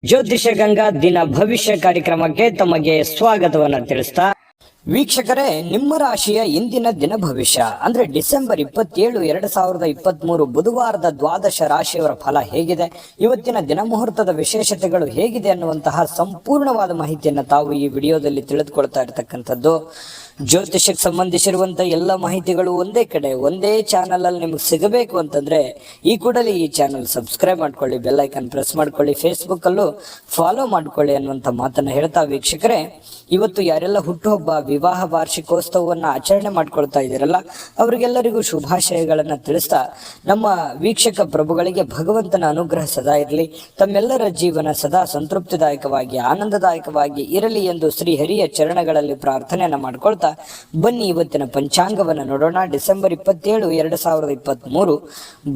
ಜ್ಯೋತಿಷ ಗಂಗಾ ದಿನ ಭವಿಷ್ಯ ಕಾರ್ಯಕ್ರಮಕ್ಕೆ ತಮಗೆ ಸ್ವಾಗತವನ್ನ ತಿಳಿಸ್ತಾ ವೀಕ್ಷಕರೇ, ನಿಮ್ಮ ರಾಶಿಯ ಇಂದಿನ ದಿನ ಭವಿಷ್ಯ ಅಂದ್ರೆ ಡಿಸೆಂಬರ್ 27, 2023 ಬುಧವಾರದ ದ್ವಾದಶ ರಾಶಿಯವರ ಫಲ ಹೇಗಿದೆ, ಇವತ್ತಿನ ದಿನ ಮುಹೂರ್ತದ ವಿಶೇಷತೆಗಳು ಹೇಗಿದೆ ಅನ್ನುವಂತಹ ಸಂಪೂರ್ಣವಾದ ಮಾಹಿತಿಯನ್ನು ತಾವು ಈ ವಿಡಿಯೋದಲ್ಲಿ ತಿಳಿದುಕೊಳ್ತಾ ಇರತಕ್ಕಂಥದ್ದು. ಜ್ಯೋತಿಷಕ್ಕೆ ಸಂಬಂಧಿಸಿರುವಂತಹ ಎಲ್ಲ ಮಾಹಿತಿಗಳು ಒಂದೇ ಕಡೆ ಒಂದೇ ಚಾನಲ್ ಅಲ್ಲಿ ನಿಮಗೆ ಸಿಗಬೇಕು ಅಂತಂದ್ರೆ ಈ ಕೂಡಲೇ ಈ ಚಾನಲ್ ಸಬ್ಸ್ಕ್ರೈಬ್ ಮಾಡ್ಕೊಳ್ಳಿ, ಬೆಲ್ ಐಕನ್ ಪ್ರೆಸ್ ಮಾಡ್ಕೊಳ್ಳಿ, ಫೇಸ್ಬುಕ್ ಅಲ್ಲೂ ಫಾಲೋ ಮಾಡ್ಕೊಳ್ಳಿ ಅನ್ನುವಂಥ ಮಾತನ್ನ ಹೇಳ್ತಾ ವೀಕ್ಷಕರೇ, ಇವತ್ತು ಯಾರೆಲ್ಲ ಹುಟ್ಟುಹಬ್ಬ ವಿವಾಹ ವಾರ್ಷಿಕೋತ್ಸವವನ್ನ ಆಚರಣೆ ಮಾಡ್ಕೊಳ್ತಾ ಇದ್ದೀರಲ್ಲ ಅವರಿಗೆಲ್ಲರಿಗೂ ಶುಭಾಶಯಗಳನ್ನ ತಿಳಿಸ್ತಾ ನಮ್ಮ ವೀಕ್ಷಕ ಪ್ರಭುಗಳಿಗೆ ಭಗವಂತನ ಅನುಗ್ರಹ ಸದಾ ಇರಲಿ, ತಮ್ಮೆಲ್ಲರ ಜೀವನ ಸದಾ ಸಂತೃಪ್ತಿದಾಯಕವಾಗಿ ಆನಂದದಾಯಕವಾಗಿ ಇರಲಿ ಎಂದು ಶ್ರೀ ಹರಿಯ ಚರಣಗಳಲ್ಲಿ ಪ್ರಾರ್ಥನೆಯನ್ನ ಮಾಡ್ಕೊಳ್ತಾ ಬನ್ನಿ ಇವತ್ತಿನ ಪಂಚಾಂಗವನ್ನು ನೋಡೋಣ. ಡಿಸೆಂಬರ್ 27, 2023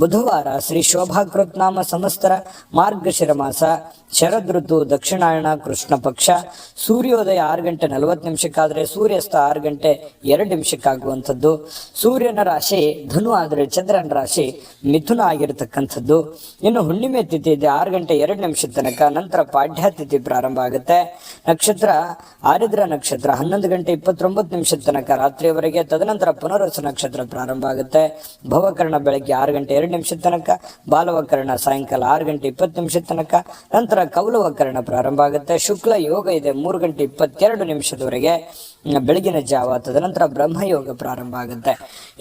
ಬುಧವಾರ, ಶ್ರೀ ಶೋಭಾಕೃತ್ ನಾಮ ಸಂವತ್ಸರ, ಮಾರ್ಗಶಿರ ಮಾಸ, ಶರದ್ ಋತು, ದಕ್ಷಿಣಾಯಣ, ಕೃಷ್ಣ ಪಕ್ಷ, ಸೂರ್ಯೋದಯ 6:40 ಸೂರ್ಯಾಸ್ತ 6:02 ಸೂರ್ಯನ ರಾಶಿ ಧನು ಆದರೆ ಚಂದ್ರನ ರಾಶಿ ಮಿಥುನ ಆಗಿರತಕ್ಕಂಥದ್ದು. ಇನ್ನು ಹುಣ್ಣಿಮೆ ತಿಥಿ ಇದೆ 6:02 ತನಕ, ನಂತರ ಪಾಡ್ಯ ತಿಥಿ ಪ್ರಾರಂಭ ಆಗುತ್ತೆ. ನಕ್ಷತ್ರ ಆರಿದ್ರ ನಕ್ಷತ್ರ 11:29 ತನಕ ರಾತ್ರಿಯವರೆಗೆ, ತದನಂತರ ಪುನರ್ವಸು ನಕ್ಷತ್ರ ಪ್ರಾರಂಭ ಆಗುತ್ತೆ. ಭವಕರ್ಣ ಬೆಳಗ್ಗೆ 6:02 ತನಕ, ಬಾಲವಕರ್ಣ ಸಾಯಂಕಾಲ 6:20 ತನಕ, ನಂತರ ಕೌಲವಕರ್ಣ ಪ್ರಾರಂಭ ಆಗುತ್ತೆ. ಶುಕ್ಲ ಯೋಗ ಇದೆ 3:22 ಬೆಳಗಿನ ಜಾವ, ತದನಂತರ ಬ್ರಹ್ಮಯೋಗ ಪ್ರಾರಂಭ ಆಗುತ್ತೆ.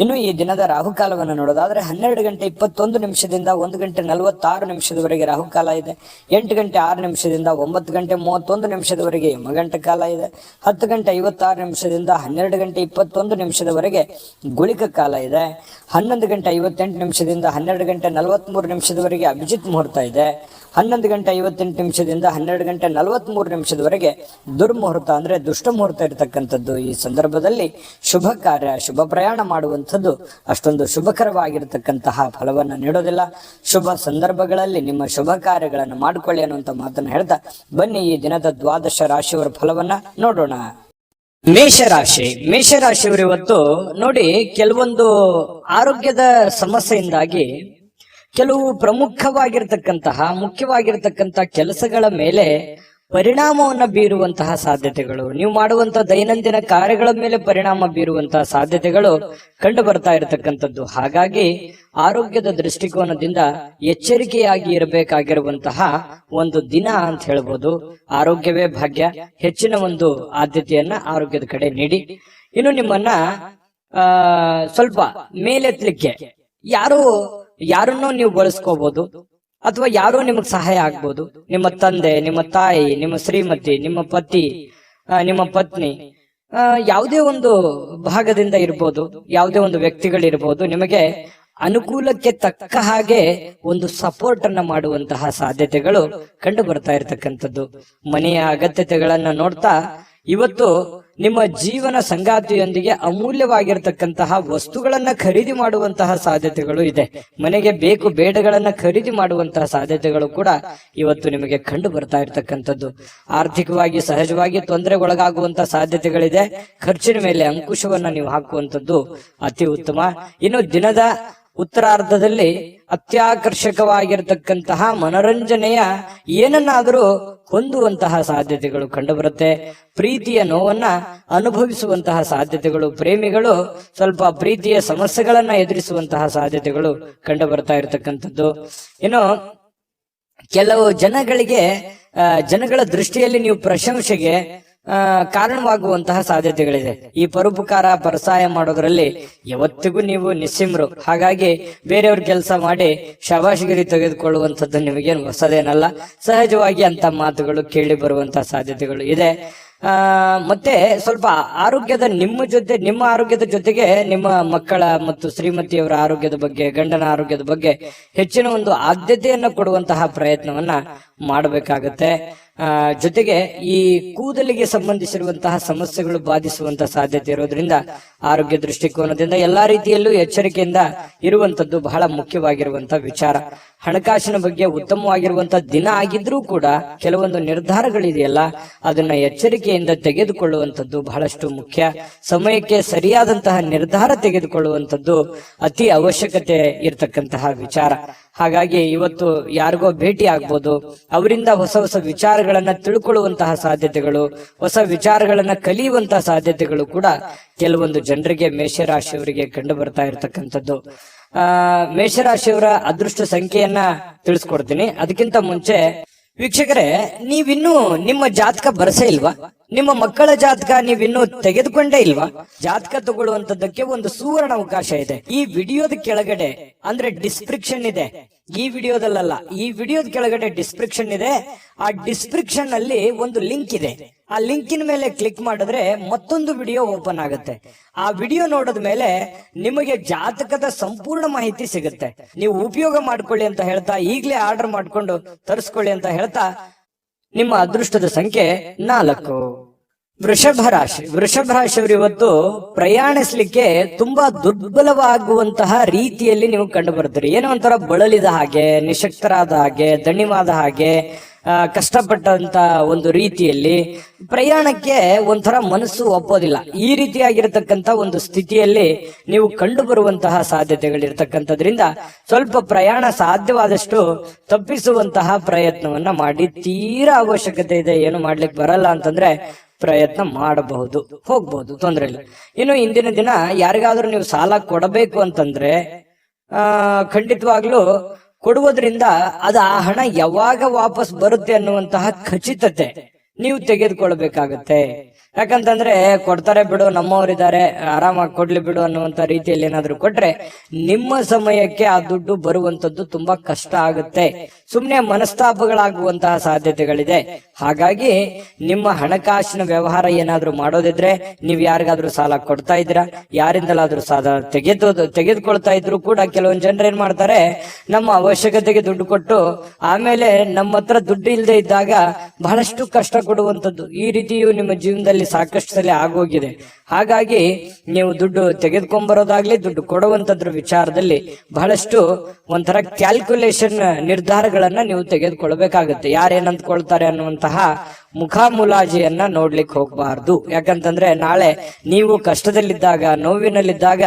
ಇನ್ನು ಈ ದಿನದ ರಾಹುಕಾಲವನ್ನು ನೋಡೋದಾದ್ರೆ 12:21 1:46 ರಾಹುಕಾಲ ಇದೆ. 8:06 9:31 ಯಮಗಂಟ ಕಾಲ ಇದೆ. 10:56 12:21 ಗುಳಿಕ ಕಾಲ ಇದೆ. 11:58 12:43 ಅಭಿಜಿತ್ ಮುಹೂರ್ತ ಇದೆ. 11:58 12:43 ದುರ್ಮುಹೂರ್ತ ಅಂದ್ರೆ ದುಷ್ಟ ಮುಹೂರ್ತ ಇರತಕ್ಕಂಥದ್ದು. ಈ ಸಂದರ್ಭದಲ್ಲಿ ಶುಭ ಕಾರ್ಯ ಶುಭ ಪ್ರಯಾಣ ಮಾಡುವಂಥದ್ದು ಅಷ್ಟೊಂದು ಶುಭಕರವಾಗಿರತಕ್ಕಂತಹ ಫಲವನ್ನ ನೀಡೋದಿಲ್ಲ. ಶುಭ ಸಂದರ್ಭಗಳಲ್ಲಿ ನಿಮ್ಮ ಶುಭ ಕಾರ್ಯಗಳನ್ನು ಮಾಡಿಕೊಳ್ಳಿ ಅನ್ನುವಂಥ ಮಾತನ್ನು ಹೇಳ್ತಾ ಬನ್ನಿ ಈ ದಿನದ ದ್ವಾದಶ ರಾಶಿಯವರ ಫಲವನ್ನ ನೋಡೋಣ. ಮೇಷರಾಶಿಯವರು ಇವತ್ತು ನೋಡಿ, ಕೆಲವೊಂದು ಆರೋಗ್ಯದ ಸಮಸ್ಯೆಯಿಂದಾಗಿ ಕೆಲವು ಮುಖ್ಯವಾಗಿರ್ತಕ್ಕಂತಹ ಕೆಲಸಗಳ ಮೇಲೆ ಪರಿಣಾಮವನ್ನು ಬೀರುವಂತಹ ಸಾಧ್ಯತೆಗಳು, ನೀವು ಮಾಡುವಂತಹ ದೈನಂದಿನ ಕಾರ್ಯಗಳ ಮೇಲೆ ಪರಿಣಾಮ ಬೀರುವಂತಹ ಸಾಧ್ಯತೆಗಳು ಕಂಡು ಬರ್ತಾ ಇರತಕ್ಕಂಥದ್ದು. ಹಾಗಾಗಿ ಆರೋಗ್ಯದ ದೃಷ್ಟಿಕೋನದಿಂದ ಎಚ್ಚರಿಕೆಯಾಗಿ ಇರಬೇಕಾಗಿರುವಂತಹ ಒಂದು ದಿನ ಅಂತ ಹೇಳ್ಬೋದು. ಆರೋಗ್ಯವೇ ಭಾಗ್ಯ, ಹೆಚ್ಚಿನ ಒಂದು ಆದ್ಯತೆಯನ್ನ ಆರೋಗ್ಯದ ಕಡೆ ನೀಡಿ. ಇನ್ನು ನಿಮ್ಮನ್ನ ಸ್ವಲ್ಪ ಮೇಲೆತ್ತಲಿಕ್ಕೆ ಯಾರನ್ನೋ ನೀವು ಬಳಸ್ಕೋಬಹುದು, ಅಥವಾ ಯಾರೋ ನಿಮಗ್ ಸಹಾಯ ಆಗ್ಬೋದು. ನಿಮ್ಮ ತಂದೆ, ನಿಮ್ಮ ತಾಯಿ, ನಿಮ್ಮ ಶ್ರೀಮತಿ, ನಿಮ್ಮ ಪತಿ, ನಿಮ್ಮ ಪತ್ನಿ, ಯಾವುದೇ ಒಂದು ಭಾಗದಿಂದ ಇರ್ಬೋದು, ಯಾವುದೇ ಒಂದು ವ್ಯಕ್ತಿಗಳಿರ್ಬೋದು, ನಿಮಗೆ ಅನುಕೂಲಕ್ಕೆ ತಕ್ಕ ಹಾಗೆ ಒಂದು ಸಪೋರ್ಟ್ ಅನ್ನ ಮಾಡುವಂತಹ ಸಾಧ್ಯತೆಗಳು ಕಂಡು ಬರ್ತಾ ಇರತಕ್ಕಂಥದ್ದು. ಮನೆಯ ಅಗತ್ಯತೆಗಳನ್ನ ನೋಡ್ತಾ ಇವತ್ತು ನಿಮ್ಮ ಜೀವನ ಸಂಗಾತಿಯೊಂದಿಗೆ ಅಮೂಲ್ಯವಾಗಿರ್ತಕ್ಕಂತಹ ವಸ್ತುಗಳನ್ನ ಖರೀದಿ ಮಾಡುವಂತಹ ಸಾಧ್ಯತೆಗಳು ಇದೆ. ಮನೆಗೆ ಬೇಕು ಬೇಡಗಳನ್ನ ಖರೀದಿ ಮಾಡುವಂತಹ ಸಾಧ್ಯತೆಗಳು ಕೂಡ ಇವತ್ತು ನಿಮಗೆ ಕಂಡು ಬರ್ತಾ ಇರತಕ್ಕಂಥದ್ದು. ಆರ್ಥಿಕವಾಗಿ ಸಹಜವಾಗಿ ತೊಂದರೆಗೊಳಗಾಗುವಂತಹ ಸಾಧ್ಯತೆಗಳಿದೆ. ಖರ್ಚಿನ ಮೇಲೆ ಅಂಕುಶವನ್ನ ನೀವು ಹಾಕುವಂಥದ್ದು ಅತಿ ಉತ್ತಮ. ಇನ್ನು ದಿನದ ಉತ್ತರಾರ್ಧದಲ್ಲಿ ಅತ್ಯಾಕರ್ಷಕವಾಗಿರ್ತಕ್ಕಂತಹ ಮನೋರಂಜನೆಯ ಏನನ್ನಾದರೂ ಹೊಂದುವಂತಹ ಸಾಧ್ಯತೆಗಳು ಕಂಡುಬರುತ್ತೆ. ಪ್ರೀತಿಯ ನೋವನ್ನ ಅನುಭವಿಸುವಂತಹ ಸಾಧ್ಯತೆಗಳು, ಪ್ರೇಮಿಗಳು ಸ್ವಲ್ಪ ಪ್ರೀತಿಯ ಸಮಸ್ಯೆಗಳನ್ನ ಎದುರಿಸುವಂತಹ ಸಾಧ್ಯತೆಗಳು ಕಂಡು ಬರ್ತಾ ಇರತಕ್ಕಂಥದ್ದು. ಇನ್ನು ಕೆಲವು ಜನಗಳ ದೃಷ್ಟಿಯಲ್ಲಿ ನೀವು ಪ್ರಶಂಸೆಗೆ ಕಾರಣವಾಗುವಂತಹ ಸಾಧ್ಯತೆಗಳಿದೆ. ಈ ಪರೋಪಕಾರ ಪರಸಾಯ ಮಾಡೋದ್ರಲ್ಲಿ ಯಾವತ್ತಿಗೂ ನೀವು ನಿಸ್ಸಿಮ್ರು. ಹಾಗಾಗಿ ಬೇರೆಯವ್ರ ಕೆಲಸ ಮಾಡಿ ಶಬಾಷ್ಗಿರಿ ತೆಗೆದುಕೊಳ್ಳುವಂಥದ್ದು ನಿಮಗೇನು ಹೊಸದೇನಲ್ಲ. ಸಹಜವಾಗಿ ಅಂತ ಮಾತುಗಳು ಕೇಳಿ ಬರುವಂತಹ ಸಾಧ್ಯತೆಗಳು ಇದೆ. ಮತ್ತೆ ಸ್ವಲ್ಪ ನಿಮ್ಮ ಆರೋಗ್ಯದ ಜೊತೆಗೆ ನಿಮ್ಮ ಮಕ್ಕಳ ಮತ್ತು ಶ್ರೀಮತಿಯವರ ಆರೋಗ್ಯದ ಬಗ್ಗೆ, ಗಂಡನ ಆರೋಗ್ಯದ ಬಗ್ಗೆ ಹೆಚ್ಚಿನ ಒಂದು ಆದ್ಯತೆಯನ್ನು ಕೊಡುವಂತಹ ಪ್ರಯತ್ನವನ್ನ ಮಾಡಬೇಕಾಗತ್ತೆ. ಜೊತೆಗೆ ಈ ಕೂದಲಿಗೆ ಸಂಬಂಧಿಸಿರುವಂತಹ ಸಮಸ್ಯೆಗಳು ಬಾಧಿಸುವಂತಹ ಸಾಧ್ಯತೆ ಇರೋದ್ರಿಂದ ಆರೋಗ್ಯ ದೃಷ್ಟಿಕೋನದಿಂದ ಎಲ್ಲಾ ರೀತಿಯಲ್ಲೂ ಎಚ್ಚರಿಕೆಯಿಂದ ಇರುವಂತದ್ದು ಬಹಳ ಮುಖ್ಯವಾಗಿರುವಂತಹ ವಿಚಾರ. ಹಣಕಾಸಿನ ಬಗ್ಗೆ ಉತ್ತಮವಾಗಿರುವಂತಹ ದಿನ ಆಗಿದ್ರೂ ಕೂಡ ಕೆಲವೊಂದು ನಿರ್ಧಾರಗಳಿದೆಯಲ್ಲ, ಅದನ್ನ ಎಚ್ಚರಿಕೆಯಿಂದ ತೆಗೆದುಕೊಳ್ಳುವಂಥದ್ದು ಬಹಳಷ್ಟು ಮುಖ್ಯ. ಸಮಯಕ್ಕೆ ಸರಿಯಾದಂತಹ ನಿರ್ಧಾರ ತೆಗೆದುಕೊಳ್ಳುವಂಥದ್ದು ಅತಿ ಅವಶ್ಯಕತೆ ಇರತಕ್ಕಂತಹ ವಿಚಾರ. ಹಾಗಾಗಿ ಇವತ್ತು ಯಾರಿಗೋ ಭೇಟಿ ಆಗ್ಬೋದು, ಅವರಿಂದ ಹೊಸ ಹೊಸ ವಿಚಾರಗಳನ್ನ ತಿಳ್ಕೊಳ್ಳುವಂತಹ ಸಾಧ್ಯತೆಗಳು, ಹೊಸ ವಿಚಾರಗಳನ್ನ ಕಲಿಯುವಂತಹ ಸಾಧ್ಯತೆಗಳು ಕೂಡ ಕೆಲವೊಂದು ಜನರಿಗೆ ಮೇಷರಾಶಿಯವರಿಗೆ ಕಂಡು ಬರ್ತಾ ಇರತಕ್ಕಂಥದ್ದು. ಮೇಷರಾಶಿಯವರ ಅದೃಷ್ಟ ಸಂಖ್ಯೆಯನ್ನ ತಿಳಿಸ್ಕೊಡ್ತೀನಿ. ಅದಕ್ಕಿಂತ ಮುಂಚೆ ವೀಕ್ಷಕರೇ, ನೀವಿನ್ನೂ ನಿಮ್ಮ ಜಾತಕ ಬರಸೇ ಇಲ್ವಾ? ನಿಮ್ಮ ಮಕ್ಕಳ ಜಾತಕ ನೀವಿನ್ನೂ ತೆಗೆದುಕೊಂಡೇ ಇಲ್ವಾ? ಜಾತಕ ತಗೊಳ್ಳುವಂತದ್ದಕ್ಕೆ ಒಂದು ಸುವರ್ಣ ಅವಕಾಶ ಇದೆ. ಈ ವಿಡಿಯೋದ ಕೆಳಗಡೆ ಅಂದ್ರೆ ಡಿಸ್ಕ್ರಿಪ್ಷನ್ ಇದೆ, ಈ ವಿಡಿಯೋದಲ್ಲ, ಈ ವಿಡಿಯೋದ ಕೆಳಗಡೆ ಡಿಸ್ಕ್ರಿಪ್ಷನ್ ಇದೆ. ಆ ಡಿಸ್ಕ್ರಿಪ್ಷನ್ ಅಲ್ಲಿ ಒಂದು ಲಿಂಕ್ ಇದೆ. ಆ ಲಿಂಕಿನ ಮೇಲೆ ಕ್ಲಿಕ್ ಮಾಡಿದ್ರೆ ಮತ್ತೊಂದು ವಿಡಿಯೋ ಓಪನ್ ಆಗುತ್ತೆ. ಆ ವಿಡಿಯೋ ನೋಡಿದ ಮೇಲೆ ನಿಮಗೆ ಜಾತಕದ ಸಂಪೂರ್ಣ ಮಾಹಿತಿ ಸಿಗುತ್ತೆ. ನೀವು ಉಪಯೋಗ ಮಾಡ್ಕೊಳ್ಳಿ ಅಂತ ಹೇಳ್ತಾ, ಈಗಲೇ ಆರ್ಡರ್ ಮಾಡ್ಕೊಂಡು ತರಿಸ್ಕೊಳ್ಳಿ ಅಂತ ಹೇಳ್ತಾ, ನಿಮ್ಮ ಅದೃಷ್ಟದ ಸಂಖ್ಯೆ 4. ವೃಷಭ ರಾಶಿ. ವೃಷಭ ರಾಶಿಯವರು ಇವತ್ತು ಪ್ರಯಾಣಿಸ್ಲಿಕ್ಕೆ ತುಂಬಾ ದುರ್ಬಲವಾಗುವಂತಹ ರೀತಿಯಲ್ಲಿ ನೀವು ಕಂಡು ಬರ್ತೀರಿ. ಏನೋ ಒಂಥರ ಬಳಲಿದ ಹಾಗೆ, ನಿಶಕ್ತರಾದ ಹಾಗೆ, ದಣಿವಾದ ಹಾಗೆ, ಕಷ್ಟಪಟ್ಟಂತ ಒಂದು ರೀತಿಯಲ್ಲಿ ಪ್ರಯಾಣಕ್ಕೆ ಒಂಥರ ಮನಸ್ಸು ಒಪ್ಪೋದಿಲ್ಲ. ಈ ರೀತಿಯಾಗಿರತಕ್ಕಂತ ಒಂದು ಸ್ಥಿತಿಯಲ್ಲಿ ನೀವು ಕಂಡು ಬರುವಂತಹ ಸಾಧ್ಯತೆಗಳಿರ್ತಕ್ಕಂಥದ್ರಿಂದ ಸ್ವಲ್ಪ ಪ್ರಯಾಣ ಸಾಧ್ಯವಾದಷ್ಟು ತಪ್ಪಿಸುವಂತಹ ಪ್ರಯತ್ನವನ್ನ ಮಾಡಿ. ತೀರಾ ಅವಶ್ಯಕತೆ ಇದೆ, ಏನು ಮಾಡ್ಲಿಕ್ಕೆ ಬರಲ್ಲ ಅಂತಂದ್ರೆ ಪ್ರಯತ್ನ ಮಾಡಬಹುದು, ಹೋಗ್ಬಹುದು, ತೊಂದರೆ ಇಲ್ಲ. ಇನ್ನು ಇಂದಿನ ದಿನ ಯಾರಿಗಾದ್ರೂ ನೀವು ಸಾಲ ಕೊಡಬೇಕು ಅಂತಂದ್ರೆ ಖಂಡಿತವಾಗ್ಲೂ ಕೊಡುವುದರಿಂದ ಅದು ಆ ಹಣ ಯಾವಾಗ ವಾಪಸ್ ಬರುತ್ತೆ ಅನ್ನುವಂತಹ ಖಚಿತತೆ ನೀವು ತೆಗೆದುಕೊಳ್ಬೇಕಾಗತ್ತೆ. ಯಾಕಂತಂದ್ರೆ ಕೊಡ್ತಾರೆ ಬಿಡು, ನಮ್ಮವರಿದ್ದಾರೆ, ಆರಾಮಾಗಿ ಕೊಡ್ಲಿ ಬಿಡು ಅನ್ನುವಂತ ರೀತಿಯಲ್ಲಿ ಏನಾದ್ರು ಕೊಟ್ರೆ ನಿಮ್ಮ ಸಮಯಕ್ಕೆ ಆ ದುಡ್ಡು ಬರುವಂತದ್ದು ತುಂಬಾ ಕಷ್ಟ ಆಗುತ್ತೆ. ಸುಮ್ನೆ ಮನಸ್ತಾಪಗಳಾಗುವಂತಹ ಸಾಧ್ಯತೆಗಳಿದೆ. ಹಾಗಾಗಿ ನಿಮ್ಮ ಹಣಕಾಸಿನ ವ್ಯವಹಾರ ಏನಾದ್ರೂ ಮಾಡೋದಿದ್ರೆ, ನೀವು ಯಾರಿಗಾದ್ರೂ ಸಾಲ ಕೊಡ್ತಾ ಇದ್ದೀರಾ, ಯಾರಿಂದಲಾದ್ರೂ ಸಾಲ ತೆಗೆದುಕೊಳ್ತಾ ಇದ್ರು ಕೂಡ ಕೆಲವೊಂದು ಜನರು ಏನ್ ಮಾಡ್ತಾರೆ, ನಮ್ಮ ಅವಶ್ಯಕತೆಗೆ ದುಡ್ಡು ಕೊಟ್ಟು ಆಮೇಲೆ ನಮ್ಮ ಹತ್ರ ದುಡ್ಡು ಇಲ್ಲದೆ ಇದ್ದಾಗ ಬಹಳಷ್ಟು ಕಷ್ಟ ಕೊಡುವಂತದ್ದು. ಈ ರೀತಿಯು ನಿಮ್ಮ ಜೀವನದಲ್ಲಿ ಸಾಕಷ್ಟು ಸಲ ಆಗೋಗಿದೆ. ಹಾಗಾಗಿ ನೀವು ದುಡ್ಡು ತೆಗೆದುಕೊಂಡ್ಬರೋದಾಗ್ಲಿ, ದುಡ್ಡು ಕೊಡುವಂತದ್ರ ವಿಚಾರದಲ್ಲಿ ಬಹಳಷ್ಟು ಒಂಥರ ಕ್ಯಾಲ್ಕುಲೇಷನ್ ನಿರ್ಧಾರಗಳನ್ನ ನೀವು ತೆಗೆದುಕೊಳ್ಬೇಕಾಗುತ್ತೆ. ಯಾರೇನಂದ್ಕೊಳ್ತಾರೆ ಅನ್ನುವಂತಹ ಮುಖಾಮುಲಾಜಿಯನ್ನ ನೋಡ್ಲಿಕ್ಕೆ ಹೋಗ್ಬಾರ್ದು. ಯಾಕಂತಂದ್ರೆ ನಾಳೆ ನೀವು ಕಷ್ಟದಲ್ಲಿದ್ದಾಗ, ನೋವಿನಲ್ಲಿದ್ದಾಗ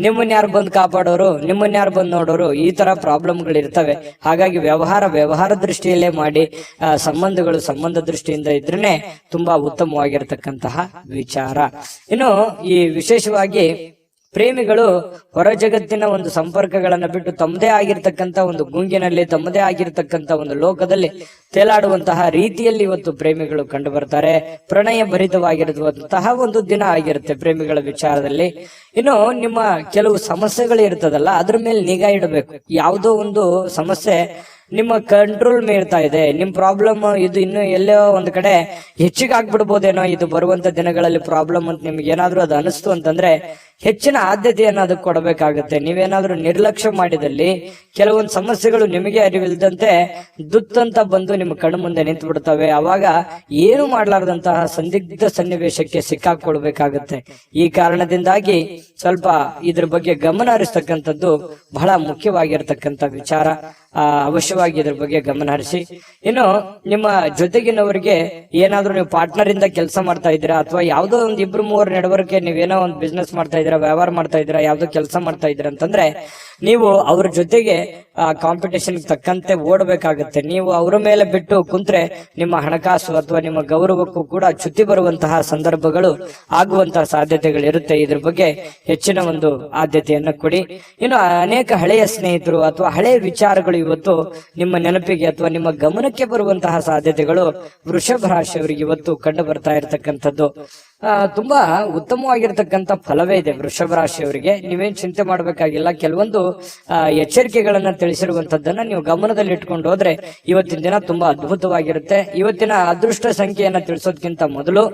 ನಿಮ್ಮನ್ನ ಯಾರು ಬಂದು ಕಾಪಾಡೋರು, ನಿಮ್ಮನ್ನ ಯಾರು ಬಂದು ನೋಡೋರು, ಈ ತರ ಪ್ರಾಬ್ಲಮ್ಗಳು ಇರ್ತವೆ. ಹಾಗಾಗಿ ವ್ಯವಹಾರ ದೃಷ್ಟಿಯಲ್ಲೇ ಮಾಡಿ. ಸಂಬಂಧ ದೃಷ್ಟಿಯಿಂದ ಇದ್ರೇನೆ ತುಂಬಾ ಉತ್ತಮವಾಗಿರ್ತಕ್ಕಂತಹ ವಿಚಾರ. ಇನ್ನು ಈ ವಿಶೇಷವಾಗಿ ಪ್ರೇಮಿಗಳು ಹೊರ ಜಗತ್ತಿನ ಒಂದು ಸಂಪರ್ಕಗಳನ್ನ ಬಿಟ್ಟು ತಮ್ಮದೇ ಆಗಿರ್ತಕ್ಕಂಥ ಒಂದು ಗುಂಗಿನಲ್ಲಿ, ತಮ್ಮದೇ ಆಗಿರ್ತಕ್ಕಂಥ ಒಂದು ಲೋಕದಲ್ಲಿ ತೇಲಾಡುವಂತಹ ರೀತಿಯಲ್ಲಿ ಇವತ್ತು ಪ್ರೇಮಿಗಳು ಕಂಡು ಬರ್ತಾರೆ. ಪ್ರಣಯ ಭರಿತವಾಗಿರುವಂತಹ ಒಂದು ದಿನ ಆಗಿರುತ್ತೆ ಪ್ರೇಮಿಗಳ ವಿಚಾರದಲ್ಲಿ. ಇನ್ನು ನಿಮ್ಮ ಕೆಲವು ಸಮಸ್ಯೆಗಳು ಇರ್ತದಲ್ಲ, ಅದ್ರ ಮೇಲೆ ನಿಗಾ ಇಡಬೇಕು. ಯಾವುದೋ ಒಂದು ಸಮಸ್ಯೆ ನಿಮ್ಮ ಕಂಟ್ರೋಲ್ ಮೀರ್ತಾ ಇದೆ, ನಿಮ್ ಪ್ರಾಬ್ಲಮ್ ಇದು ಇನ್ನು ಎಲ್ಲೋ ಒಂದ್ ಕಡೆ ಹೆಚ್ಚಿಗೆ ಆಗ್ಬಿಡ್ಬೋದೇನೋ ಇದು ಬರುವಂತ ದಿನಗಳಲ್ಲಿ ಪ್ರಾಬ್ಲಮ್ ಅಂತ ನಿಮ್ಗೆ ಏನಾದ್ರೂ ಅದು ಅನಿಸ್ತು ಅಂತಂದ್ರೆ ಹೆಚ್ಚಿನ ಆದ್ಯತೆಯನ್ನು ಅದಕ್ಕೆ ಕೊಡಬೇಕಾಗುತ್ತೆ. ನೀವೇನಾದ್ರೂ ನಿರ್ಲಕ್ಷ್ಯ ಮಾಡಿದಲ್ಲಿ ಕೆಲವೊಂದು ಸಮಸ್ಯೆಗಳು ನಿಮಗೆ ಅರಿವಿಲ್ಲದಂತೆ ದುತ್ತಂತ ಬಂದು ನಿಮ್ಮ ಕಣ್ಣು ಮುಂದೆ ನಿಂತು ಬಿಡ್ತವೆ. ಅವಾಗ ಏನು ಮಾಡಲಾರದಂತಹ ಸಂದಿಗ್ಧ ಸನ್ನಿವೇಶಕ್ಕೆ ಸಿಕ್ಕಾಕೊಳ್ಬೇಕಾಗುತ್ತೆ. ಈ ಕಾರಣದಿಂದಾಗಿ ಸ್ವಲ್ಪ ಇದ್ರ ಬಗ್ಗೆ ಗಮನ ಹರಿಸ್ತಕ್ಕಂಥದ್ದು ಬಹಳ ಮುಖ್ಯವಾಗಿರ್ತಕ್ಕಂಥ ವಿಚಾರ. ಅವಶ್ಯವಾಗಿ ಇದ್ರ ಬಗ್ಗೆ ಗಮನ ಹರಿಸಿ. ಇನ್ನು ನಿಮ್ಮ ಜೊತೆಗಿನವರಿಗೆ ಏನಾದ್ರೂ ನೀವು ಪಾರ್ಟ್ನರ್ ಇಂದ ಕೆಲಸ ಮಾಡ್ತಾ ಇದ್ದೀರಾ, ಅಥವಾ ಯಾವ್ದೋ ಒಂದ್ ಇಬ್ರು ಮೂವರ ನಡವಳಿಕೆ ನೀವೇನೋ ಒಂದು ಬಿಸ್ನೆಸ್ ಮಾಡ್ತಾ ಇದ್ದೀರಾ, ವ್ಯವಹಾರ ಮಾಡ್ತಾ ಇದ್ದೀರಾ, ಯಾವ್ದೋ ಕೆಲಸ ಮಾಡ್ತಾ ಇದ್ದೀರಾ ಅಂತಂದ್ರೆ ನೀವು ಅವ್ರ ಜೊತೆಗೆ ಕಾಂಪಿಟೇಷನ್ ತಕ್ಕಂತೆ ಓಡಬೇಕಾಗುತ್ತೆ. ನೀವು ಅವರ ಮೇಲೆ ಬಿಟ್ಟು ಕುಂತ್ರೆ ನಿಮ್ಮ ಹಣಕಾಸು ಅಥವಾ ನಿಮ್ಮ ಗೌರವಕ್ಕೂ ಕೂಡ ಚ್ಯುತಿ ಬರುವಂತಹ ಸಂದರ್ಭಗಳು ಆಗುವಂತಹ ಸಾಧ್ಯತೆಗಳು ಇರುತ್ತೆ. ಇದ್ರ ಬಗ್ಗೆ ಹೆಚ್ಚಿನ ಒಂದು ಆದ್ಯತೆಯನ್ನ ಕೊಡಿ. ಇನ್ನು ಅನೇಕ ಹಳೆಯ ಸ್ನೇಹಿತರು ಅಥವಾ ಹಳೆಯ ವಿಚಾರಗಳು ಇವತ್ತು ನಿಮ್ಮ ನೆನಪಿಗೆ ಅಥವಾ ನಿಮ್ಮ ಗಮನಕ್ಕೆ ಬರುವಂತಹ ಸಾಧ್ಯತೆಗಳು ವೃಷಭ ರಾಶಿಯವರಿಗೆ ಇವತ್ತು ಕಂಡು ಬರ್ತಾ ಇರತಕ್ಕಂಥದ್ದು. ತುಂಬಾ ಉತ್ತಮವಾಗಿರ್ತಕ್ಕಂಥ ಫಲವೇ ಇದೆ ವೃಷಭ ರಾಶಿಯವರಿಗೆ. ನೀವೇನ್ ಚಿಂತೆ ಮಾಡಬೇಕಾಗಿಲ್ಲ. ಕೆಲವೊಂದು ಎಚ್ಚರಿಕೆಗಳನ್ನ ತಿಳಿಸಿರುವಂತದ್ದನ್ನ ನೀವು ಗಮನದಲ್ಲಿ ಇಟ್ಕೊಂಡು ಹೋದ್ರೆ ಇವತ್ತಿನ ದಿನ ತುಂಬಾ ಅದ್ಭುತವಾಗಿರುತ್ತೆ. ಇವತ್ತಿನ ಅದೃಷ್ಟ ಸಂಖ್ಯೆಯನ್ನ ತಿಳಿಸೋದಕ್ಕಿಂತ ಮೊದಲು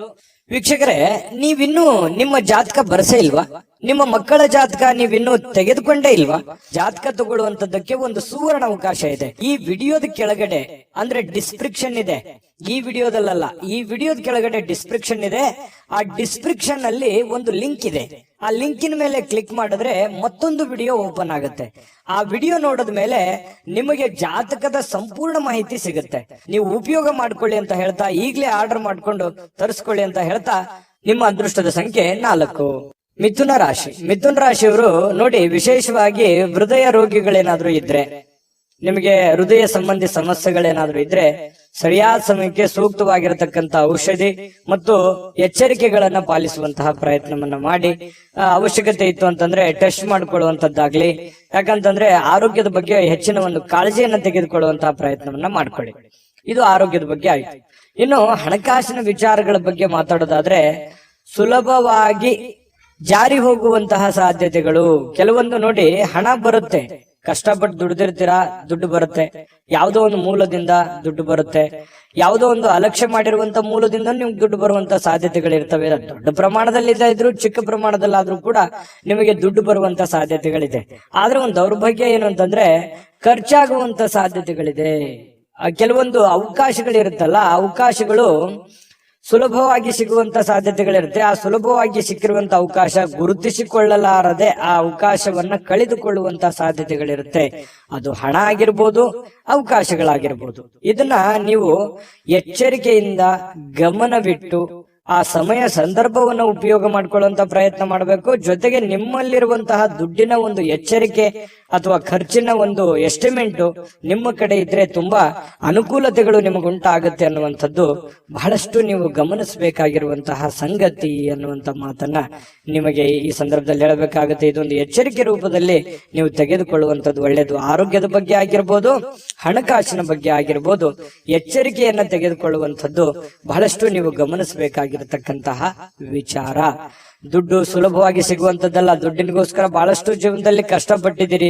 ವೀಕ್ಷಕರೇ, ನೀವಿನ್ನೂ ನಿಮ್ಮ ಜಾತಕ ಬರಸೇ ಇಲ್ವಾ? ನಿಮ್ಮ ಮಕ್ಕಳ ಜಾತಕ ನೀವಿನ್ನೂ ತೆಗೆದುಕೊಂಡೇ ಇಲ್ವಾ? ಜಾತಕ ತಗೊಳ್ಳುವಂತದ್ದಕ್ಕೆ ಒಂದು ಸುವರ್ಣ ಅವಕಾಶ ಇದೆ. ಈ ವಿಡಿಯೋದ ಕೆಳಗಡೆ ಅಂದ್ರೆ ಡಿಸ್ಕ್ರಿಪ್ಷನ್ ಇದೆ, ಈ ವಿಡಿಯೋದಲ್ಲ, ಈ ವಿಡಿಯೋದ ಕೆಳಗಡೆ ಡಿಸ್ಕ್ರಿಪ್ಷನ್ ಇದೆ. ಆ ಡಿಸ್ಕ್ರಿಪ್ಷನ್ ಅಲ್ಲಿ ಒಂದು ಲಿಂಕ್ ಇದೆ. ಆ ಲಿಂಕಿನ ಮೇಲೆ ಕ್ಲಿಕ್ ಮಾಡಿದ್ರೆ ಮತ್ತೊಂದು ವಿಡಿಯೋ ಓಪನ್ ಆಗುತ್ತೆ. ಆ ವಿಡಿಯೋ ನೋಡಿದ ಮೇಲೆ ನಿಮಗೆ ಜಾತಕದ ಸಂಪೂರ್ಣ ಮಾಹಿತಿ ಸಿಗುತ್ತೆ. ನೀವು ಉಪಯೋಗ ಮಾಡ್ಕೊಳ್ಳಿ ಅಂತ ಹೇಳ್ತಾ, ಈಗಲೇ ಆರ್ಡರ್ ಮಾಡ್ಕೊಂಡು ತರಿಸ್ಕೊಳ್ಳಿ ಅಂತ ಹೇಳ್ತಾ, ನಿಮ್ಮ ಅದೃಷ್ಟದ ಸಂಖ್ಯೆ 4. ಮಿಥುನ ರಾಶಿ. ಮಿಥುನ ರಾಶಿಯವರು ನೋಡಿ, ವಿಶೇಷವಾಗಿ ಹೃದಯ ರೋಗಿಗಳೇನಾದ್ರೂ ಇದ್ರೆ ನಿಮಗೆ ಹೃದಯ ಸಂಬಂಧಿ ಸಮಸ್ಯೆಗಳೇನಾದ್ರೂ ಇದ್ರೆ ಸರಿಯಾದ ಸಮಯಕ್ಕೆ ಸೂಕ್ತವಾಗಿರತಕ್ಕಂತ ಔಷಧಿ ಮತ್ತು ಎಚ್ಚರಿಕೆಗಳನ್ನ ಪಾಲಿಸುವಂತಹ ಪ್ರಯತ್ನವನ್ನ ಮಾಡಿ, ಅವಶ್ಯಕತೆ ಇತ್ತು ಅಂತಂದ್ರೆ ಟೆಸ್ಟ್ ಮಾಡ್ಕೊಳ್ಳುವಂತದ್ದಾಗ್ಲಿ, ಯಾಕಂತಂದ್ರೆ ಆರೋಗ್ಯದ ಬಗ್ಗೆ ಹೆಚ್ಚಿನ ಒಂದು ಕಾಳಜಿಯನ್ನ ತೆಗೆದುಕೊಳ್ಳುವಂತಹ ಪ್ರಯತ್ನವನ್ನ ಮಾಡ್ಕೊಳ್ಳಿ. ಇದು ಆರೋಗ್ಯದ ಬಗ್ಗೆ ಆಯ್ತು. ಇನ್ನು ಹಣಕಾಸಿನ ವಿಚಾರಗಳ ಬಗ್ಗೆ ಮಾತಾಡೋದಾದ್ರೆ ಸುಲಭವಾಗಿ ಜಾರಿ ಹೋಗುವಂತಹ ಸಾಧ್ಯತೆಗಳು ಕೆಲವೊಂದು. ನೋಡಿ, ಹಣ ಬರುತ್ತೆ, ಕಷ್ಟಪಟ್ಟು ದುಡ್ದಿರ್ತೀರಾ, ದುಡ್ಡು ಬರುತ್ತೆ, ಯಾವುದೋ ಒಂದು ಮೂಲದಿಂದ ದುಡ್ಡು ಬರುತ್ತೆ, ಯಾವುದೋ ಒಂದು ಅಲಕ್ಷ್ಯ ಮಾಡಿರುವಂತ ಮೂಲದಿಂದ ನಿಮ್ಗೆ ದುಡ್ಡು ಬರುವಂತ ಸಾಧ್ಯತೆಗಳಿರ್ತವೆ. ದೊಡ್ಡ ಪ್ರಮಾಣದಲ್ಲಿ ಇದ್ರು ಚಿಕ್ಕ ಪ್ರಮಾಣದಲ್ಲಾದ್ರೂ ಕೂಡ ನಿಮಗೆ ದುಡ್ಡು ಬರುವಂತ ಸಾಧ್ಯತೆಗಳಿದೆ. ಆದ್ರೆ ಒಂದು ದೌರ್ಭಾಗ್ಯ ಏನು ಅಂತಂದ್ರೆ ಖರ್ಚಾಗುವಂತ ಸಾಧ್ಯತೆಗಳಿದೆ. ಕೆಲವೊಂದು ಅವಕಾಶಗಳಿರುತ್ತಲ್ಲ, ಆ ಅವಕಾಶಗಳು ಸುಲಭವಾಗಿ ಸಿಗುವಂತ ಸಾಧ್ಯತೆಗಳಿರುತ್ತೆ. ಆ ಸುಲಭವಾಗಿ ಸಿಕ್ಕಿರುವಂತ ಅವಕಾಶ ಗುರುತಿಸಿಕೊಳ್ಳಲಾರದೆ ಆ ಅವಕಾಶವನ್ನ ಕಳೆದುಕೊಳ್ಳುವಂತ ಸಾಧ್ಯತೆಗಳಿರುತ್ತೆ. ಅದು ಹಣ ಆಗಿರ್ಬೋದು, ಅವಕಾಶಗಳಾಗಿರ್ಬೋದು. ಇದನ್ನ ನೀವು ಎಚ್ಚರಿಕೆಯಿಂದ ಗಮನವಿಟ್ಟು ಆ ಸಮಯ ಸಂದರ್ಭವನ್ನ ಉಪಯೋಗ ಮಾಡ್ಕೊಳ್ಳುವಂತ ಪ್ರಯತ್ನ ಮಾಡಬೇಕು. ಜೊತೆಗೆ ನಿಮ್ಮಲ್ಲಿರುವಂತಹ ದುಡ್ಡಿನ ಒಂದು ಎಚ್ಚರಿಕೆ ಅಥವಾ ಖರ್ಚಿನ ಒಂದು ಎಸ್ಟಿಮೇಟ್ ನಿಮ್ಮ ಕಡೆ ಇದ್ರೆ ತುಂಬಾ ಅನುಕೂಲತೆಗಳು ನಿಮಗುಂಟಾಗುತ್ತೆ ಅನ್ನುವಂಥದ್ದು ಬಹಳಷ್ಟು ನೀವು ಗಮನಿಸಬೇಕಾಗಿರುವಂತಹ ಸಂಗತಿ ಅನ್ನುವಂತ ಮಾತನ್ನ ನಿಮಗೆ ಈ ಸಂದರ್ಭದಲ್ಲಿ ಹೇಳಬೇಕಾಗುತ್ತೆ. ಇದೊಂದು ಎಚ್ಚರಿಕೆ ರೂಪದಲ್ಲಿ ನೀವು ತೆಗೆದುಕೊಳ್ಳುವಂಥದ್ದು ಒಳ್ಳೆಯದು. ಆರೋಗ್ಯದ ಬಗ್ಗೆ ಆಗಿರ್ಬೋದು, ಹಣಕಾಸಿನ ಬಗ್ಗೆ ಆಗಿರ್ಬೋದು, ಎಚ್ಚರಿಕೆಯನ್ನ ತೆಗೆದುಕೊಳ್ಳುವಂಥದ್ದು ಬಹಳಷ್ಟು ನೀವು ಗಮನಿಸಬೇಕಾಗಿರತಕ್ಕಂತಹ ವಿಚಾರ. ದುಡ್ಡು ಸುಲಭವಾಗಿ ಸಿಗುವಂತದ್ದಲ್ಲ. ದುಡ್ಡಿನಗೋಸ್ಕರ ಬಹಳಷ್ಟು ಜೀವನದಲ್ಲಿ ಕಷ್ಟಪಟ್ಟಿದ್ದೀರಿ,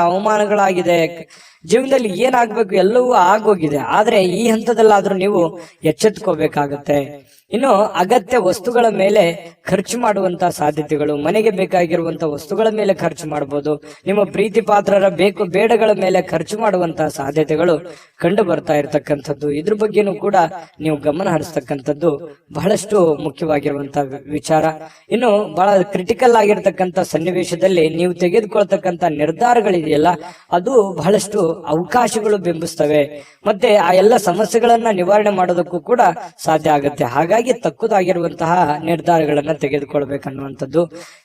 ಅವಮಾನಗಳಾಗಿದೆ, ಜೀವನದಲ್ಲಿ ಏನಾಗ್ಬೇಕು ಎಲ್ಲವೂ ಆಗೋಗಿದೆ. ಆದ್ರೆ ಈ ಹಂತದಲ್ಲಾದ್ರೂ ನೀವು ಎಚ್ಚೆತ್ಕೋಬೇಕಾಗತ್ತೆ. ಇನ್ನು ಅಗತ್ಯ ವಸ್ತುಗಳ ಮೇಲೆ ಖರ್ಚು ಮಾಡುವಂತ ಸಾಧ್ಯತೆಗಳು, ಮನೆಗೆ ಬೇಕಾಗಿರುವಂತ ವಸ್ತುಗಳ ಮೇಲೆ ಖರ್ಚು ಮಾಡಬಹುದು. ನಿಮ್ಮ ಪ್ರೀತಿ ಪಾತ್ರರ ಬೇಕು ಬೇಡಗಳ ಮೇಲೆ ಖರ್ಚು ಮಾಡುವಂತಹ ಸಾಧ್ಯತೆಗಳು ಕಂಡು ಬರ್ತಾ ಇರತಕ್ಕಂಥದ್ದು. ಇದ್ರ ಬಗ್ಗೆನೂ ಕೂಡ ನೀವು ಗಮನ ಹರಿಸ್ತಕ್ಕಂಥದ್ದು ಬಹಳಷ್ಟು ಮುಖ್ಯವಾಗಿರುವಂತಹ ವಿಚಾರ. ಇನ್ನು ಬಹಳ ಕ್ರಿಟಿಕಲ್ ಆಗಿರ್ತಕ್ಕಂಥ ಸನ್ನಿವೇಶದಲ್ಲಿ ನೀವು ತೆಗೆದುಕೊಳ್ತಕ್ಕಂಥ ನಿರ್ಧಾರಗಳಿದೆಯಲ್ಲ, ಅದು ಬಹಳಷ್ಟು ಅವಕಾಶಗಳು ಬಿಂಬಿಸ್ತವೆ. ಮತ್ತೆ ಆ ಎಲ್ಲ ಸಮಸ್ಯೆಗಳನ್ನ ನಿವಾರಣೆ ಮಾಡೋದಕ್ಕೂ ಕೂಡ ಸಾಧ್ಯ ಆಗುತ್ತೆ. ಹಾಗಾಗಿ ತಕ್ಕುದಾಗಿರುವಂತಹ ನಿರ್ಧಾರಗಳನ್ನ ತೆಗೆದುಕೊಳ್ಬೇಕನ್ನುವಂಥದ್ದು.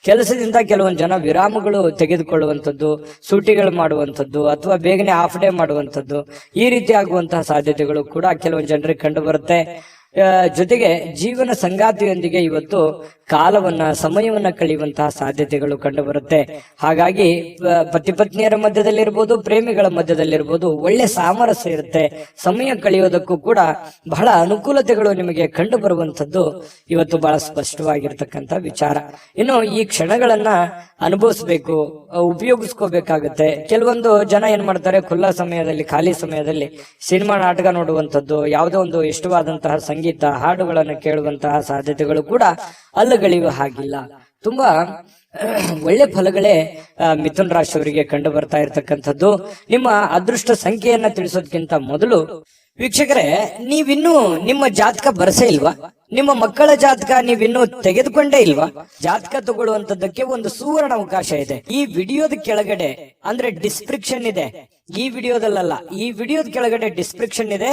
ಕೆಲಸದಿಂದ ಕೆಲವೊಂದು ಜನ ವಿರಾಮಗಳು ತೆಗೆದುಕೊಳ್ಳುವಂಥದ್ದು, ಸೂಟಿಗಳು ಮಾಡುವಂಥದ್ದು, ಅಥವಾ ಬೇಗನೆ ಹಾಫ್ ಡೇ ಮಾಡುವಂಥದ್ದು, ಈ ರೀತಿ ಆಗುವಂತಹ ಸಾಧ್ಯತೆಗಳು ಕೂಡ ಕೆಲವೊಂದು ಜನರಿಗೆ ಕಂಡು ಬರುತ್ತೆ. ಜೊತೆಗೆ ಜೀವನ ಸಂಗಾತಿಯೊಂದಿಗೆ ಇವತ್ತು ಸಮಯವನ್ನ ಕಳೆಯುವಂತಹ ಸಾಧ್ಯತೆಗಳು ಕಂಡು ಬರುತ್ತೆ. ಹಾಗಾಗಿ ಪತಿ ಪತ್ನಿಯರ ಮಧ್ಯದಲ್ಲಿರ್ಬೋದು, ಪ್ರೇಮಿಗಳ ಮಧ್ಯದಲ್ಲಿರ್ಬೋದು, ಒಳ್ಳೆ ಸಾಮರಸ್ಯ ಇರುತ್ತೆ. ಸಮಯ ಕಳೆಯೋದಕ್ಕೂ ಕೂಡ ಬಹಳ ಅನುಕೂಲತೆಗಳು ನಿಮಗೆ ಕಂಡು ಬರುವಂತದ್ದು ಇವತ್ತು ಬಹಳ ಸ್ಪಷ್ಟವಾಗಿರ್ತಕ್ಕಂಥ ವಿಚಾರ. ಇನ್ನು ಈ ಕ್ಷಣಗಳನ್ನ ಅನುಭವಿಸ್ಬೇಕು, ಉಪಯೋಗಿಸ್ಕೋಬೇಕಾಗತ್ತೆ. ಕೆಲವೊಂದು ಜನ ಏನ್ ಮಾಡ್ತಾರೆ, ಖುಲ್ಲಾ ಸಮಯದಲ್ಲಿ, ಖಾಲಿ ಸಮಯದಲ್ಲಿ ಸಿನಿಮಾ ನಾಟಕ ನೋಡುವಂಥದ್ದು, ಯಾವುದೋ ಒಂದು ಇಷ್ಟವಾದಂತಹ ಸಂಗೀತ ಹಾಡುಗಳನ್ನು ಕೇಳುವಂತಹ ಸಾಧ್ಯತೆಗಳು ಕೂಡ ಅಲ್ಲಗಳಿವೆ. ಹಾಗಿಲ್ಲ, ತುಂಬಾ ಒಳ್ಳೆ ಫಲಗಳೇ ಮಿಥುನ್ ರಾಶಿಯವರಿಗೆ ಕಂಡು ಬರ್ತಾ ಇರತಕ್ಕಂಥದ್ದು. ನಿಮ್ಮ ಅದೃಷ್ಟ ಸಂಖ್ಯೆಯನ್ನ ತಿಳಿಸೋದಕ್ಕಿಂತ ಮೊದಲು ವೀಕ್ಷಕರೇ, ನೀವಿನ್ನೂ ನಿಮ್ಮ ಜಾತಕ ಬರಸೇ ಇಲ್ವಾ? ನಿಮ್ಮ ಮಕ್ಕಳ ಜಾತಕ ನೀವಿನ್ನೂ ತೆಗೆದುಕೊಂಡೇ ಇಲ್ವಾ? ಜಾತಕ ತಗೊಳ್ಳುವಂತದ್ದಕ್ಕೆ ಒಂದು ಸುವರ್ಣ ಅವಕಾಶ ಇದೆ. ಈ ವಿಡಿಯೋದ ಕೆಳಗಡೆ ಅಂದ್ರೆ ಡಿಸ್ಕ್ರಿಪ್ಷನ್ ಇದೆ. ಈ ವಿಡಿಯೋದಲ್ಲ, ಈ ವಿಡಿಯೋದ ಕೆಳಗಡೆ ಡಿಸ್ಕ್ರಿಪ್ಷನ್ ಇದೆ.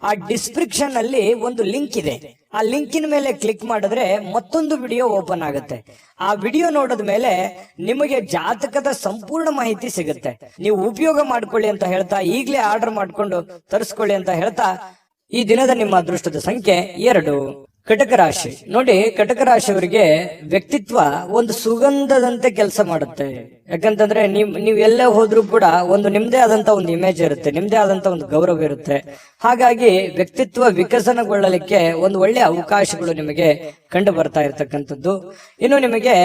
ಆ ಡಿಸ್ಕ್ರಿಪ್ಷನ್ ಅಲ್ಲಿ ಒಂದು ಲಿಂಕ್ ಇದೆ. ಆ ಲಿಂಕಿನ ಮೇಲೆ ಕ್ಲಿಕ್ ಮಾಡಿದ್ರೆ ಮತ್ತೊಂದು ವಿಡಿಯೋ ಓಪನ್ ಆಗುತ್ತೆ. ಆ ವಿಡಿಯೋ ನೋಡಿದ ಮೇಲೆ ನಿಮಗೆ ಜಾತಕದ ಸಂಪೂರ್ಣ ಮಾಹಿತಿ ಸಿಗುತ್ತೆ. ನೀವು ಉಪಯೋಗ ಮಾಡ್ಕೊಳ್ಳಿ ಅಂತ ಹೇಳ್ತಾ, ಈಗಲೇ ಆರ್ಡರ್ ಮಾಡ್ಕೊಂಡು ತರಿಸ್ಕೊಳ್ಳಿ ಅಂತ ಹೇಳ್ತಾ, ಈ ದಿನದ ನಿಮ್ಮ ಅದೃಷ್ಟದ ಸಂಖ್ಯೆ 2. ಕಟಕ ರಾಶಿ. ನೋಡಿ, ಕಟಕ ರಾಶಿಯವರಿಗೆ ವ್ಯಕ್ತಿತ್ವ ಒಂದು ಸುಗಂಧದಂತೆ ಕೆಲಸ ಮಾಡುತ್ತೆ. ಯಾಕಂತಂದ್ರೆ ನೀವು ಎಲ್ಲೇ ಹೋದ್ರೂ ಕೂಡ ಒಂದು ನಿಮ್ದೇ ಆದಂತ ಒಂದು ಇಮೇಜ್ ಇರುತ್ತೆ, ನಿಮ್ದೇ ಆದಂತ ಒಂದು ಗೌರವ ಇರುತ್ತೆ. ಹಾಗಾಗಿ ವ್ಯಕ್ತಿತ್ವ ವಿಕಸನಗೊಳ್ಳಲಿಕ್ಕೆ ಒಂದು ಒಳ್ಳೆ ಅವಕಾಶಗಳು ನಿಮಗೆ ಕಂಡು ಬರ್ತಾ ಇರತಕ್ಕಂಥದ್ದು. ಇನ್ನು ನಿಮಗೆ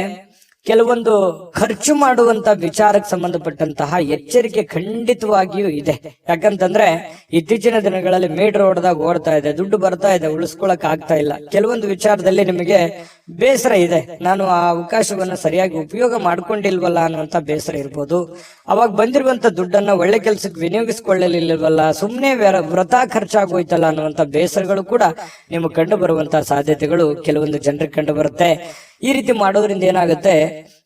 ಕೆಲವೊಂದು ಖರ್ಚು ಮಾಡುವಂತ ವಿಚಾರಕ್ಕೆ ಸಂಬಂಧಪಟ್ಟಂತಹ ಎಚ್ಚರಿಕೆ ಖಂಡಿತವಾಗಿಯೂ ಇದೆ. ಯಾಕಂತಂದ್ರೆ ಇತ್ತೀಚಿನ ದಿನಗಳಲ್ಲಿ ಮೀಟರ್ ಓಡ್ತಾ ಇದೆ, ದುಡ್ಡು ಬರ್ತಾ ಇದೆ, ಉಳಿಸ್ಕೊಳಕ್ ಆಗ್ತಾ ಇಲ್ಲ. ಕೆಲವೊಂದು ವಿಚಾರದಲ್ಲಿ ನಿಮಗೆ ಬೇಸರ ಇದೆ, ನಾನು ಆ ಅವಕಾಶವನ್ನ ಸರಿಯಾಗಿ ಉಪಯೋಗ ಮಾಡ್ಕೊಂಡಿಲ್ವಲ್ಲ ಅನ್ನುವಂತ ಬೇಸರ ಇರ್ಬೋದು. ಅವಾಗ ಬಂದಿರುವಂತ ದುಡ್ಡನ್ನ ಒಳ್ಳೆ ಕೆಲಸಕ್ಕೆ ವಿನಿಯೋಗಿಸಿಕೊಳ್ಳಲಿಲ್ವಲ್ಲ, ಸುಮ್ಮನೆ ವೃಥಾ ಖರ್ಚಾಗೋಯ್ತಲ್ಲ ಅನ್ನುವಂತ ಬೇಸರಗಳು ಕೂಡ ನಿಮಗೆ ಕಂಡು ಬರುವಂತಹ ಸಾಧ್ಯತೆಗಳು ಕೆಲವೊಂದು ಜನರಿಗೆ ಕಂಡು ಬರುತ್ತೆ. ಈ ರೀತಿ ಮಾಡೋದ್ರಿಂದ ಏನಾಗುತ್ತೆ,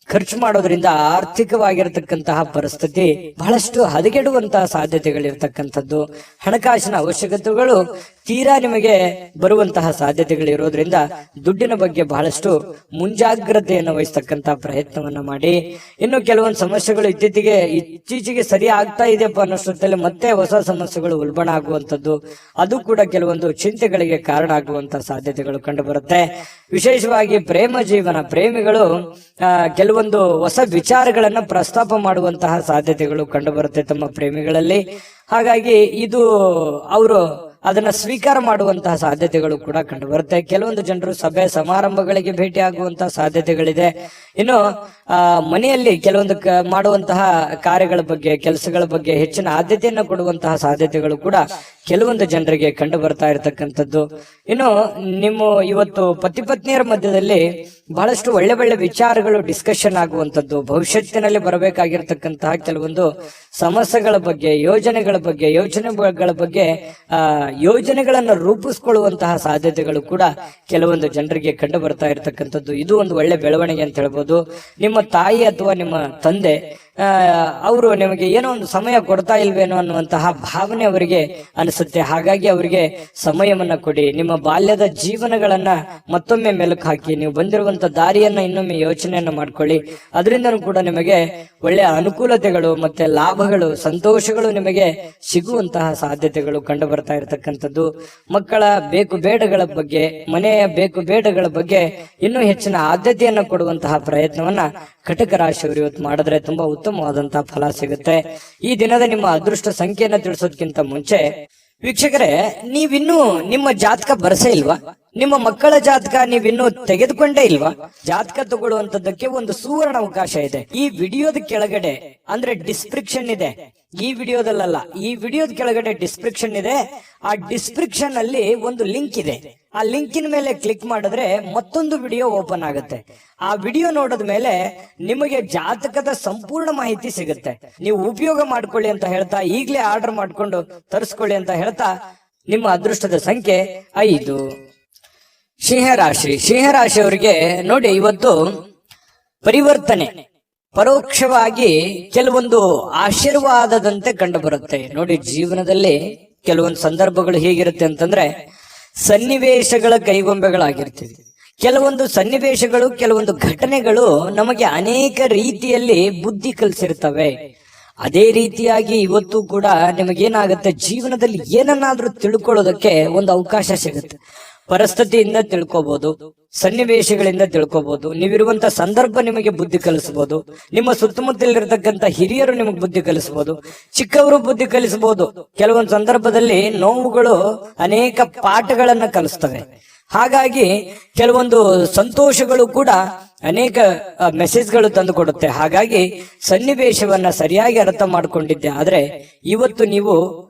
ಖರ್ಚು ಮಾಡೋದ್ರಿಂದ ಆರ್ಥಿಕವಾಗಿರತಕ್ಕಂತಹ ಪರಿಸ್ಥಿತಿ ಬಹಳಷ್ಟು ಹದಗೆಡುವಂತಹ ಸಾಧ್ಯತೆಗಳಿರ್ತಕ್ಕಂಥದ್ದು. ಹಣಕಾಸಿನ ಅವಶ್ಯಕತೆಗಳು ತೀರಾ ನಿಮಗೆ ಬರುವಂತಹ ಸಾಧ್ಯತೆಗಳಿರೋದ್ರಿಂದ ದುಡ್ಡಿನ ಬಗ್ಗೆ ಬಹಳಷ್ಟು ಮುಂಜಾಗ್ರತೆಯನ್ನು ವಹಿಸ್ತಕ್ಕಂತ ಪ್ರಯತ್ನವನ್ನ ಮಾಡಿ. ಇನ್ನು ಕೆಲವೊಂದು ಸಮಸ್ಯೆಗಳು ಇತ್ತೀಚೆಗೆ ಸರಿ ಆಗ್ತಾ ಇದೆಯಪ್ಪ ಅನ್ನೋಷ್ಟೊತ್ತಲ್ಲಿ ಮತ್ತೆ ಹೊಸ ಸಮಸ್ಯೆಗಳು ಉಲ್ಬಣ ಆಗುವಂತದ್ದು, ಅದು ಕೂಡ ಕೆಲವೊಂದು ಚಿಂತೆಗಳಿಗೆ ಕಾರಣ ಆಗುವಂತಹ ಸಾಧ್ಯತೆಗಳು ಕಂಡು ಬರುತ್ತೆ. ವಿಶೇಷವಾಗಿ ಪ್ರೇಮ ಜೀವನ, ಪ್ರೇಮಿಗಳು ಕೆಲವೊಂದು ಹೊಸ ವಿಚಾರಗಳನ್ನ ಪ್ರಸ್ತಾಪ ಮಾಡುವಂತಹ ಸಾಧ್ಯತೆಗಳು ಕಂಡು ಬರುತ್ತೆ ತಮ್ಮ ಪ್ರೇಮಿಗಳಲ್ಲಿ. ಹಾಗಾಗಿ ಇದು ಅವರು ಅದನ್ನ ಸ್ವೀಕಾರ ಮಾಡುವಂತಹ ಸಾಧ್ಯತೆಗಳು ಕೂಡ ಕಂಡು ಬರುತ್ತೆ. ಕೆಲವೊಂದು ಜನರು ಸಭೆ ಸಮಾರಂಭಗಳಿಗೆ ಭೇಟಿ ಆಗುವಂತಹ ಸಾಧ್ಯತೆಗಳಿದೆ. ಇನ್ನು ಮನೆಯಲ್ಲಿ ಕೆಲವೊಂದು ಮಾಡುವಂತಹ ಕಾರ್ಯಗಳ ಬಗ್ಗೆ, ಕೆಲಸಗಳ ಬಗ್ಗೆ ಹೆಚ್ಚಿನ ಆದ್ಯತೆಯನ್ನು ಕೊಡುವಂತಹ ಸಾಧ್ಯತೆಗಳು ಕೂಡ ಕೆಲವೊಂದು ಜನರಿಗೆ ಕಂಡು ಬರ್ತಾ ಇರತಕ್ಕಂಥದ್ದು. ಇನ್ನು ನಿಮ್ಮ ಇವತ್ತು ಪತಿ ಪತ್ನಿಯರ ಮಧ್ಯದಲ್ಲಿ ಬಹಳಷ್ಟು ಒಳ್ಳೆ ಒಳ್ಳೆ ವಿಚಾರಗಳು ಡಿಸ್ಕಷನ್ ಆಗುವಂಥದ್ದು, ಭವಿಷ್ಯತ್ತಿನಲ್ಲಿ ಬರಬೇಕಾಗಿರ್ತಕ್ಕಂತಹ ಕೆಲವೊಂದು ಸಮಸ್ಯೆಗಳ ಬಗ್ಗೆ, ಯೋಜನೆಗಳ ಬಗ್ಗೆ ಯೋಜನೆಗಳನ್ನು ರೂಪಿಸ್ಕೊಳ್ಳುವಂತಹ ಸಾಧ್ಯತೆಗಳು ಕೂಡ ಕೆಲವೊಂದು ಜನರಿಗೆ ಕಂಡು ಬರ್ತಾ ಇರತಕ್ಕಂಥದ್ದು. ಇದು ಒಂದು ಒಳ್ಳೆ ಬೆಳವಣಿಗೆ ಅಂತ ಹೇಳ್ಬೋದು. ನಿಮ್ಮ ತಾಯಿ ಅಥವಾ ನಿಮ್ಮ ತಂದೆ ಅವರು ನಿಮಗೆ ಏನೋ ಒಂದು ಸಮಯ ಕೊಡ್ತಾ ಇಲ್ವೇನೋ ಅನ್ನುವಂತಹ ಭಾವನೆ ಅವರಿಗೆ ಅನಿಸುತ್ತೆ. ಹಾಗಾಗಿ ಅವರಿಗೆ ಸಮಯವನ್ನ ಕೊಡಿ. ನಿಮ್ಮ ಬಾಲ್ಯದ ಜೀವನಗಳನ್ನ ಮತ್ತೊಮ್ಮೆ ಮೆಲುಕು ಹಾಕಿ, ನೀವು ಬಂದಿರುವಂತ ದಾರಿಯನ್ನ ಇನ್ನೊಮ್ಮೆ ಯೋಚನೆಯನ್ನ ಮಾಡ್ಕೊಳ್ಳಿ. ಅದರಿಂದನೂ ಕೂಡ ನಿಮಗೆ ಒಳ್ಳೆಯ ಅನುಕೂಲತೆಗಳು ಮತ್ತೆ ಲಾಭಗಳು, ಸಂತೋಷಗಳು ನಿಮಗೆ ಸಿಗುವಂತಹ ಸಾಧ್ಯತೆಗಳು ಕಂಡು ಬರ್ತಾ ಇರತಕ್ಕಂಥದ್ದು. ಮಕ್ಕಳ ಬೇಕು ಬೇಡಗಳ ಬಗ್ಗೆ, ಮನೆಯ ಬೇಕು ಬೇಡಗಳ ಬಗ್ಗೆ ಇನ್ನೂ ಹೆಚ್ಚಿನ ಆದ್ಯತೆಯನ್ನು ಕೊಡುವಂತಹ ಪ್ರಯತ್ನವನ್ನ ಕಟಕ ರಾಶಿಯವರು ಇವತ್ತು ಮಾಡಿದ್ರೆ ತುಂಬಾ ಉತ್ತಮವಾದಂತಹ ಫಲ ಸಿಗುತ್ತೆ. ಈ ದಿನದ ನಿಮ್ಮ ಅದೃಷ್ಟ ಸಂಖ್ಯೆಯನ್ನ ತಿಳಿಸೋದಕ್ಕಿಂತ ಮುಂಚೆ ವೀಕ್ಷಕರೇ, ನೀವಿನ್ನೂ ನಿಮ್ಮ ಜಾತಕ ಬರಸೇ ಇಲ್ವಾ? ನಿಮ್ಮ ಮಕ್ಕಳ ಜಾತಕ ನೀವಿನ್ನೂ ತೆಗೆದುಕೊಂಡೇ ಇಲ್ವಾ? ಜಾತಕ ತಗೊಳ್ಳುವಂತದ್ದಕ್ಕೆ ಒಂದು ಸುವರ್ಣ ಅವಕಾಶ ಇದೆ. ಈ ವಿಡಿಯೋದ ಕೆಳಗಡೆ ಅಂದ್ರೆ ಡಿಸ್ಕ್ರಿಪ್ಷನ್ ಇದೆ. ಈ ವಿಡಿಯೋದಲ್ಲ, ಈ ವಿಡಿಯೋದ ಕೆಳಗಡೆ ಡಿಸ್ಕ್ರಿಪ್ಷನ್ ಇದೆ. ಆ ಡಿಸ್ಕ್ರಿಪ್ಷನ್ ಅಲ್ಲಿ ಒಂದು ಲಿಂಕ್ ಇದೆ. ಆ ಲಿಂಕಿನ ಮೇಲೆ ಕ್ಲಿಕ್ ಮಾಡಿದ್ರೆ ಮತ್ತೊಂದು ವಿಡಿಯೋ ಓಪನ್ ಆಗುತ್ತೆ. ಆ ವಿಡಿಯೋ ನೋಡಿದ ಮೇಲೆ ನಿಮಗೆ ಜಾತಕದ ಸಂಪೂರ್ಣ ಮಾಹಿತಿ ಸಿಗುತ್ತೆ. ನೀವು ಉಪಯೋಗ ಮಾಡ್ಕೊಳ್ಳಿ ಅಂತ ಹೇಳ್ತಾ, ಈಗಲೇ ಆರ್ಡರ್ ಮಾಡ್ಕೊಂಡು ತರಿಸ್ಕೊಳ್ಳಿ ಅಂತ ಹೇಳ್ತಾ, ನಿಮ್ಮ ಅದೃಷ್ಟದ ಸಂಖ್ಯೆ 5. ಸಿಂಹರಾಶಿಯವರಿಗೆ ನೋಡಿ, ಇವತ್ತು ಪರಿವರ್ತನೆ ಪರೋಕ್ಷವಾಗಿ ಕೆಲವೊಂದು ಆಶೀರ್ವಾದದಂತೆ ಕಂಡು ಬರುತ್ತೆ. ನೋಡಿ, ಜೀವನದಲ್ಲಿ ಕೆಲವೊಂದು ಸಂದರ್ಭಗಳು ಹೇಗಿರುತ್ತೆ ಅಂತಂದ್ರೆ, ಸನ್ನಿವೇಶಗಳ ಕೈಗೊಂಬೆಗಳಾಗಿರ್ತೀವಿ. ಕೆಲವೊಂದು ಸನ್ನಿವೇಶಗಳು, ಕೆಲವೊಂದು ಘಟನೆಗಳು ನಮಗೆ ಅನೇಕ ರೀತಿಯಲ್ಲಿ ಬುದ್ಧಿ ಕಲಿಸಿರ್ತವೆ. ಅದೇ ರೀತಿಯಾಗಿ ಇವತ್ತು ಕೂಡ ನಿಮಗೇನಾಗುತ್ತೆ, ಜೀವನದಲ್ಲಿ ಏನನ್ನಾದ್ರೂ ತಿಳ್ಕೊಳ್ಳೋದಕ್ಕೆ ಒಂದು ಅವಕಾಶ ಸಿಗುತ್ತೆ. ಪರಿಸ್ಥಿತಿಯಿಂದ ತಿಳ್ಕೋಬಹುದು, ಸನ್ನಿವೇಶಗಳಿಂದ ತಿಳ್ಕೋಬಹುದು. ನೀವಿರುವಂತ ಸಂದರ್ಭ ನಿಮಗೆ ಬುದ್ಧಿ ಕಲಿಸಬಹುದು. ನಿಮ್ಮ ಸುತ್ತಮುತ್ತಲಿರ್ತಕ್ಕಂಥ ಹಿರಿಯರು ನಿಮಗೆ ಬುದ್ಧಿ ಕಲಿಸಬಹುದು, ಚಿಕ್ಕವರು ಬುದ್ಧಿ ಕಲಿಸಬಹುದು. ಕೆಲವೊಂದು ಸಂದರ್ಭದಲ್ಲಿ ನೋವುಗಳು ಅನೇಕ ಪಾಠಗಳನ್ನ ಕಲಿಸ್ತವೆ. ಹಾಗಾಗಿ ಕೆಲವೊಂದು ಸಂತೋಷಗಳು ಕೂಡ ಅನೇಕ ಮೆಸೇಜ್ಗಳು ತಂದು ಕೊಡುತ್ತೆ. ಹಾಗಾಗಿ ಸನ್ನಿವೇಶವನ್ನ ಸರಿಯಾಗಿ ಅರ್ಥ ಮಾಡ್ಕೊಂಡಿದ್ದೆ ಆದ್ರೆ ಇವತ್ತು ನೀವು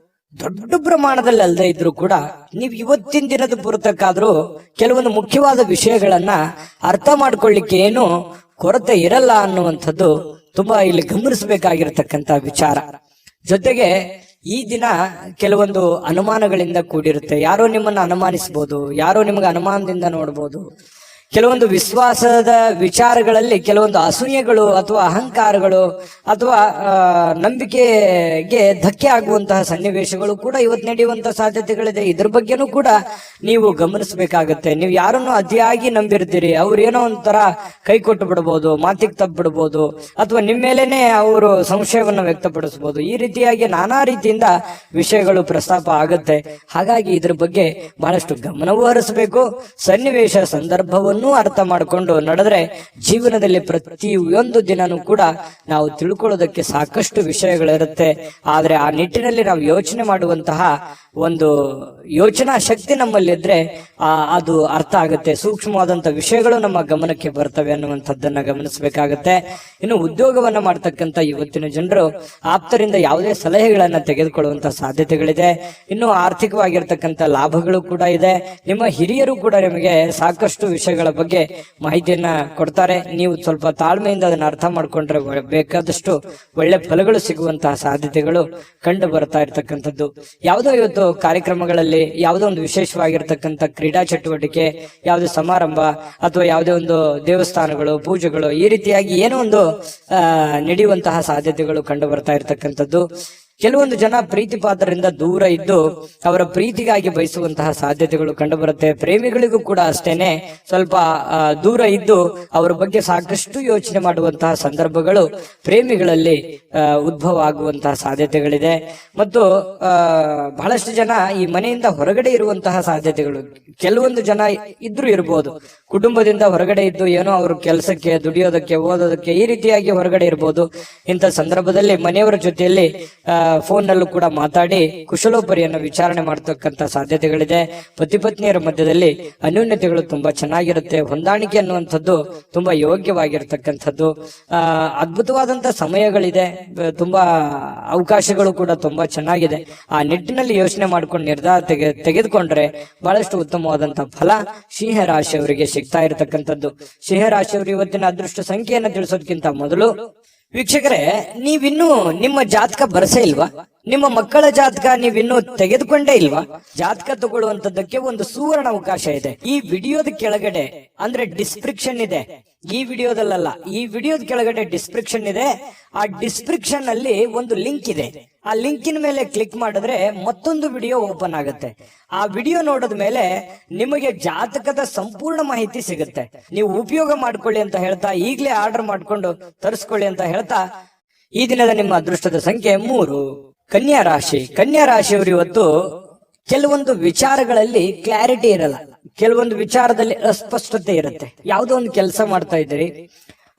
ದೊಡ್ಡ ಪ್ರಮಾಣದಲ್ಲಿ ಅಲ್ಲದೆ ಇದ್ರು ಕೂಡ ನೀವು ಇವತ್ತಿನ ದಿನದ ಪುರತಕ್ಕಾದ್ರೂ ಕೆಲವೊಂದು ಮುಖ್ಯವಾದ ವಿಷಯಗಳನ್ನ ಅರ್ಥ ಮಾಡ್ಕೊಳ್ಳಿಕ್ಕೆ ಏನು ಕೊರತೆ ಇರಲ್ಲ ಅನ್ನುವಂಥದ್ದು ತುಂಬಾ ಇಲ್ಲಿ ಗಮನಿಸಬೇಕಾಗಿರ್ತಕ್ಕಂತ ವಿಚಾರ. ಜೊತೆಗೆ ಈ ದಿನ ಕೆಲವೊಂದು ಅನುಮಾನಗಳಿಂದ ಕೂಡಿರುತ್ತೆ. ಯಾರೋ ನಿಮ್ಮನ್ನ ಅನುಮಾನಿಸಬಹುದು, ಯಾರೋ ನಿಮಗೆ ಅನುಮಾನದಿಂದ ನೋಡ್ಬೋದು. ಕೆಲವೊಂದು ವಿಶ್ವಾಸದ ವಿಚಾರಗಳಲ್ಲಿ ಕೆಲವೊಂದು ಅಸೂಯೆಗಳು ಅಥವಾ ಅಹಂಕಾರಗಳು ಅಥವಾ ನಂಬಿಕೆಗೆ ಧಕ್ಕೆ ಆಗುವಂತಹ ಸನ್ನಿವೇಶಗಳು ಕೂಡ ಇವತ್ತು ನಡೆಯುವಂತಹ ಸಾಧ್ಯತೆಗಳಿದೆ. ಇದ್ರ ಬಗ್ಗೆನೂ ಕೂಡ ನೀವು ಗಮನಿಸಬೇಕಾಗತ್ತೆ. ನೀವು ಯಾರನ್ನು ಅತಿಯಾಗಿ ನಂಬಿರ್ತೀರಿ, ಅವ್ರು ಏನೋ ಒಂಥರ ಕೈ ಕೊಟ್ಟು ಬಿಡ್ಬೋದು, ಮಾತಿಗೆ ತಪ್ಪು ಬಿಡ್ಬೋದು, ಅಥವಾ ನಿಮ್ಮ ಮೇಲೇನೆ ಅವರು ಸಂಶಯವನ್ನು ವ್ಯಕ್ತಪಡಿಸಬಹುದು. ಈ ರೀತಿಯಾಗಿ ನಾನಾ ರೀತಿಯಿಂದ ವಿಷಯಗಳು ಪ್ರಸ್ತಾಪ ಆಗುತ್ತೆ. ಹಾಗಾಗಿ ಇದ್ರ ಬಗ್ಗೆ ಬಹಳಷ್ಟು ಗಮನವೂ ಹರಿಸಬೇಕು. ಸನ್ನಿವೇಶ ಸಂದರ್ಭವನ್ನು ಅರ್ಥ ಮಾಡಿಕೊಂಡು ನಡೆದ್ರೆ ಜೀವನದಲ್ಲಿ ಪ್ರತಿಯೊಂದು ದಿನನೂ ಕೂಡ ನಾವು ತಿಳ್ಕೊಳ್ಳೋದಕ್ಕೆ ಸಾಕಷ್ಟು ವಿಷಯಗಳಿರುತ್ತೆ. ಆದ್ರೆ ಆ ನಿಟ್ಟಿನಲ್ಲಿ ನಾವು ಯೋಚನೆ ಮಾಡುವಂತಹ ಒಂದು ಯೋಚನಾ ಶಕ್ತಿ ನಮ್ಮಲ್ಲಿದ್ರೆ ಅದು ಅರ್ಥ ಆಗುತ್ತೆ. ಸೂಕ್ಷ್ಮವಾದಂತ ವಿಷಯಗಳು ನಮ್ಮ ಗಮನಕ್ಕೆ ಬರ್ತವೆ ಅನ್ನುವಂಥದ್ದನ್ನ ಗಮನಿಸಬೇಕಾಗತ್ತೆ. ಇನ್ನು ಉದ್ಯೋಗವನ್ನ ಮಾಡ್ತಕ್ಕಂಥ ಇವತ್ತಿನ ಜನರು ಆಪ್ತರಿಂದ ಯಾವುದೇ ಸಲಹೆಗಳನ್ನ ತೆಗೆದುಕೊಳ್ಳುವಂತ ಸಾಧ್ಯತೆಗಳಿದೆ. ಇನ್ನು ಆರ್ಥಿಕವಾಗಿರ್ತಕ್ಕಂಥ ಲಾಭಗಳು ಕೂಡ ಇದೆ. ನಿಮ್ಮ ಹಿರಿಯರು ಕೂಡ ನಿಮಗೆ ಸಾಕಷ್ಟು ವಿಷಯಗಳ ಬಗ್ಗೆ ಮಾಹಿತಿಯನ್ನ ಕೊಡ್ತಾರೆ. ನೀವು ಸ್ವಲ್ಪ ತಾಳ್ಮೆಯಿಂದ ಅದನ್ನ ಅರ್ಥ ಮಾಡ್ಕೊಂಡ್ರೆ ಬೇಕಾದಷ್ಟು ಒಳ್ಳೆ ಫಲಗಳು ಸಿಗುವಂತಹ ಸಾಧ್ಯತೆಗಳು ಕಂಡು ಬರ್ತಾ ಇರ್ತಕ್ಕಂಥದ್ದು. ಯಾವುದೋ ಇವತ್ತು ಕಾರ್ಯಕ್ರಮಗಳಲ್ಲಿ ಯಾವುದೋ ಒಂದು ವಿಶೇಷವಾಗಿರ್ತಕ್ಕಂಥ ಕ್ರೀಡಾ ಚಟುವಟಿಕೆ, ಯಾವುದೇ ಸಮಾರಂಭ ಅಥವಾ ಯಾವುದೇ ಒಂದು ದೇವಸ್ಥಾನಗಳು, ಪೂಜೆಗಳು, ಈ ರೀತಿಯಾಗಿ ಏನೋ ಒಂದು ನಡೆಯುವಂತಹ ಸಾಧ್ಯತೆಗಳು ಕಂಡು ಬರ್ತಾ ಇರ್ತಕ್ಕಂಥದ್ದು. ಕೆಲವೊಂದು ಜನ ಪ್ರೀತಿ ಪಾತ್ರರಿಂದ ದೂರ ಇದ್ದು ಅವರ ಪ್ರೀತಿಗಾಗಿ ಬಯಸುವಂತಹ ಸಾಧ್ಯತೆಗಳು ಕಂಡುಬರುತ್ತೆ. ಪ್ರೇಮಿಗಳಿಗೂ ಕೂಡ ಅಷ್ಟೇನೆ ಸ್ವಲ್ಪ ದೂರ ಇದ್ದು ಅವರ ಬಗ್ಗೆ ಸಾಕಷ್ಟು ಯೋಚನೆ ಮಾಡುವಂತಹ ಸಂದರ್ಭಗಳು ಪ್ರೇಮಿಗಳಲ್ಲಿ ಉದ್ಭವ ಆಗುವಂತಹ ಸಾಧ್ಯತೆಗಳಿದೆ. ಮತ್ತು ಬಹಳಷ್ಟು ಜನ ಈ ಮನೆಯಿಂದ ಹೊರಗಡೆ ಇರುವಂತಹ ಸಾಧ್ಯತೆಗಳು, ಕೆಲವೊಂದು ಜನ ಇದ್ರೂ ಇರಬಹುದು, ಕುಟುಂಬದಿಂದ ಹೊರಗಡೆ ಇದ್ದು ಏನೋ ಅವರು ಕೆಲಸಕ್ಕೆ, ದುಡಿಯೋದಕ್ಕೆ, ಓದೋದಕ್ಕೆ ಈ ರೀತಿಯಾಗಿ ಹೊರಗಡೆ ಇರಬಹುದು. ಇಂಥ ಸಂದರ್ಭದಲ್ಲಿ ಮನೆಯವರ ಜೊತೆಯಲ್ಲಿ ಫೋನ್ ನಲ್ಲೂ ಕೂಡ ಮಾತಾಡಿ ಕುಶಲೋಪರಿಯನ್ನು ವಿಚಾರಣೆ ಮಾಡತಕ್ಕಂತ ಸಾಧ್ಯತೆಗಳಿದೆ. ಪತಿ ಪತ್ನಿಯರ ಮಧ್ಯದಲ್ಲಿ ಅನ್ಯೋನ್ಯತೆಗಳು ತುಂಬಾ ಚೆನ್ನಾಗಿರುತ್ತೆ. ಹೊಂದಾಣಿಕೆ ಅನ್ನುವಂಥದ್ದು ತುಂಬಾ ಯೋಗ್ಯವಾಗಿರ್ತಕ್ಕಂಥದ್ದು. ಅದ್ಭುತವಾದಂತಹ ಸಮಯಗಳಿದೆ, ತುಂಬಾ ಅವಕಾಶಗಳು ಕೂಡ ತುಂಬಾ ಚೆನ್ನಾಗಿದೆ. ಆ ನಿಟ್ಟಿನಲ್ಲಿ ಯೋಚನೆ ಮಾಡ್ಕೊಂಡು ನಿರ್ಧಾರ ತೆಗೆದುಕೊಂಡ್ರೆ ಬಹಳಷ್ಟು ಉತ್ತಮವಾದಂತಹ ಫಲ ಸಿಂಹ ರಾಶಿಯವರಿಗೆ ಸಿಗ್ತಾ ಇರತಕ್ಕಂಥದ್ದು. ಸಿಂಹ ರಾಶಿಯವರು ಇವತ್ತಿನ ಅದೃಷ್ಟ ಸಂಖ್ಯೆಯನ್ನು ತಿಳಿಸೋದಕ್ಕಿಂತ ಮೊದಲು ವೀಕ್ಷಕರೇ, ನೀವಿನ್ನೂ ನಿಮ್ಮ ಜಾತಕ ಬರಸೇ ಇಲ್ವಾ? ನಿಮ್ಮ ಮಕ್ಕಳ ಜಾತಕ ನೀವಿನ್ನೂ ತೆಗೆದುಕೊಂಡೇ ಇಲ್ವಾ? ಜಾತಕ ತಗೊಳ್ಳುವಂತದ್ದಕ್ಕೆ ಒಂದು ಸುವರ್ಣ ಅವಕಾಶ ಇದೆ. ಈ ವಿಡಿಯೋದ ಕೆಳಗಡೆ ಅಂದ್ರೆ ಡಿಸ್ಕ್ರಿಪ್ಷನ್ ಇದೆ, ಈ ವಿಡಿಯೋದಲ್ಲ, ಈ ವಿಡಿಯೋದ ಕೆಳಗಡೆ ಡಿಸ್ಕ್ರಿಪ್ಷನ್ ಇದೆ. ಆ ಡಿಸ್ಕ್ರಿಪ್ಷನ್ ಅಲ್ಲಿ ಒಂದು ಲಿಂಕ್ ಇದೆ. ಆ ಲಿಂಕಿನ ಮೇಲೆ ಕ್ಲಿಕ್ ಮಾಡಿದ್ರೆ ಮತ್ತೊಂದು ವಿಡಿಯೋ ಓಪನ್ ಆಗುತ್ತೆ. ಆ ವಿಡಿಯೋ ನೋಡಿದ ಮೇಲೆ ನಿಮಗೆ ಜಾತಕದ ಸಂಪೂರ್ಣ ಮಾಹಿತಿ ಸಿಗುತ್ತೆ. ನೀವು ಉಪಯೋಗ ಮಾಡ್ಕೊಳ್ಳಿ ಅಂತ ಹೇಳ್ತಾ, ಈಗಲೇ ಆರ್ಡರ್ ಮಾಡ್ಕೊಂಡು ತರಿಸ್ಕೊಳ್ಳಿ ಅಂತ ಹೇಳ್ತಾ, ಈ ದಿನದ ನಿಮ್ಮ ಅದೃಷ್ಟದ ಸಂಖ್ಯೆ 3. ಕನ್ಯಾ ರಾಶಿ. ಕನ್ಯಾ ರಾಶಿಯವರು ಇವತ್ತು ಕೆಲವೊಂದು ವಿಚಾರಗಳಲ್ಲಿ ಕ್ಲಾರಿಟಿ ಇರಲ್ಲ, ಕೆಲವೊಂದು ವಿಚಾರದಲ್ಲಿ ಅಸ್ಪಷ್ಟತೆ ಇರುತ್ತೆ. ಯಾವುದೋ ಒಂದು ಕೆಲಸ ಮಾಡ್ತಾ ಇದ್ದೀರಿ,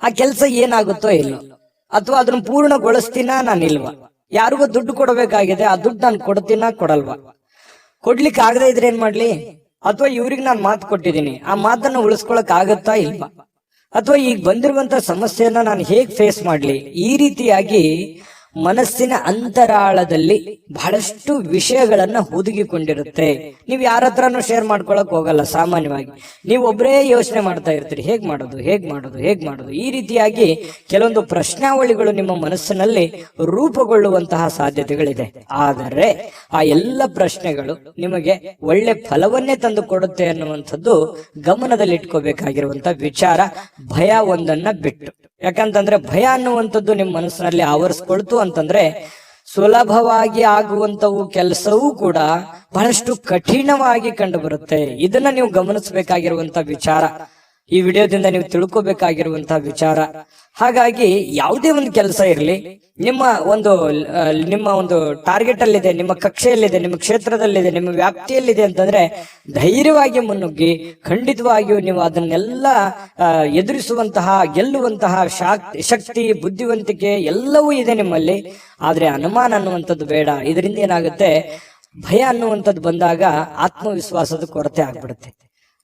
ಆ ಕೆಲಸ ಏನಾಗುತ್ತೋ ಇಲ್ಲೋ, ಅಥವಾ ಅದನ್ನ ಪೂರ್ಣಗೊಳಿಸ್ತೀನಾ ನಾನಿಲ್ವಾ, ಯಾರಿಗೋ ದುಡ್ಡು ಕೊಡಬೇಕಾಗಿದೆ, ಆ ದುಡ್ಡು ನಾನು ಕೊಡ್ತೀನಾ ಕೊಡಲ್ವಾ, ಕೊಡ್ಲಿಕ್ಕೆ ಆಗದೆ ಇದ್ರೆ ಏನ್ ಮಾಡ್ಲಿ, ಅಥವಾ ಇವ್ರಿಗೆ ನಾನು ಮಾತು ಕೊಟ್ಟಿದ್ದೀನಿ, ಆ ಮಾತನ್ನ ಉಳಿಸ್ಕೊಳಕ್ ಆಗತ್ತಾ ಇಲ್ವಾ, ಅಥವಾ ಈಗ ಬಂದಿರುವಂತ ಸಮಸ್ಯೆಯನ್ನ ನಾನು ಹೇಗ್ ಫೇಸ್ ಮಾಡ್ಲಿ, ಈ ರೀತಿಯಾಗಿ ಮನಸ್ಸಿನ ಅಂತರಾಳದಲ್ಲಿ ಬಹಳಷ್ಟು ವಿಷಯಗಳನ್ನ ಹುದುಗಿಕೊಂಡಿರುತ್ತೆ. ನೀವು ಯಾರ ಹತ್ರನೂ ಶೇರ್ ಮಾಡ್ಕೊಳಕ್ ಹೋಗಲ್ಲ. ಸಾಮಾನ್ಯವಾಗಿ ನೀವು ಒಬ್ಬರೇ ಯೋಚನೆ ಮಾಡ್ತಾ ಇರ್ತೀರಿ, ಹೇಗ್ ಮಾಡೋದು, ಹೇಗ್ ಮಾಡೋದು, ಹೇಗ್ ಮಾಡೋದು, ಈ ರೀತಿಯಾಗಿ ಕೆಲವೊಂದು ಪ್ರಶ್ನಾವಳಿಗಳು ನಿಮ್ಮ ಮನಸ್ಸಿನಲ್ಲಿ ರೂಪುಗೊಳ್ಳುವಂತಹ ಸಾಧ್ಯತೆಗಳಿದೆ. ಆದರೆ ಆ ಎಲ್ಲ ಪ್ರಶ್ನೆಗಳು ನಿಮಗೆ ಒಳ್ಳೆ ಫಲವನ್ನೇ ತಂದು ಕೊಡುತ್ತೆ ಅನ್ನುವಂಥದ್ದು ಗಮನದಲ್ಲಿ ಇಟ್ಕೋಬೇಕಾಗಿರುವಂತಹ ವಿಚಾರ. ಭಯ ಒಂದನ್ನ ಬಿಟ್ಟು, ಯಾಕಂತಂದ್ರೆ ಭಯ ಅನ್ನುವಂಥದ್ದು ನಿಮ್ಮ ಮನಸ್ಸಿನಲ್ಲಿ ಆವರಿಸ್ಕೊಳ್ತು ಅಂತಂದ್ರೆ ಸುಲಭವಾಗಿ ಆಗುವಂತವು ಕೆಲಸವೂ ಕೂಡ ಬಹಳಷ್ಟು ಕಠಿಣವಾಗಿ ಕಂಡು ಬರುತ್ತೆ. ಇದನ್ನ ನೀವು ಗಮನಿಸಬೇಕಾಗಿರುವಂತ ವಿಚಾರ, ಈ ವಿಡಿಯೋದಿಂದ ನೀವು ತಿಳ್ಕೋಬೇಕಾಗಿರುವಂತಹ ವಿಚಾರ. ಹಾಗಾಗಿ ಯಾವುದೇ ಒಂದು ಕೆಲಸ ಇರಲಿ, ನಿಮ್ಮ ಒಂದು ಟಾರ್ಗೆಟ್ ಅಲ್ಲಿದೆ, ನಿಮ್ಮ ಕಕ್ಷೆಯಲ್ಲಿದೆ, ನಿಮ್ಮ ಕ್ಷೇತ್ರದಲ್ಲಿದೆ, ನಿಮ್ಮ ವ್ಯಾಪ್ತಿಯಲ್ಲಿದೆ ಅಂತಂದ್ರೆ ಧೈರ್ಯವಾಗಿ ಮುನ್ನುಗ್ಗಿ ಖಂಡಿತವಾಗಿಯೂ ನೀವು ಅದನ್ನೆಲ್ಲ ಎದುರಿಸುವಂತಹ, ಗೆಲ್ಲುವಂತಹ ಶಕ್ತಿ, ಬುದ್ಧಿವಂತಿಕೆ ಎಲ್ಲವೂ ಇದೆ ನಿಮ್ಮಲ್ಲಿ. ಆದ್ರೆ ಅನುಮಾನ ಅನ್ನುವಂಥದ್ದು ಬೇಡ. ಇದರಿಂದ ಏನಾಗುತ್ತೆ, ಭಯ ಅನ್ನುವಂಥದ್ದು ಬಂದಾಗ ಆತ್ಮವಿಶ್ವಾಸದ ಕೊರತೆ ಆಗ್ಬಿಡುತ್ತೆ.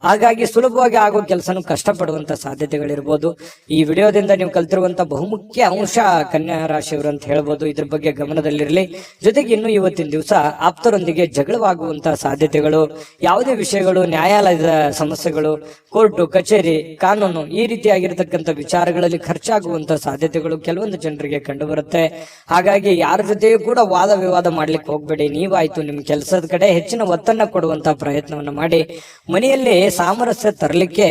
ಹಾಗಾಗಿ ಸುಲಭವಾಗಿ ಆಗೋ ಕೆಲಸನೂ ಕಷ್ಟಪಡುವಂತ ಸಾಧ್ಯತೆಗಳಿರ್ಬೋದು. ಈ ವಿಡಿಯೋದಿಂದ ನೀವು ಕಲ್ತಿರುವಂತ ಬಹುಮುಖ್ಯ ಅಂಶ ಕನ್ಯಾ ರಾಶಿಯವರು ಅಂತ ಹೇಳ್ಬೋದು. ಇದ್ರ ಬಗ್ಗೆ ಗಮನದಲ್ಲಿರಲಿ. ಜೊತೆಗೆ ಇನ್ನು ಇವತ್ತಿನ ದಿವಸ ಆಪ್ತರೊಂದಿಗೆ ಜಗಳವಾಗುವಂತಹ ಸಾಧ್ಯತೆಗಳು, ಯಾವುದೇ ವಿಷಯಗಳು, ನ್ಯಾಯಾಲಯದ ಸಮಸ್ಯೆಗಳು, ಕೋರ್ಟು ಕಚೇರಿ, ಕಾನೂನು, ಈ ರೀತಿಯಾಗಿರ್ತಕ್ಕಂಥ ವಿಚಾರಗಳಲ್ಲಿ ಖರ್ಚಾಗುವಂತಹ ಸಾಧ್ಯತೆಗಳು ಕೆಲವೊಂದು ಜನರಿಗೆ ಕಂಡು ಬರುತ್ತೆ. ಹಾಗಾಗಿ ಯಾರ ಜೊತೆಯೂ ಕೂಡ ವಾದ ವಿವಾದ ಮಾಡ್ಲಿಕ್ಕೆ ಹೋಗ್ಬೇಡಿ. ನೀವಾಯ್ತು ನಿಮ್ಮ ಕೆಲಸದ ಕಡೆ ಹೆಚ್ಚಿನ ಒತ್ತನ್ನ ಕೊಡುವಂತಹ ಪ್ರಯತ್ನವನ್ನ ಮಾಡಿ ಮನೆಯಲ್ಲಿ ಸಾಮರಸ್ಯ ತರಲಿಕ್ಕೆ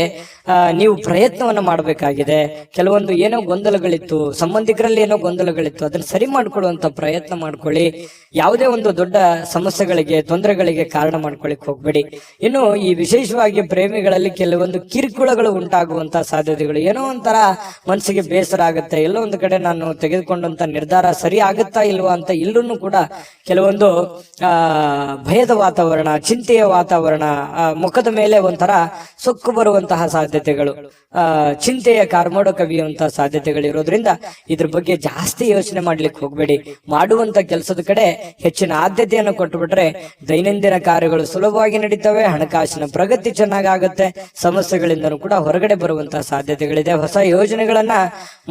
ನೀವು ಪ್ರಯತ್ನವನ್ನ ಮಾಡಬೇಕಾಗಿದೆ. ಕೆಲವೊಂದು ಏನೋ ಗೊಂದಲಗಳಿತ್ತು, ಸಂಬಂಧಿಕರಲ್ಲಿ ಏನೋ ಗೊಂದಲಗಳಿತ್ತು, ಅದನ್ನ ಸರಿ ಮಾಡ್ಕೊಳ್ಳುವಂತ ಪ್ರಯತ್ನ ಮಾಡ್ಕೊಳ್ಳಿ. ಯಾವುದೇ ಒಂದು ದೊಡ್ಡ ಸಮಸ್ಯೆಗಳಿಗೆ, ತೊಂದರೆಗಳಿಗೆ ಕಾರಣ ಮಾಡ್ಕೊಳ್ಳಿಕ್ ಹೋಗ್ಬೇಡಿ. ಇನ್ನು ಈ ವಿಶೇಷವಾಗಿ ಪ್ರೇಮಿಗಳಲ್ಲಿ ಕೆಲವೊಂದು ಕಿರುಕುಳಗಳು ಉಂಟಾಗುವಂತಹ ಸಾಧ್ಯತೆಗಳು, ಏನೋ ಒಂಥರ ಮನಸ್ಸಿಗೆ ಬೇಸರ ಆಗುತ್ತೆ, ಎಲ್ಲೋ ಒಂದು ಕಡೆ ನಾನು ತೆಗೆದುಕೊಂಡಂತ ನಿರ್ಧಾರ ಸರಿ ಆಗುತ್ತಾ ಇಲ್ವಾ ಅಂತ ಇಲ್ಲೂ ಕೂಡ ಕೆಲವೊಂದು ಭಯದ ವಾತಾವರಣ, ಚಿಂತೆಯ ವಾತಾವರಣ, ಮುಖದ ಮೇಲೆ ಒಂಥರ ಸೊಕ್ಕು ಬರುವಂತಹ ಸಾಧ್ಯತೆಗಳು, ಚಿಂತೆಯ ಕಾರ್ಮೋಡ ಕವಿಯುವಂತಹ ಸಾಧ್ಯತೆಗಳಿರೋದ್ರಿಂದ ಇದ್ರ ಬಗ್ಗೆ ಜಾಸ್ತಿ ಯೋಚನೆ ಮಾಡ್ಲಿಕ್ಕೆ ಹೋಗ್ಬೇಡಿ. ಮಾಡುವಂತ ಕೆಲಸದ ಕಡೆ ಹೆಚ್ಚಿನ ಆದ್ಯತೆಯನ್ನು ಕೊಟ್ಟುಬಿಟ್ರೆ ದೈನಂದಿನ ಕಾರ್ಯಗಳು ಸುಲಭವಾಗಿ ನಡೀತವೆ, ಹಣಕಾಸಿನ ಪ್ರಗತಿ ಚೆನ್ನಾಗಾಗುತ್ತೆ, ಸಮಸ್ಯೆಗಳಿಂದನೂ ಕೂಡ ಹೊರಗಡೆ ಬರುವಂತಹ ಸಾಧ್ಯತೆಗಳಿದೆ. ಹೊಸ ಯೋಜನೆಗಳನ್ನ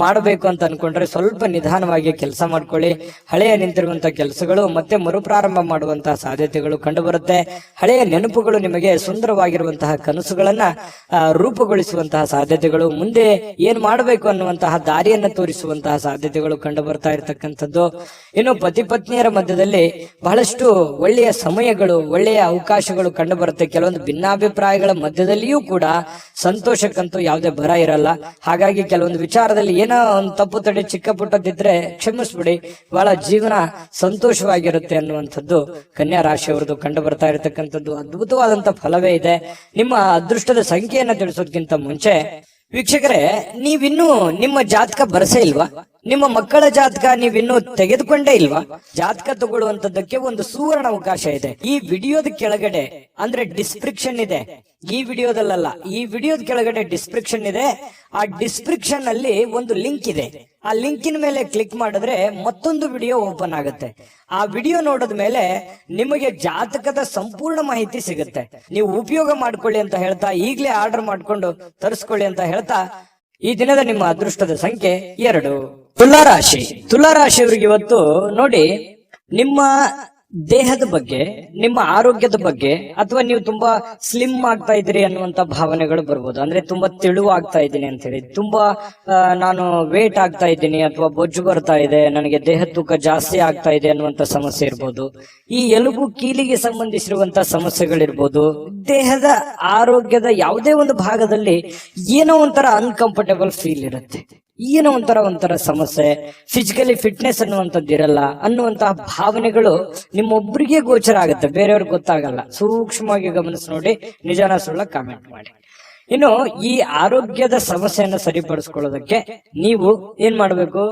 ಮಾಡಬೇಕು ಅಂತ ಅನ್ಕೊಂಡ್ರೆ ಸ್ವಲ್ಪ ನಿಧಾನವಾಗಿ ಕೆಲಸ ಮಾಡ್ಕೊಳ್ಳಿ. ಹಳೆಯ ನಿಂತಿರುವಂತಹ ಕೆಲಸಗಳು ಮತ್ತೆ ಮರುಪ್ರಾರಂಭ ಮಾಡುವಂತಹ ಸಾಧ್ಯತೆಗಳು ಕಂಡು ಬರುತ್ತೆ. ಹಳೆಯ ನೆನಪುಗಳು ನಿಮಗೆ ಸುಂದರವಾಗಿರುವಂತಹ ಕನಸುಗಳನ್ನ ರೂಪುಗೊಳಿಸುವಂತಹ ಸಾಧ್ಯತೆಗಳು, ಮುಂದೆ ಏನ್ ಮಾಡಬೇಕು ಅನ್ನುವಂತಹ ದಾರಿಯನ್ನ ತೋರಿಸುವಂತಹ ಸಾಧ್ಯತೆಗಳು ಕಂಡು ಬರ್ತಾ ಇರತಕ್ಕಂಥದ್ದು. ಇನ್ನು ಪತಿ ಪತ್ನಿಯರ ಮಧ್ಯದಲ್ಲಿ ಬಹಳಷ್ಟು ಒಳ್ಳೆಯ ಸಮಯಗಳು, ಒಳ್ಳೆಯ ಅವಕಾಶಗಳು ಕಂಡು ಬರುತ್ತೆ. ಕೆಲವೊಂದು ಭಿನ್ನಾಭಿಪ್ರಾಯಗಳ ಮಧ್ಯದಲ್ಲಿಯೂ ಕೂಡ ಸಂತೋಷಕ್ಕಂತೂ ಯಾವುದೇ ಬರ ಇರಲ್ಲ. ಹಾಗಾಗಿ ಕೆಲವೊಂದು ವಿಚಾರದಲ್ಲಿ ಏನೋ ಒಂದು ತಪ್ಪು ತಡೆ ಚಿಕ್ಕ ಪುಟ್ಟದಿದ್ರೆ ಕ್ಷಮಿಸ್ಬಿಡಿ, ಬಹಳ ಜೀವನ ಸಂತೋಷವಾಗಿರುತ್ತೆ ಅನ್ನುವಂಥದ್ದು ಕನ್ಯಾ ರಾಶಿಯವರದು ಕಂಡು ಬರ್ತಾ ಇರತಕ್ಕಂಥದ್ದು. ಅದ್ಭುತವಾದಂತ ಫಲವೇ ಇದೆ. ನಿಮ್ಮ ಅದೃಷ್ಟದ ಸಂಖ್ಯೆಯನ್ನ ತಿಳಿಸೋದಕ್ಕಿಂತ ಮುಂಚೆ ವೀಕ್ಷಕರೇ, ನೀವಿನ್ನೂ ನಿಮ್ಮ ಜಾತಕ ಬರಸೇ ಇಲ್ವಾ? ನಿಮ್ಮ ಮಕ್ಕಳ ಜಾತಕ ನೀವಿನ್ನೂ ತೆಗೆದುಕೊಂಡೇ ಇಲ್ವಾ? ಜಾತಕ ತಗೊಳ್ಳುವಂತದ್ದಕ್ಕೆ ಒಂದು ಸುವರ್ಣ ಅವಕಾಶ ಇದೆ. ಈ ವಿಡಿಯೋದ ಕೆಳಗಡೆ ಅಂದ್ರೆ ಡಿಸ್ಕ್ರಿಪ್ಷನ್ ಇದೆ, ಈ ವಿಡಿಯೋದಲ್ಲ, ಈ ವಿಡಿಯೋದ ಕೆಳಗಡೆ ಡಿಸ್ಕ್ರಿಪ್ಷನ್ ಇದೆ. ಆ ಡಿಸ್ಕ್ರಿಪ್ಷನ್ ಅಲ್ಲಿ ಒಂದು ಲಿಂಕ್ ಇದೆ. ಆ ಲಿಂಕಿನ ಮೇಲೆ ಕ್ಲಿಕ್ ಮಾಡಿದ್ರೆ ಮತ್ತೊಂದು ವಿಡಿಯೋ ಓಪನ್ ಆಗುತ್ತೆ. ಆ ವಿಡಿಯೋ ನೋಡಿದ ಮೇಲೆ ನಿಮಗೆ ಜಾತಕದ ಸಂಪೂರ್ಣ ಮಾಹಿತಿ ಸಿಗುತ್ತೆ. ನೀವು ಉಪಯೋಗ ಮಾಡ್ಕೊಳ್ಳಿ ಅಂತ ಹೇಳ್ತಾ, ಈಗಲೇ ಆರ್ಡರ್ ಮಾಡ್ಕೊಂಡು ತರಿಸ್ಕೊಳ್ಳಿ ಅಂತ ಹೇಳ್ತಾ, ಈ ದಿನದ ನಿಮ್ಮ ಅದೃಷ್ಟದ ಸಂಖ್ಯೆ 2. ತುಲಾರಾಶಿ. ತುಲಾರಾಶಿಯವರಿಗೆ ಇವತ್ತು ನೋಡಿ, ನಿಮ್ಮ ದೇಹದ ಬಗ್ಗೆ, ನಿಮ್ಮ ಆರೋಗ್ಯದ ಬಗ್ಗೆ, ಅಥವಾ ನೀವು ತುಂಬಾ ಸ್ಲಿಮ್ ಆಗ್ತಾ ಇದ್ದೀರಿ ಅನ್ನುವಂತ ಭಾವನೆಗಳು ಬರ್ಬೋದು. ಅಂದ್ರೆ ತುಂಬಾ ತೆಳುವಾಗ್ತಾ ಇದ್ದೀನಿ ಅಂತ ಹೇಳಿ, ತುಂಬಾ ನಾನು ವೇಟ್ ಆಗ್ತಾ ಇದ್ದೀನಿ, ಅಥವಾ ಬೊಜ್ಜು ಬರ್ತಾ ಇದೆ, ನನಗೆ ದೇಹ ತೂಕ ಜಾಸ್ತಿ ಆಗ್ತಾ ಇದೆ ಅನ್ನುವಂತ ಸಮಸ್ಯೆ ಇರ್ಬೋದು. ಈ ಎಲುಬು ಕೀಲಿಗೆ ಸಂಬಂಧಿಸಿರುವಂತ ಸಮಸ್ಯೆಗಳಿರ್ಬೋದು. ದೇಹದ ಆರೋಗ್ಯದ ಯಾವುದೇ ಒಂದು ಭಾಗದಲ್ಲಿ ಏನೋ ಒಂಥರ ಅನ್ಕಂಫರ್ಟೇಬಲ್ ಫೀಲ್ ಇರುತ್ತೆ, ಏನೋ ಒಂಥರ ಸಮಸ್ಯೆ, ಫಿಸಿಕಲಿ ಫಿಟ್ನೆಸ್ ಅನ್ನುವಂಥದ್ದು ಇರಲ್ಲ ಅನ್ನುವಂತಹ ಭಾವನೆಗಳು ನಿಮ್ಮೊಬ್ಬರಿಗೆ ಗೋಚರ ಆಗುತ್ತೆ, ಬೇರೆಯವ್ರಿಗೆ ಗೊತ್ತಾಗಲ್ಲ. ಸೂಕ್ಷ್ಮವಾಗಿ ಗಮನಿಸಿ ನೋಡಿ, ನಿಜಾನ ಸುಳ್ಳ ಕಾಮೆಂಟ್ ಮಾಡಿ. ಇನ್ನು ಈ ಆರೋಗ್ಯದ ಸಮಸ್ಯೆಯನ್ನು ಸರಿಪಡಿಸ್ಕೊಳ್ಳೋದಕ್ಕೆ ನೀವು ಏನ್ ಮಾಡಬೇಕು?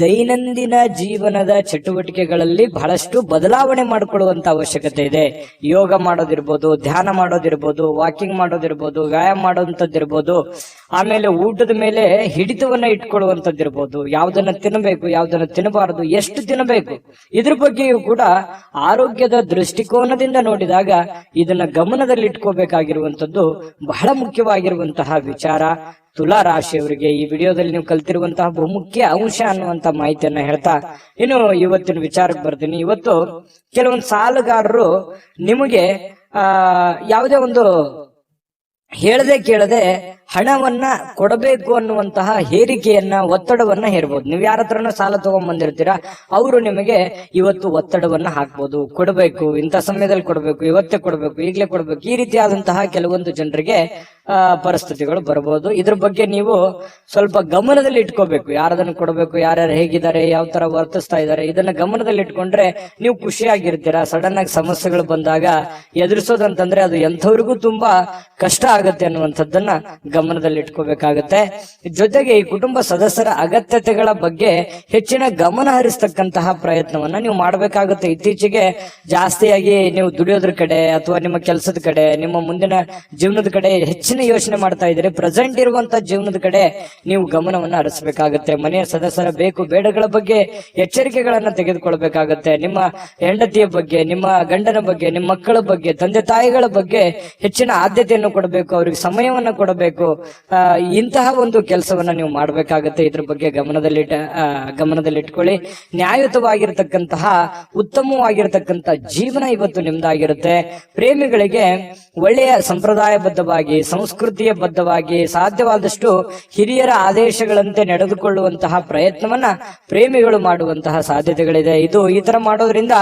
ದೈನಂದಿನ ಜೀವನದ ಚಟುವಟಿಕೆಗಳಲ್ಲಿ ಬಹಳಷ್ಟು ಬದಲಾವಣೆ ಮಾಡಿಕೊಳ್ಳುವಂತ ಅವಶ್ಯಕತೆ ಇದೆ. ಯೋಗ ಮಾಡೋದಿರ್ಬೋದು, ಧ್ಯಾನ ಮಾಡೋದಿರ್ಬೋದು, ವಾಕಿಂಗ್ ಮಾಡೋದಿರ್ಬೋದು, ವ್ಯಾಯಾಮ ಮಾಡೋದಂಥದ್ದಿರ್ಬೋದು, ಆಮೇಲೆ ಊಟದ ಮೇಲೆ ಹಿಡಿತವನ್ನ ಇಟ್ಕೊಳ್ಳುವಂಥದ್ದಿರ್ಬೋದು, ಯಾವ್ದನ್ನ ತಿನ್ನಬೇಕು, ಯಾವ್ದನ್ನ ತಿನ್ನಬಾರದು, ಎಷ್ಟು ತಿನ್ನಬೇಕು, ಇದ್ರ ಬಗ್ಗೆಯೂ ಕೂಡ ಆರೋಗ್ಯದ ದೃಷ್ಟಿಕೋನದಿಂದ ನೋಡಿದಾಗ ಇದನ್ನ ಗಮನದಲ್ಲಿ ಇಟ್ಕೋಬೇಕಾಗಿರುವಂತದ್ದು ಬಹಳ ಮುಖ್ಯವಾಗಿರುವಂತಹ ವಿಚಾರ. ತುಲಾ ರಾಶಿಯವರಿಗೆ ಈ ವಿಡಿಯೋದಲ್ಲಿ ನೀವು ಕಲ್ತಿರುವಂತಹ ಬಹುಮುಖ್ಯ ಅಂಶ ಅನ್ನುವಂತ ಮಾಹಿತಿಯನ್ನ ಹೇಳ್ತಾ ಇನ್ನು ಇವತ್ತಿನ ವಿಚಾರಕ್ಕೆ ಬರ್ತೀನಿ. ಇವತ್ತು ಕೆಲವೊಂದು ಸಾಲಗಾರರು ನಿಮಗೆ ಯಾವುದೇ ಒಂದು ಹೇಳದೆ ಕೇಳದೆ ಹಣವನ್ನ ಕೊಡಬೇಕು ಅನ್ನುವಂತಹ ಹೇರಿಕೆಯನ್ನ, ಒತ್ತಡವನ್ನ ಹೇರ್ಬೋದು. ನೀವು ಯಾರ ಹತ್ರನೂ ಸಾಲ ತಗೊಂಡ್ ಬಂದಿರ್ತೀರಾ, ಅವರು ನಿಮಗೆ ಇವತ್ತು ಒತ್ತಡವನ್ನ ಹಾಕ್ಬೋದು. ಕೊಡಬೇಕು, ಇಂಥ ಸಮಯದಲ್ಲಿ ಕೊಡಬೇಕು, ಇವತ್ತೇ ಕೊಡಬೇಕು, ಈಗಲೇ ಕೊಡಬೇಕು, ಈ ರೀತಿಯಾದಂತಹ ಕೆಲವೊಂದು ಜನರಿಗೆ ಪರಿಸ್ಥಿತಿಗಳು ಬರಬಹುದು. ಇದ್ರ ಬಗ್ಗೆ ನೀವು ಸ್ವಲ್ಪ ಗಮನದಲ್ಲಿ ಇಟ್ಕೋಬೇಕು. ಯಾರದನ್ನು ಕೊಡಬೇಕು, ಯಾರ್ಯಾರು ಹೇಗಿದ್ದಾರೆ, ಯಾವ ತರ ವರ್ತಿಸ್ತಾ ಇದ್ದಾರೆ, ಇದನ್ನ ಗಮನದಲ್ಲಿ ಇಟ್ಕೊಂಡ್ರೆ ನೀವು ಖುಷಿಯಾಗಿರ್ತೀರಾ. ಸಡನ್ ಆಗಿ ಸಮಸ್ಯೆಗಳು ಬಂದಾಗ ಎದುರಿಸೋದಂತಂದ್ರೆ ಅದು ಎಂಥವ್ರಿಗೂ ತುಂಬಾ ಕಷ್ಟ ಆಗತ್ತೆ ಅನ್ನುವಂಥದ್ದನ್ನ ಗಮನದಲ್ಲಿ ಇಟ್ಕೋಬೇಕಾಗತ್ತೆ. ಜೊತೆಗೆ ಈ ಕುಟುಂಬ ಸದಸ್ಯರ ಅಗತ್ಯತೆಗಳ ಬಗ್ಗೆ ಹೆಚ್ಚಿನ ಗಮನ ಹರಿಸ್ತಕ್ಕಂತಹ ಪ್ರಯತ್ನವನ್ನ ನೀವು ಮಾಡಬೇಕಾಗುತ್ತೆ. ಇತ್ತೀಚೆಗೆ ಜಾಸ್ತಿಯಾಗಿ ನೀವು ದುಡಿಯೋದ್ರ ಕಡೆ ಅಥವಾ ನಿಮ್ಮ ಕೆಲಸದ ಕಡೆ, ನಿಮ್ಮ ಮುಂದಿನ ಜೀವನದ ಕಡೆ ಹೆಚ್ಚಿನ ಯೋಚನೆ ಮಾಡ್ತಾ ಇದ್ದೀರಿ. ಪ್ರೆಸೆಂಟ್ ಇರುವಂತ ಜೀವನದ ಕಡೆ ನೀವು ಗಮನವನ್ನ ಹರಿಸಬೇಕಾಗುತ್ತೆ. ಮನೆಯ ಸದಸ್ಯರ ಬೇಕು ಬೇಡಗಳ ಬಗ್ಗೆ ಎಚ್ಚರಿಕೆಗಳನ್ನ ತೆಗೆದುಕೊಳ್ಬೇಕಾಗತ್ತೆ. ನಿಮ್ಮ ಹೆಂಡತಿಯ ಬಗ್ಗೆ, ನಿಮ್ಮ ಗಂಡನ ಬಗ್ಗೆ, ನಿಮ್ಮ ಮಕ್ಕಳ ಬಗ್ಗೆ, ತಂದೆ ತಾಯಿಗಳ ಬಗ್ಗೆ ಹೆಚ್ಚಿನ ಆದ್ಯತೆಯನ್ನು ಕೊಡಬೇಕು, ಅವ್ರಿಗೆ ಸಮಯವನ್ನ ಕೊಡಬೇಕು. ಇಂತಹ ಒಂದು ಕೆಲಸವನ್ನ ನೀವು ಮಾಡಬೇಕಾಗತ್ತೆ. ಇದ್ರ ಬಗ್ಗೆ ಗಮನದಲ್ಲಿಟ್ಕೊಳ್ಳಿ. ನ್ಯಾಯಯುತವಾಗಿರತಕ್ಕಂತಹ, ಉತ್ತಮವಾಗಿರತಕ್ಕಂತ ಜೀವನ ಇವತ್ತು ನಿಮ್ದಾಗಿರುತ್ತೆ. ಪ್ರೇಮಿಗಳಿಗೆ ಒಳ್ಳೆಯ ಸಂಪ್ರದಾಯಬದ್ಧವಾಗಿ, ಸಂಸ್ಕೃತಿಯ ಬದ್ಧವಾಗಿ, ಸಾಧ್ಯವಾದಷ್ಟು ಹಿರಿಯರ ಆದೇಶಗಳಂತೆ ನಡೆದುಕೊಳ್ಳುವಂತಹ ಪ್ರಯತ್ನವನ್ನ ಪ್ರೇಮಿಗಳು ಮಾಡುವಂತಹ ಸಾಧ್ಯತೆಗಳಿದೆ. ಈ ತರ ಮಾಡೋದ್ರಿಂದ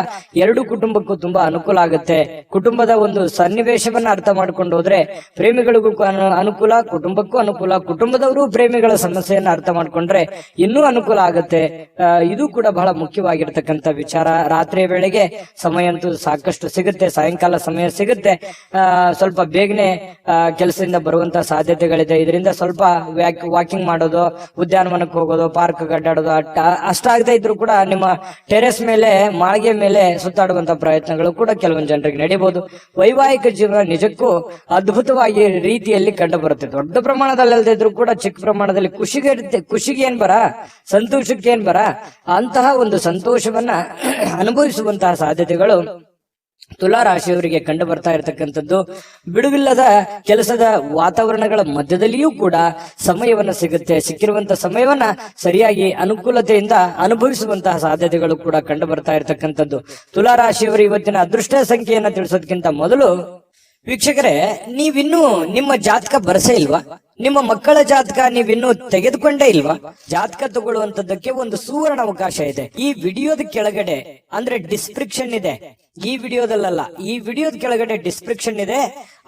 ಎರಡು ಕುಟುಂಬಕ್ಕೂ ತುಂಬಾ ಅನುಕೂಲ ಆಗುತ್ತೆ. ಕುಟುಂಬದ ಒಂದು ಸನ್ನಿವೇಶವನ್ನ ಅರ್ಥ ಮಾಡ್ಕೊಂಡು ಹೋದ್ರೆ ಪ್ರೇಮಿಗಳಿಗೂ ಅನುಕೂಲ, ಕುಟುಂಬಕ್ಕೂ ಅನುಕೂಲ. ಕುಟುಂಬದವರು ಪ್ರೇಮಿಗಳ ಸಮಸ್ಯೆಯನ್ನ ಅರ್ಥ ಮಾಡ್ಕೊಂಡ್ರೆ ಇನ್ನೂ ಅನುಕೂಲ ಆಗುತ್ತೆ. ಇದು ಕೂಡ ಬಹಳ ಮುಖ್ಯವಾಗಿರ್ತಕ್ಕಂಥ ವಿಚಾರ. ರಾತ್ರಿಯ ವೇಳೆಗೆ ಸಮಯ ಅಂತೂ ಸಾಕಷ್ಟು ಸಿಗುತ್ತೆ, ಸಾಯಂಕಾಲ ಸಮಯ ಸಿಗುತ್ತೆ. ಸ್ವಲ್ಪ ಬೇಗನೆ ಕೆಲಸದಿಂದ ಬರುವಂತಹ ಸಾಧ್ಯತೆಗಳಿದೆ. ಇದರಿಂದ ಸ್ವಲ್ಪ ವಾಕಿಂಗ್ ಮಾಡೋದು, ಉದ್ಯಾನವನಕ್ಕೆ ಹೋಗೋದು, ಪಾರ್ಕ್ ಅಡ್ಡಾಡೋದು ಅಷ್ಟಾಗದೇ ಇದ್ರು ಕೂಡ ನಿಮ್ಮ ಟೆರೆಸ್ ಮೇಲೆ, ಮಾಳಿಗೆ ಮೇಲೆ ಸುತ್ತಾಡುವಂತ ಪ್ರಯತ್ನಗಳು ಕೂಡ ಕೆಲವೊಂದು ಜನರಿಗೆ ನಡೀಬಹುದು. ವೈವಾಹಿಕ ಜೀವನ ನಿಜಕ್ಕೂ ಅದ್ಭುತವಾಗಿ ರೀತಿಯಲ್ಲಿ ಕಂಡು ಬರುತ್ತೆ. ದೊಡ್ಡ ಪ್ರಮಾಣದಲ್ಲಿ ಅಲ್ಲದೆ ಇದ್ರು ಕೂಡ ಚಿಕ್ಕ ಪ್ರಮಾಣದಲ್ಲಿ ಖುಷಿಗೆ ಏನ್ ಬರ, ಸಂತೋಷಕ್ಕೆ ಏನ್ ಬರ, ಅಂತಹ ಒಂದು ಸಂತೋಷವನ್ನ ಅನುಭವಿಸುವಂತಹ ಸಾಧ್ಯತೆಗಳು ತುಲಾ ರಾಶಿಯವರಿಗೆ ಕಂಡು ಬರ್ತಾ ಇರತಕ್ಕಂಥದ್ದು. ಬಿಡುವಿಲ್ಲದ ಕೆಲಸದ ವಾತಾವರಣಗಳ ಮಧ್ಯದಲ್ಲಿಯೂ ಕೂಡ ಸಮಯವನ್ನ ಸಿಕ್ಕಿರುವಂತಹ ಸಮಯವನ್ನ ಸರಿಯಾಗಿ ಅನುಕೂಲತೆಯಿಂದ ಅನುಭವಿಸುವಂತಹ ಸಾಧ್ಯತೆಗಳು ಕೂಡ ಕಂಡು ಬರ್ತಾ ಇರತಕ್ಕಂಥದ್ದು. ತುಲಾ ರಾಶಿಯವರು ಇವತ್ತಿನ ಅದೃಷ್ಟ ಸಂಖ್ಯೆಯನ್ನ ತಿಳಿಸೋದಕ್ಕಿಂತ ಮೊದಲು ವೀಕ್ಷಕರೇ, ನೀವಿನ್ನೂ ನಿಮ್ಮ ಜಾತಕ ಬರಸೇ ಇಲ್ವಾ? ನಿಮ್ಮ ಮಕ್ಕಳ ಜಾತಕ ನೀವಿನ್ನೂ ತೆಗೆದುಕೊಂಡೇ ಇಲ್ವಾ? ಜಾತಕ ತಗೊಳ್ಳುವಂತದ್ದಕ್ಕೆ ಒಂದು ಸುವರ್ಣ ಅವಕಾಶ ಇದೆ. ಈ ವಿಡಿಯೋದ ಕೆಳಗಡೆ ಅಂದ್ರೆ ಡಿಸ್ಕ್ರಿಪ್ಷನ್ ಇದೆ. ಈ ವಿಡಿಯೋದಲ್ಲ, ಈ ವಿಡಿಯೋದ ಕೆಳಗಡೆ ಡಿಸ್ಕ್ರಿಪ್ಷನ್ ಇದೆ.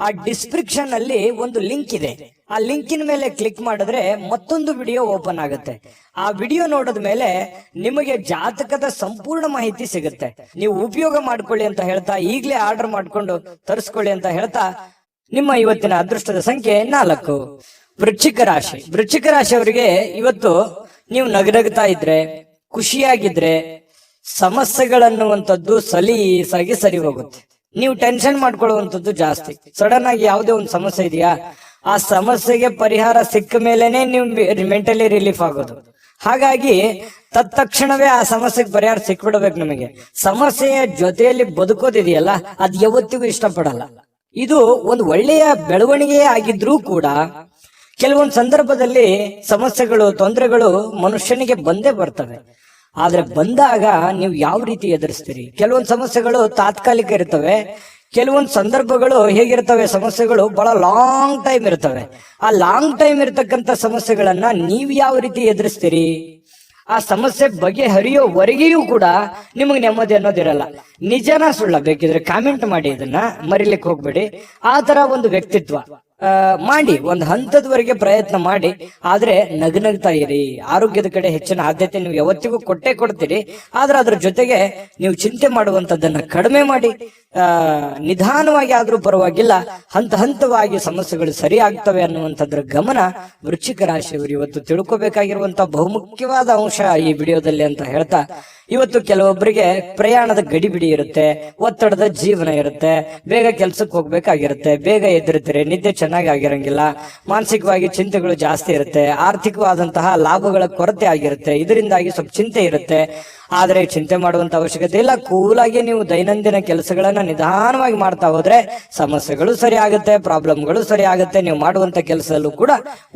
ಆ ಡಿಸ್ಕ್ರಿಪ್ಷನ್ ಅಲ್ಲಿ ಒಂದು ಲಿಂಕ್ ಇದೆ. ಆ ಲಿಂಕಿನ ಮೇಲೆ ಕ್ಲಿಕ್ ಮಾಡಿದ್ರೆ ಮತ್ತೊಂದು ವಿಡಿಯೋ ಓಪನ್ ಆಗುತ್ತೆ. ಆ ವಿಡಿಯೋ ನೋಡಿದ ಮೇಲೆ ನಿಮಗೆ ಜಾತಕದ ಸಂಪೂರ್ಣ ಮಾಹಿತಿ ಸಿಗುತ್ತೆ. ನೀವು ಉಪಯೋಗ ಮಾಡ್ಕೊಳ್ಳಿ ಅಂತ ಹೇಳ್ತಾ, ಈಗಲೇ ಆರ್ಡರ್ ಮಾಡ್ಕೊಂಡು ತರಿಸ್ಕೊಳ್ಳಿ ಅಂತ ಹೇಳ್ತಾ, ನಿಮ್ಮ ಇವತ್ತಿನ ಅದೃಷ್ಟದ ಸಂಖ್ಯೆ 4. ವೃಶ್ಚಿಕ ರಾಶಿ. ವೃಶ್ಚಿಕ ರಾಶಿಯವರಿಗೆ ಇವತ್ತು ನೀವು ನಗನಗ್ತಾ ಇದ್ರೆ, ಖುಷಿಯಾಗಿದ್ರೆ, ಸಮಸ್ಯೆಗಳನ್ನುವಂಥದ್ದು ಸಲೀಸಾಗಿ ಸರಿ ಹೋಗುತ್ತೆ. ನೀವು ಟೆನ್ಷನ್ ಮಾಡ್ಕೊಳ್ಳುವಂಥದ್ದು ಜಾಸ್ತಿ. ಸಡನ್ ಆಗಿ ಯಾವುದೇ ಒಂದು ಸಮಸ್ಯೆ ಇದೆಯಾ, ಆ ಸಮಸ್ಯೆಗೆ ಪರಿಹಾರ ಸಿಕ್ಕ ಮೇಲೆನೆ ನೀವು ಮೆಂಟಲಿ ರಿಲೀಫ್ ಆಗೋದು. ಹಾಗಾಗಿ ತತ್ಕ್ಷಣವೇ ಆ ಸಮಸ್ಯೆಗೆ ಪರಿಹಾರ ಸಿಕ್ಬಿಡ್ಬೇಕು. ನಿಮಗೆ ಸಮಸ್ಯೆಯ ಜೊತೆಯಲ್ಲಿ ಬದುಕೋದಿದೆಯಲ್ಲ, ಅದು ಯಾವತ್ತಿಗೂ ಇಷ್ಟಪಡಲ್ಲ. ಇದು ಒಂದು ಒಳ್ಳೆಯ ಬೆಳವಣಿಗೆ ಆಗಿದ್ರೂ ಕೂಡ ಕೆಲವೊಂದು ಸಂದರ್ಭದಲ್ಲಿ ಸಮಸ್ಯೆಗಳು, ತೊಂದರೆಗಳು ಮನುಷ್ಯನಿಗೆ ಬಂದೇ ಬರ್ತವೆ. ಆದ್ರೆ ಬಂದಾಗ ನೀವು ಯಾವ ರೀತಿ ಎದುರಿಸ್ತೀರಿ? ಕೆಲವೊಂದು ಸಮಸ್ಯೆಗಳು ತಾತ್ಕಾಲಿಕ ಇರ್ತವೆ, ಕೆಲವೊಂದು ಸಂದರ್ಭಗಳು ಹೇಗಿರ್ತವೆ, ಸಮಸ್ಯೆಗಳು ಬಹಳ ಲಾಂಗ್ ಟೈಮ್ ಇರ್ತವೆ. ಆ ಲಾಂಗ್ ಟೈಮ್ ಇರ್ತಕ್ಕಂಥ ಸಮಸ್ಯೆಗಳನ್ನ ನೀವು ಯಾವ ರೀತಿ ಎದುರಿಸ್ತೀರಿ? ಆ ಸಮಸ್ಯೆ ಬಗೆಹರಿಯೋವರೆಗೆಯೂ ಕೂಡ ನಿಮಗೆ ನೆಮ್ಮದಿ ಅನ್ನೋದಿರಲ್ಲ. ನಿಜನಾ ಸುಳ್ಳ ಬೇಕಿದ್ರೆ ಕಾಮೆಂಟ್ ಮಾಡಿ, ಇದನ್ನ ಮರಿಲಿಕ್ಕೆ ಹೋಗ್ಬೇಡಿ. ಆ ತರ ಒಂದು ವ್ಯಕ್ತಿತ್ವ ಮಾಡಿ, ಒಂದು ಹಂತದವರೆಗೆ ಪ್ರಯತ್ನ ಮಾಡಿ. ಆದ್ರೆ ನಗ್ನಗ್ತಾ ಇರಿ. ಆರೋಗ್ಯದ ಕಡೆ ಹೆಚ್ಚಿನ ಆದ್ಯತೆ ನೀವು ಯಾವತ್ತಿಗೂ ಕೊಟ್ಟೇ ಕೊಡ್ತೀರಿ. ಆದ್ರೆ ಅದ್ರ ಜೊತೆಗೆ ನೀವು ಚಿಂತೆ ಮಾಡುವಂತದ್ದನ್ನ ಕಡಿಮೆ ಮಾಡಿ, ನಿಧಾನವಾಗಿ ಆದ್ರೂ ಪರವಾಗಿಲ್ಲ, ಹಂತವಾಗಿ ಸಮಸ್ಯೆಗಳು ಸರಿ ಆಗ್ತವೆ ಅನ್ನುವಂಥದ್ರ ಗಮನ ವೃಶ್ಚಿಕ ರಾಶಿಯವರು ಇವತ್ತು ತಿಳ್ಕೊಬೇಕಾಗಿರುವಂತಹ ಬಹುಮುಖ್ಯವಾದ ಅಂಶ ಈ ವಿಡಿಯೋದಲ್ಲಿ ಅಂತ ಹೇಳ್ತಾ, ಇವತ್ತು ಕೆಲವೊಬ್ಬರಿಗೆ ಪ್ರಯಾಣದ ಗಡಿಬಿಡಿ ಇರುತ್ತೆ, ಒತ್ತಡದ ಜೀವನ ಇರುತ್ತೆ, ಬೇಗ ಕೆಲ್ಸಕ್ಕೆ ಹೋಗ್ಬೇಕಾಗಿರುತ್ತೆ, ಬೇಗ ಎದ್ದಿರ್ತೀರಿ, ನಿದ್ದೆ ಚೆನ್ನಾಗಿ ಆಗಿರಂಗಿಲ್ಲ, ಮಾನಸಿಕವಾಗಿ ಚಿಂತೆಗಳು ಜಾಸ್ತಿ ಇರುತ್ತೆ, ಆರ್ಥಿಕವಾದಂತಹ ಲಾಭಗಳ ಕೊರತೆ ಆಗಿರುತ್ತೆ, ಇದರಿಂದಾಗಿ ಸ್ವಲ್ಪ ಚಿಂತೆ ಇರುತ್ತೆ. ಆದ್ರೆ ಚಿಂತೆ ಮಾಡುವಂತ ಅವಶ್ಯಕತೆ ಇಲ್ಲ. ಕೂಲಾಗಿ ನೀವು ದೈನಂದಿನ ಕೆಲಸಗಳನ್ನ ನಿಧಾನವಾಗಿ ಮಾಡ್ತಾ ಹೋದ್ರೆ ಸಮಸ್ಯೆಗಳು ಸರಿ ಆಗುತ್ತೆ, ಪ್ರಾಬ್ಲಮ್ಗಳು ಸರಿ ಆಗುತ್ತೆ. ನೀವು ಮಾಡುವಂತ ಕೆಲಸದಲ್ಲೂ ಕೂಡ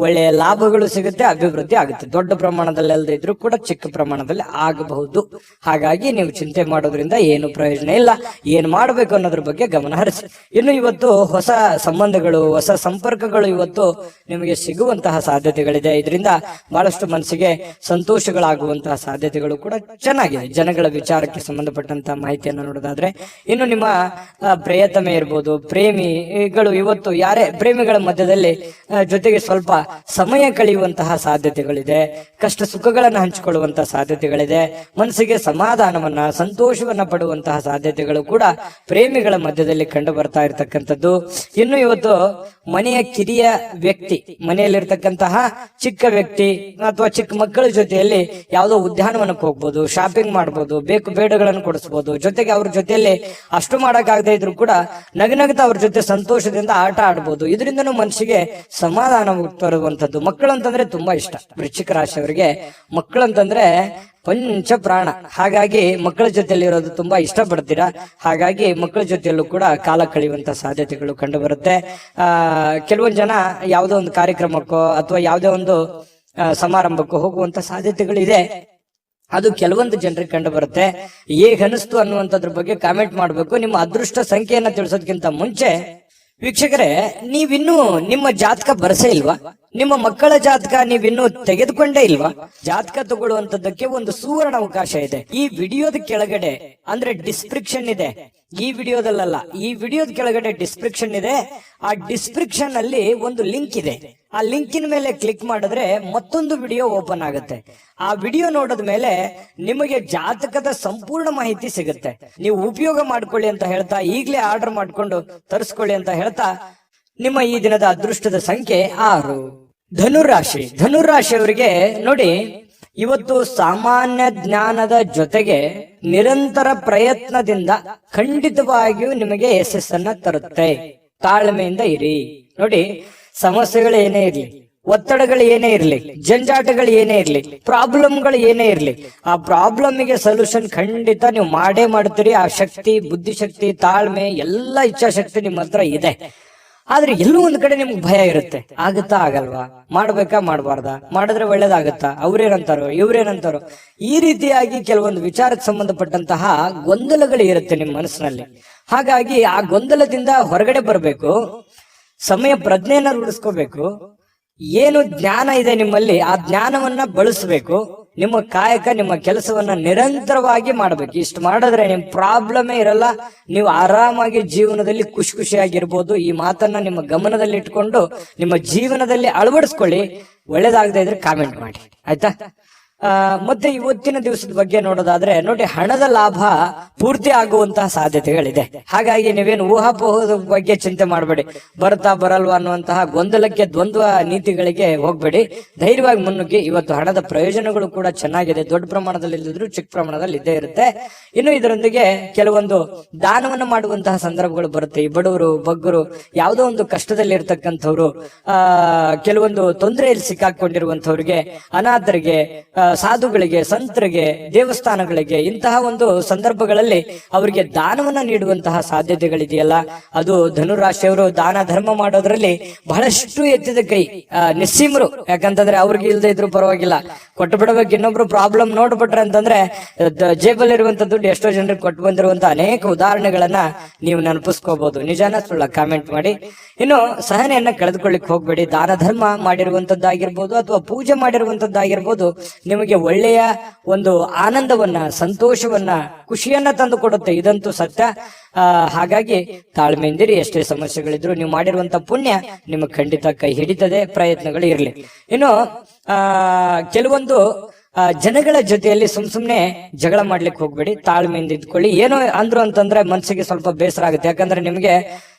ಒಳ್ಳೆಯ ಲಾಭಗಳು ಸಿಗುತ್ತೆ, ಅಭಿವೃದ್ಧಿ ಆಗುತ್ತೆ. ದೊಡ್ಡ ಪ್ರಮಾಣದಲ್ಲಿ ಅಲ್ಲದೆ ಇದ್ರೂ ಕೂಡ ಚಿಕ್ಕ ಪ್ರಮಾಣದಲ್ಲಿ ಆಗಬಹುದು. ಹಾಗಾಗಿ ನೀವು ಚಿಂತೆ ಮಾಡೋದ್ರಿಂದ ಏನು ಪ್ರಯೋಜನ ಇಲ್ಲ. ಏನ್ ಮಾಡ್ಬೇಕು ಅನ್ನೋದ್ರ ಬಗ್ಗೆ ಗಮನ ಹರಿಸಿ. ಇನ್ನು ಇವತ್ತು ಹೊಸ ಸಂಬಂಧಗಳು, ಹೊಸ ಸಂಪರ್ಕಗಳು ಇವತ್ತು ನಿಮಗೆ ಸಿಗುವಂತಹ ಸಾಧ್ಯತೆಗಳಿದೆ. ಇದರಿಂದ ಬಹಳಷ್ಟು ಮನಸ್ಸಿಗೆ ಸಂತೋಷಗಳಾಗುವಂತಹ ಸಾಧ್ಯತೆಗಳು ಕೂಡ ಚೆನ್ನಾಗಿದೆ. ಜನಗಳ ವಿಚಾರಕ್ಕೆ ಸಂಬಂಧಪಟ್ಟಂತ ಮಾಹಿತಿಯನ್ನು ನೋಡೋದಾದ್ರೆ, ಇನ್ನು ನಿಮ್ಮ ಪ್ರಿಯತಮೆ ಇರ್ಬೋದು, ಪ್ರೇಮಿಗಳು ಇವತ್ತು ಯಾರೇ ಪ್ರೇಮಿಗಳ ಮಧ್ಯದಲ್ಲಿ ಜೊತೆಗೆ ಸ್ವಲ್ಪ ಸಮಯ ಕಳೆಯುವಂತಹ ಸಾಧ್ಯತೆಗಳಿದೆ. ಕಷ್ಟ ಸುಖಗಳನ್ನ ಹಂಚಿಕೊಳ್ಳುವಂತಹ ಸಾಧ್ಯತೆಗಳಿದೆ. ಮನಸ್ಸಿಗೆ ಸಮಾಧಾನವನ್ನ, ಸಂತೋಷವನ್ನ ಪಡುವಂತಹ ಸಾಧ್ಯತೆಗಳು ಕೂಡ ಪ್ರೇಮಿಗಳ ಮಧ್ಯದಲ್ಲಿ ಕಂಡು ಬರ್ತಾ ಇರತಕ್ಕಂಥದ್ದು. ಇನ್ನು ಇವತ್ತು ಮನೆಯ ಕಿರಿಯ ವ್ಯಕ್ತಿ, ಮನೆಯಲ್ಲಿರ್ತಕ್ಕಂತಹ ಚಿಕ್ಕ ವ್ಯಕ್ತಿ ಅಥವಾ ಚಿಕ್ಕ ಮಕ್ಕಳ ಜೊತೆಯಲ್ಲಿ ಯಾವುದೋ ಉದ್ಯಾನವನಕ್ಕೆ ಹೋಗ್ಬೋದು, ಶಾಪಿಂಗ್ ಮಾಡ್ಬೋದು, ಬೇಕು ಬೇಡಗಳನ್ನು ಕೊಡಿಸ್ಬೋದು. ಜೊತೆಗೆ ಅವ್ರ ಜೊತೆಯಲ್ಲಿ ಅಷ್ಟು ಮಾಡಕ್ಕಾಗದೇ ಇದ್ರು ಕೂಡ ನಗನಗ್ತಾ ಅವ್ರ ಜೊತೆ ಸಂತೋಷದಿಂದ ಆಟ ಆಡ್ಬೋದು. ಇದರಿಂದನೂ ಮನಸ್ಸಿಗೆ ಸಮಾಧಾನ ತರುವಂತದ್ದು. ಮಕ್ಕಳಂತಂದ್ರೆ ತುಂಬಾ ಇಷ್ಟ. ವೃಶ್ಚಿಕ ರಾಶಿಯವರಿಗೆ ಮಕ್ಕಳಂತಂದ್ರೆ ಪಂಚ ಪ್ರಾಣ. ಹಾಗಾಗಿ ಮಕ್ಕಳ ಜೊತೆಯಲ್ಲಿ ಇರೋದು ತುಂಬಾ ಇಷ್ಟಪಡ್ತೀರಾ. ಹಾಗಾಗಿ ಮಕ್ಕಳ ಜೊತೆಯಲ್ಲೂ ಕೂಡ ಕಾಲ ಕಳೆಯುವಂತ ಸಾಧ್ಯತೆಗಳು ಕಂಡು ಬರುತ್ತೆ. ಕೆಲವೊಂದು ಜನ ಯಾವುದೋ ಒಂದು ಕಾರ್ಯಕ್ರಮಕ್ಕೋ ಅಥವಾ ಯಾವುದೋ ಒಂದು ಸಮಾರಂಭಕ್ಕೂ ಹೋಗುವಂತ ಸಾಧ್ಯತೆಗಳಿದೆ. ಅದು ಕೆಲವೊಂದು ಜನರಿಗೆ ಕಂಡು ಬರುತ್ತೆ. ಹೇಗನಿಸ್ತು ಅನ್ನುವಂಥದ್ರ ಬಗ್ಗೆ ಕಾಮೆಂಟ್ ಮಾಡಬೇಕು. ನಿಮ್ಮ ಅದೃಷ್ಟ ಸಂಖ್ಯೆಯನ್ನ ತಿಳಿಸೋದಕ್ಕಿಂತ ಮುಂಚೆ ವೀಕ್ಷಕರೇ, ನೀವಿನ್ನೂ ನಿಮ್ಮ ಜಾತಕ ಬರಸೇ ಇಲ್ವಾ? ನಿಮ್ಮ ಮಕ್ಕಳ ಜಾತಕ ನೀವಿನ್ನೂ ತೆಗೆದುಕೊಂಡೇ ಇಲ್ವಾ? ಜಾತಕ ತಗೊಳ್ಳುವಂತದ್ದಕ್ಕೆ ಒಂದು ಸುವರ್ಣ ಅವಕಾಶ ಇದೆ. ಈ ವಿಡಿಯೋದ ಕೆಳಗಡೆ ಅಂದ್ರೆ ಡಿಸ್ಕ್ರಿಪ್ಷನ್ ಇದೆ. ಈ ವಿಡಿಯೋದಲ್ಲ, ಈ ವಿಡಿಯೋದ ಕೆಳಗಡೆ ಡಿಸ್ಕ್ರಿಪ್ಷನ್ ಇದೆ. ಆ ಡಿಸ್ಕ್ರಿಪ್ಷನ್ ಅಲ್ಲಿ ಒಂದು ಲಿಂಕ್ ಇದೆ. ಆ ಲಿಂಕಿನ ಮೇಲೆ ಕ್ಲಿಕ್ ಮಾಡಿದ್ರೆ ಮತ್ತೊಂದು ವಿಡಿಯೋ ಓಪನ್ ಆಗುತ್ತೆ. ಆ ವಿಡಿಯೋ ನೋಡಿದ ಮೇಲೆ ನಿಮಗೆ ಜಾತಕದ ಸಂಪೂರ್ಣ ಮಾಹಿತಿ ಸಿಗುತ್ತೆ. ನೀವು ಉಪಯೋಗ ಮಾಡ್ಕೊಳ್ಳಿ ಅಂತ ಹೇಳ್ತಾ, ಈಗಲೇ ಆರ್ಡರ್ ಮಾಡ್ಕೊಂಡು ತರಿಸ್ಕೊಳ್ಳಿ ಅಂತ ಹೇಳ್ತಾ, ನಿಮ್ಮ ಈ ದಿನದ ಅದೃಷ್ಟದ ಸಂಖ್ಯೆ 6. ಧನುರಾಶಿ. ಧನುರಾಶಿಯವರಿಗೆ ನೋಡಿ, ಇವತ್ತು ಸಾಮಾನ್ಯ ಜ್ಞಾನದ ಜೊತೆಗೆ ನಿರಂತರ ಪ್ರಯತ್ನದಿಂದ ಖಂಡಿತವಾಗಿಯೂ ನಿಮಗೆ ಯಶಸ್ಸನ್ನ ತರುತ್ತೆ. ತಾಳ್ಮೆಯಿಂದ ಇರಿ. ನೋಡಿ, ಸಮಸ್ಯೆಗಳು ಏನೇ ಇರ್ಲಿ, ಒತ್ತಡಗಳು ಏನೇ ಇರ್ಲಿ, ಜಂಜಾಟಗಳು ಏನೇ ಇರ್ಲಿ, ಪ್ರಾಬ್ಲಮ್ಗಳು ಏನೇ ಇರ್ಲಿ, ಆ ಪ್ರಾಬ್ಲಮ್ಗೆ ಸೊಲ್ಯೂಷನ್ ಖಂಡಿತ ನೀವು ಮಾಡೇ ಮಾಡ್ತೀರಿ. ಆ ಶಕ್ತಿ, ಬುದ್ಧಿಶಕ್ತಿ, ತಾಳ್ಮೆ, ಎಲ್ಲ ಇಚ್ಛಾಶಕ್ತಿ ನಿಮ್ಮ ಹತ್ರ ಇದೆ. ಆದ್ರೆ ಎಲ್ಲೋ ಒಂದ್ ಕಡೆ ನಿಮ್ಗೆ ಭಯ ಇರುತ್ತೆ, ಆಗುತ್ತಾ ಆಗಲ್ವಾ, ಮಾಡ್ಬೇಕಾ ಮಾಡ್ಬಾರ್ದಾ, ಮಾಡಿದ್ರೆ ಒಳ್ಳೇದಾಗತ್ತಾ, ಅವ್ರೇನಂತಾರೋ ಇವ್ರೇನಂತಾರೋ, ಈ ರೀತಿಯಾಗಿ ಕೆಲವೊಂದು ವಿಚಾರಕ್ಕೆ ಸಂಬಂಧಪಟ್ಟಂತಹ ಗೊಂದಲಗಳು ಇರುತ್ತೆ ನಿಮ್ಮ ಮನಸ್ಸಿನಲ್ಲಿ. ಹಾಗಾಗಿ ಆ ಗೊಂದಲದಿಂದ ಹೊರಗಡೆ ಬರಬೇಕು, ಸಮಯ ಪ್ರಜ್ಞೆಯನ್ನ ರೂಢಿಸ್ಕೋಬೇಕು. ಏನು ಜ್ಞಾನ ಇದೆ ನಿಮ್ಮಲ್ಲಿ ಆ ಜ್ಞಾನವನ್ನ ಬಳಸಬೇಕು. ನಿಮ್ಮ ಕಾಯಕ, ನಿಮ್ಮ ಕೆಲಸವನ್ನ ನಿರಂತರವಾಗಿ ಮಾಡಬೇಕು. ಇಷ್ಟು ಮಾಡಿದ್ರೆ ನಿಮ್ ಪ್ರಾಬ್ಲಮೇ ಇರಲ್ಲ, ನೀವು ಆರಾಮಾಗಿ ಜೀವನದಲ್ಲಿ ಖುಷಿಯಾಗಿರ್ಬೋದು. ಈ ಮಾತನ್ನ ನಿಮ್ಮ ಗಮನದಲ್ಲಿ ಇಟ್ಕೊಂಡು ನಿಮ್ಮ ಜೀವನದಲ್ಲಿ ಅಳವಡಿಸ್ಕೊಳ್ಳಿ. ಒಳ್ಳೇದಾಗದೇ ಇದ್ರೆ ಕಾಮೆಂಟ್ ಮಾಡಿ, ಆಯ್ತಾ? ಮತ್ತೆ ಇವತ್ತಿನ ದಿವಸದ ಬಗ್ಗೆ ನೋಡೋದಾದ್ರೆ ನೋಡಿ, ಹಣದ ಲಾಭ ಪೂರ್ತಿ ಆಗುವಂತಹ ಸಾಧ್ಯತೆಗಳಿದೆ. ಹಾಗಾಗಿ ನೀವೇನು ಊಹಾಪೋಹದ ಬಗ್ಗೆ ಚಿಂತೆ ಮಾಡಬೇಡಿ, ಬರ್ತಾ ಬರಲ್ವಾ ಅನ್ನುವಂತಹ ಗೊಂದಲಕ್ಕೆ, ದ್ವಂದ್ವ ನೀತಿಗಳಿಗೆ ಹೋಗ್ಬೇಡಿ. ಧೈರ್ಯವಾಗಿ ಮುನ್ನುಗ್ಗಿ. ಇವತ್ತು ಹಣದ ಪ್ರಯೋಜನಗಳು ಕೂಡ ಚೆನ್ನಾಗಿದೆ, ದೊಡ್ಡ ಪ್ರಮಾಣದಲ್ಲಿ ಇಲ್ಲದಿದ್ರು ಚಿಕ್ಕ ಪ್ರಮಾಣದಲ್ಲಿ ಇದ್ದೇ ಇರುತ್ತೆ. ಇನ್ನು ಇದರೊಂದಿಗೆ ಕೆಲವೊಂದು ದಾನವನ್ನು ಮಾಡುವಂತಹ ಸಂದರ್ಭಗಳು ಬರುತ್ತೆ. ಈ ಬಡವರು, ಬಗ್ಗರು, ಯಾವುದೋ ಒಂದು ಕಷ್ಟದಲ್ಲಿ ಇರ್ತಕ್ಕಂಥವ್ರು, ಕೆಲವೊಂದು ತೊಂದರೆಯಲ್ಲಿ ಸಿಕ್ಕಾಕೊಂಡಿರುವಂತವ್ರಿಗೆ, ಅನಾಥರಿಗೆ, ಸಾಧುಗಳಿಗೆ, ಸಂತರಿಗೆ, ದೇವಸ್ಥಾನಗಳಿಗೆ, ಇಂತಹ ಒಂದು ಸಂದರ್ಭಗಳಲ್ಲಿ ಅವರಿಗೆ ದಾನವನ್ನ ನೀಡುವಂತಹ ಸಾಧ್ಯತೆಗಳಿದೆಯಲ್ಲ, ಅದು ಧನುರಾಶಿಯವರು ದಾನ ಧರ್ಮ ಮಾಡೋದ್ರಲ್ಲಿ ಬಹಳಷ್ಟು ಎತ್ತಿದ ಕೈ, ನಿಸ್ಸೀಮರು. ಯಾಕಂತಂದ್ರೆ ಅವ್ರಿಗೆ ಇಲ್ಲದೆ ಇದ್ರು ಪರವಾಗಿಲ್ಲ, ಕೊಟ್ಟು ಬಿಡಬೇಕು. ಇನ್ನೊಬ್ರು ಪ್ರಾಬ್ಲಮ್ ನೋಡ್ಬಿಟ್ರೆ ಅಂತಂದ್ರೆ ಜೇಬಲ್ ಇರುವಂತ ದುಡ್ಡು ಎಷ್ಟೋ ಜನರಿಗೆ ಕೊಟ್ಟು ಬಂದಿರುವಂತ ಅನೇಕ ಉದಾಹರಣೆಗಳನ್ನ ನೀವು ನೆನಪಿಸ್ಕೋಬಹುದು. ನಿಜಾನ ಸುಳ್ಳ ಕಾಮೆಂಟ್ ಮಾಡಿ. ಇನ್ನು ಸಹನೆಯನ್ನ ಕಳೆದುಕೊಳ್ಳಿಕ್ ಹೋಗ್ಬೇಡಿ. ದಾನ ಧರ್ಮ ಮಾಡಿರುವಂತದ್ದಾಗಿರ್ಬೋದು ಅಥವಾ ಪೂಜೆ ಮಾಡಿರುವಂತದ್ದಾಗಿರ್ಬೋದು, ನಿಮಗೆ ಒಳ್ಳೆಯ ಒಂದು ಆನಂದವನ್ನ, ಸಂತೋಷವನ್ನ, ಖುಷಿಯನ್ನ ತಂದು ಕೊಡುತ್ತೆ. ಇದಂತೂ ಸತ್ಯ. ಹಾಗಾಗಿ ತಾಳ್ಮೆಯಿಂದಿರಿ. ಎಷ್ಟೇ ಸಮಸ್ಯೆಗಳಿದ್ರು ನೀವು ಮಾಡಿರುವಂತ ಪುಣ್ಯ ನಿಮಗೆ ಖಂಡಿತ ಕೈ ಹಿಡಿತದೆ. ಪ್ರಯತ್ನಗಳು ಇರ್ಲಿ. ಇನ್ನು ಕೆಲವೊಂದು ಜನಗಳ ಜೊತೆಯಲ್ಲಿ ಸುಮ್ನೆ ಜಗಳ ಮಾಡ್ಲಿಕ್ಕೆ ಹೋಗ್ಬೇಡಿ. ತಾಳ್ಮೆಯಿಂದ ಇದ್ಕೊಳ್ಳಿ. ಏನೋ ಅಂದ್ರು ಅಂತಂದ್ರೆ ಮನಸ್ಸಿಗೆ ಸ್ವಲ್ಪ ಬೇಸರ ಆಗುತ್ತೆ. ಯಾಕಂದ್ರೆ ನಿಮ್ಗೆ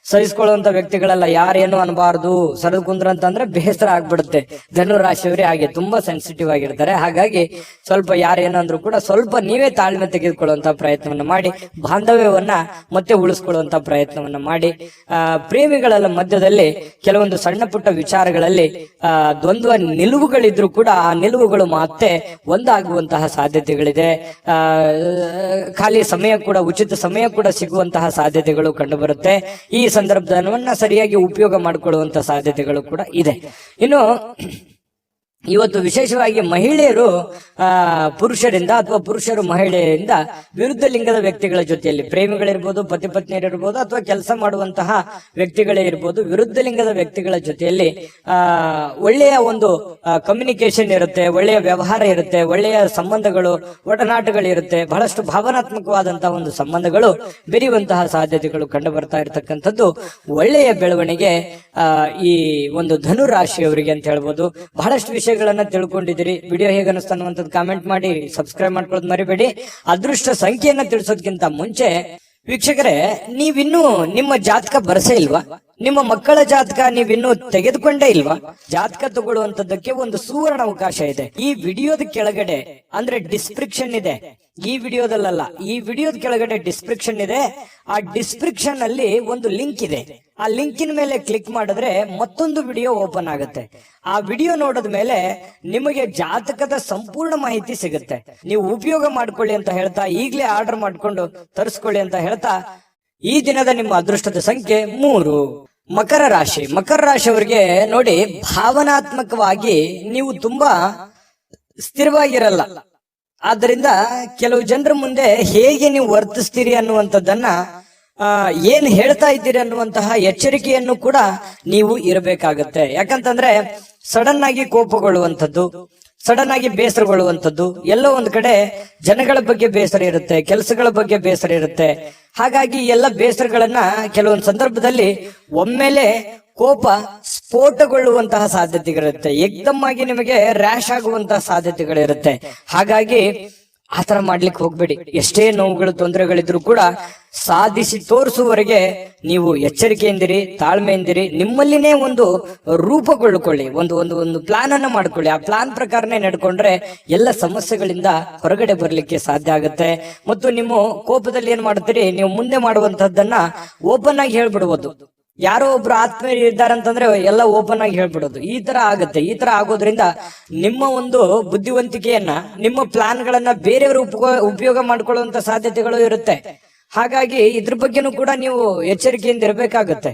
ಸಹಿಸ್ಕೊಳ್ಳುವಂತ ವ್ಯಕ್ತಿಗಳೆಲ್ಲ ಯಾರೇನು ಅನ್ಬಾರ್ದು, ಸರದ್ ಕುಂದ್ರ ಅಂತಂದ್ರೆ ಬೇಸರ ಆಗ್ಬಿಡುತ್ತೆ. ಧನುರಾಶಿಯವರೇ ಹಾಗೆ ತುಂಬಾ ಸೆನ್ಸಿಟಿವ್ ಆಗಿರ್ತಾರೆ. ಹಾಗಾಗಿ ಸ್ವಲ್ಪ ಯಾರೇನಂದ್ರು ಕೂಡ ಸ್ವಲ್ಪ ನೀವೇ ತಾಳ್ಮೆ ತೆಗೆದುಕೊಳ್ಳುವಂತ ಪ್ರಯತ್ನವನ್ನ ಮಾಡಿ, ಬಾಂಧವ್ಯವನ್ನ ಮತ್ತೆ ಉಳಿಸ್ಕೊಳ್ಳುವಂತ ಪ್ರಯತ್ನವನ್ನ ಮಾಡಿ. ಪ್ರೇಮಿಗಳ ಮಧ್ಯದಲ್ಲಿ ಕೆಲವೊಂದು ಸಣ್ಣ ಪುಟ್ಟ ವಿಚಾರಗಳಲ್ಲಿ ದ್ವಂದ್ವ ನಿಲುವುಗಳಿದ್ರು ಕೂಡ ಆ ನಿಲುವುಗಳು ಮತ್ತೆ ಒಂದಾಗುವಂತಹ ಸಾಧ್ಯತೆಗಳಿದೆ. ಖಾಲಿ ಸಮಯ ಕೂಡ, ಉಚಿತ ಸಮಯ ಕೂಡ ಸಿಗುವಂತಹ ಸಾಧ್ಯತೆಗಳು ಕಂಡು ಬರುತ್ತೆ. ಈ ಸಂದರ್ಭವನ್ನ ಸರಿಯಾಗಿ ಉಪಯೋಗ ಮಾಡಿಕೊಳ್ಳುವಂತ ಸಾಧ್ಯತೆಗಳು ಕೂಡ ಇದೆ. ಇನ್ನು ಇವತ್ತು ವಿಶೇಷವಾಗಿ ಮಹಿಳೆಯರು ಪುರುಷರಿಂದ ಅಥವಾ ಪುರುಷರು ಮಹಿಳೆಯರಿಂದ ವಿರುದ್ಧ ಲಿಂಗದ ವ್ಯಕ್ತಿಗಳ ಜೊತೆಯಲ್ಲಿ, ಪ್ರೇಮಿಗಳಿರ್ಬೋದು, ಪತಿ ಪತ್ನಿಯರಿರ್ಬೋದು, ಅಥವಾ ಕೆಲಸ ಮಾಡುವಂತಹ ವ್ಯಕ್ತಿಗಳೇ ಇರ್ಬೋದು, ವಿರುದ್ಧ ಲಿಂಗದ ವ್ಯಕ್ತಿಗಳ ಜೊತೆಯಲ್ಲಿ ಒಳ್ಳೆಯ ಒಂದು ಕಮ್ಯುನಿಕೇಶನ್ ಇರುತ್ತೆ, ಒಳ್ಳೆಯ ವ್ಯವಹಾರ ಇರುತ್ತೆ, ಒಳ್ಳೆಯ ಸಂಬಂಧಗಳು, ಒಡನಾಟಗಳಿರುತ್ತೆ. ಬಹಳಷ್ಟು ಭಾವನಾತ್ಮಕವಾದಂತಹ ಒಂದು ಸಂಬಂಧಗಳು ಬೆರೆಯುವಂತಹ ಸಾಧ್ಯತೆಗಳು ಕಂಡು ಬರ್ತಾ ಇರತಕ್ಕಂಥದ್ದು ಒಳ್ಳೆಯ ಬೆಳವಣಿಗೆ ಈ ಒಂದು ಧನು ರಾಶಿಯವರಿಗೆ ಅಂತ ಹೇಳ್ಬೋದು. ಬಹಳಷ್ಟು ವಿಷಯಗಳನ್ನ ತಿಳ್ಕೊಂಡಿದ್ದೀರಿ. ವಿಡಿಯೋ ಹೇಗೆ ಅನಿಸ್ತಾ ಅನ್ನುವಂಥದ್ದು ಕಾಮೆಂಟ್ ಮಾಡಿ, ಸಬ್ಸ್ಕ್ರೈಬ್ ಮಾಡ್ಕೊಳ್ಳೋದು ಮರಿಬೇಡಿ. ಅದೃಷ್ಟ ಸಂಖ್ಯೆಯನ್ನ ತಿಳಿಸೋದಕ್ಕಿಂತ ಮುಂಚೆ ವೀಕ್ಷಕರೇ, ನೀವಿನ್ನೂ ನಿಮ್ಮ ಜಾತಕ ಬರಸೇ ಇಲ್ವಾ? ನಿಮ್ಮ ಮಕ್ಕಳ ಜಾತಕ ನೀವಿನ್ನೂ ತೆಗೆದುಕೊಂಡೇ ಇಲ್ವಾ? ಜಾತಕ ತಗೊಳ್ಳುವಂತದ್ದಕ್ಕೆ ಒಂದು ಸುವರ್ಣ ಅವಕಾಶ ಇದೆ. ಈ ವಿಡಿಯೋದ ಕೆಳಗಡೆ ಅಂದ್ರೆ ಡಿಸ್ಕ್ರಿಪ್ಷನ್ ಇದೆ. ಈ ವಿಡಿಯೋದಲ್ಲ, ಈ ವಿಡಿಯೋದ ಕೆಳಗಡೆ ಡಿಸ್ಕ್ರಿಪ್ಷನ್ ಇದೆ. ಆ ಡಿಸ್ಕ್ರಿಪ್ಷನ್ ಅಲ್ಲಿ ಒಂದು ಲಿಂಕ್ ಇದೆ. ಆ ಲಿಂಕಿನ ಮೇಲೆ ಕ್ಲಿಕ್ ಮಾಡಿದ್ರೆ ಮತ್ತೊಂದು ವಿಡಿಯೋ ಓಪನ್ ಆಗುತ್ತೆ. ಆ ವಿಡಿಯೋ ನೋಡಿದ ಮೇಲೆ ನಿಮಗೆ ಜಾತಕದ ಸಂಪೂರ್ಣ ಮಾಹಿತಿ ಸಿಗುತ್ತೆ. ನೀವು ಉಪಯೋಗ ಮಾಡ್ಕೊಳ್ಳಿ ಅಂತ ಹೇಳ್ತಾ, ಈಗಲೇ ಆರ್ಡರ್ ಮಾಡ್ಕೊಂಡು ತರಿಸ್ಕೊಳ್ಳಿ ಅಂತ ಹೇಳ್ತಾ, ಈ ದಿನದ ನಿಮ್ಮ ಅದೃಷ್ಟದ ಸಂಖ್ಯೆ 3. ಮಕರ ರಾಶಿ. ಮಕರ ರಾಶಿಯವರಿಗೆ ನೋಡಿ, ಭಾವನಾತ್ಮಕವಾಗಿ ನೀವು ತುಂಬಾ ಸ್ಥಿರವಾಗಿರಲ್ಲ. ಆದ್ರಿಂದ ಕೆಲವು ಜನರ ಮುಂದೆ ಹೇಗೆ ನೀವು ವರ್ತಿಸ್ತೀರಿ ಅನ್ನುವಂಥದ್ದನ್ನ, ಏನ್ ಹೇಳ್ತಾ ಇದ್ದೀರಿ ಅನ್ನುವಂತಹ ಎಚ್ಚರಿಕೆಯನ್ನು ಕೂಡ ನೀವು ಇರಬೇಕಾಗತ್ತೆ. ಯಾಕಂತಂದ್ರೆ ಸಡನ್ ಆಗಿ ಕೋಪಗೊಳ್ಳುವಂಥದ್ದು, ಸಡನ್ ಆಗಿ ಬೇಸರಗೊಳ್ಳುವಂಥದ್ದು, ಎಲ್ಲೋ ಒಂದ್ ಕಡೆ ಜನಗಳ ಬಗ್ಗೆ ಬೇಸರ ಇರುತ್ತೆ, ಕೆಲಸಗಳ ಬಗ್ಗೆ ಬೇಸರ ಇರುತ್ತೆ. ಹಾಗಾಗಿ ಎಲ್ಲ ಬೇಸರಗಳನ್ನ ಕೆಲವೊಂದು ಸಂದರ್ಭದಲ್ಲಿ ಒಮ್ಮೆಲೆ ಕೋಪ ಸ್ಫೋಟಗೊಳ್ಳುವಂತಹ ಸಾಧ್ಯತೆಗಳಿರುತ್ತೆ. ಏಕದಮ್ ಆಗಿ ನಿಮಗೆ ರ್ಯಾಶ್ ಆಗುವಂತಹ ಸಾಧ್ಯತೆಗಳಿರುತ್ತೆ. ಹಾಗಾಗಿ ಆತರ ಮಾಡ್ಲಿಕ್ಕೆ ಹೋಗ್ಬೇಡಿ. ಎಷ್ಟೇ ನೋವುಗಳು, ತೊಂದರೆಗಳಿದ್ರು ಕೂಡ ಸಾಧಿಸಿ ತೋರಿಸುವವರೆಗೆ ನೀವು ಎಚ್ಚರಿಕೆಯಿಂದಿರಿ, ತಾಳ್ಮೆಯಿಂದಿರಿ. ನಿಮ್ಮಲ್ಲಿನೇ ಒಂದು ರೂಪುಗೊಳ್ಕೊಳ್ಳಿ, ಒಂದು ಪ್ಲಾನ್ ಅನ್ನ ಮಾಡ್ಕೊಳ್ಳಿ. ಆ ಪ್ಲಾನ್ ಪ್ರಕಾರನೇ ನಡ್ಕೊಂಡ್ರೆ ಎಲ್ಲ ಸಮಸ್ಯೆಗಳಿಂದ ಹೊರಗಡೆ ಬರ್ಲಿಕ್ಕೆ ಸಾಧ್ಯ ಆಗುತ್ತೆ. ಮತ್ತು ನಿಮ್ಮ ಕೋಪದಲ್ಲಿ ಏನ್ ಮಾಡ್ತೀರಿ, ನೀವು ಮುಂದೆ ಮಾಡುವಂತಹದ್ದನ್ನ ಓಪನ್ ಆಗಿ ಹೇಳ್ಬಿಡ್ಬೋದು. ಯಾರೋ ಒಬ್ರು ಆತ್ಮೀಯರು ಇದ್ದಾರಂತಂದ್ರೆ ಎಲ್ಲ ಓಪನ್ ಆಗಿ ಹೇಳ್ಬಿಡೋದು. ಈ ತರ ಆಗುತ್ತೆ. ಈ ತರ ಆಗೋದ್ರಿಂದ ನಿಮ್ಮ ಒಂದು ಬುದ್ಧಿವಂತಿಕೆಯನ್ನ, ನಿಮ್ಮ ಪ್ಲಾನ್ ಗಳನ್ನ ಬೇರೆಯವರು ಉಪಯೋಗ ಮಾಡ್ಕೊಳ್ಳುವಂತ ಸಾಧ್ಯತೆಗಳು ಇರುತ್ತೆ. ಹಾಗಾಗಿ ಇದ್ರ ಬಗ್ಗೆನೂ ಕೂಡ ನೀವು ಎಚ್ಚರಿಕೆಯಿಂದ ಇರಬೇಕಾಗುತ್ತೆ.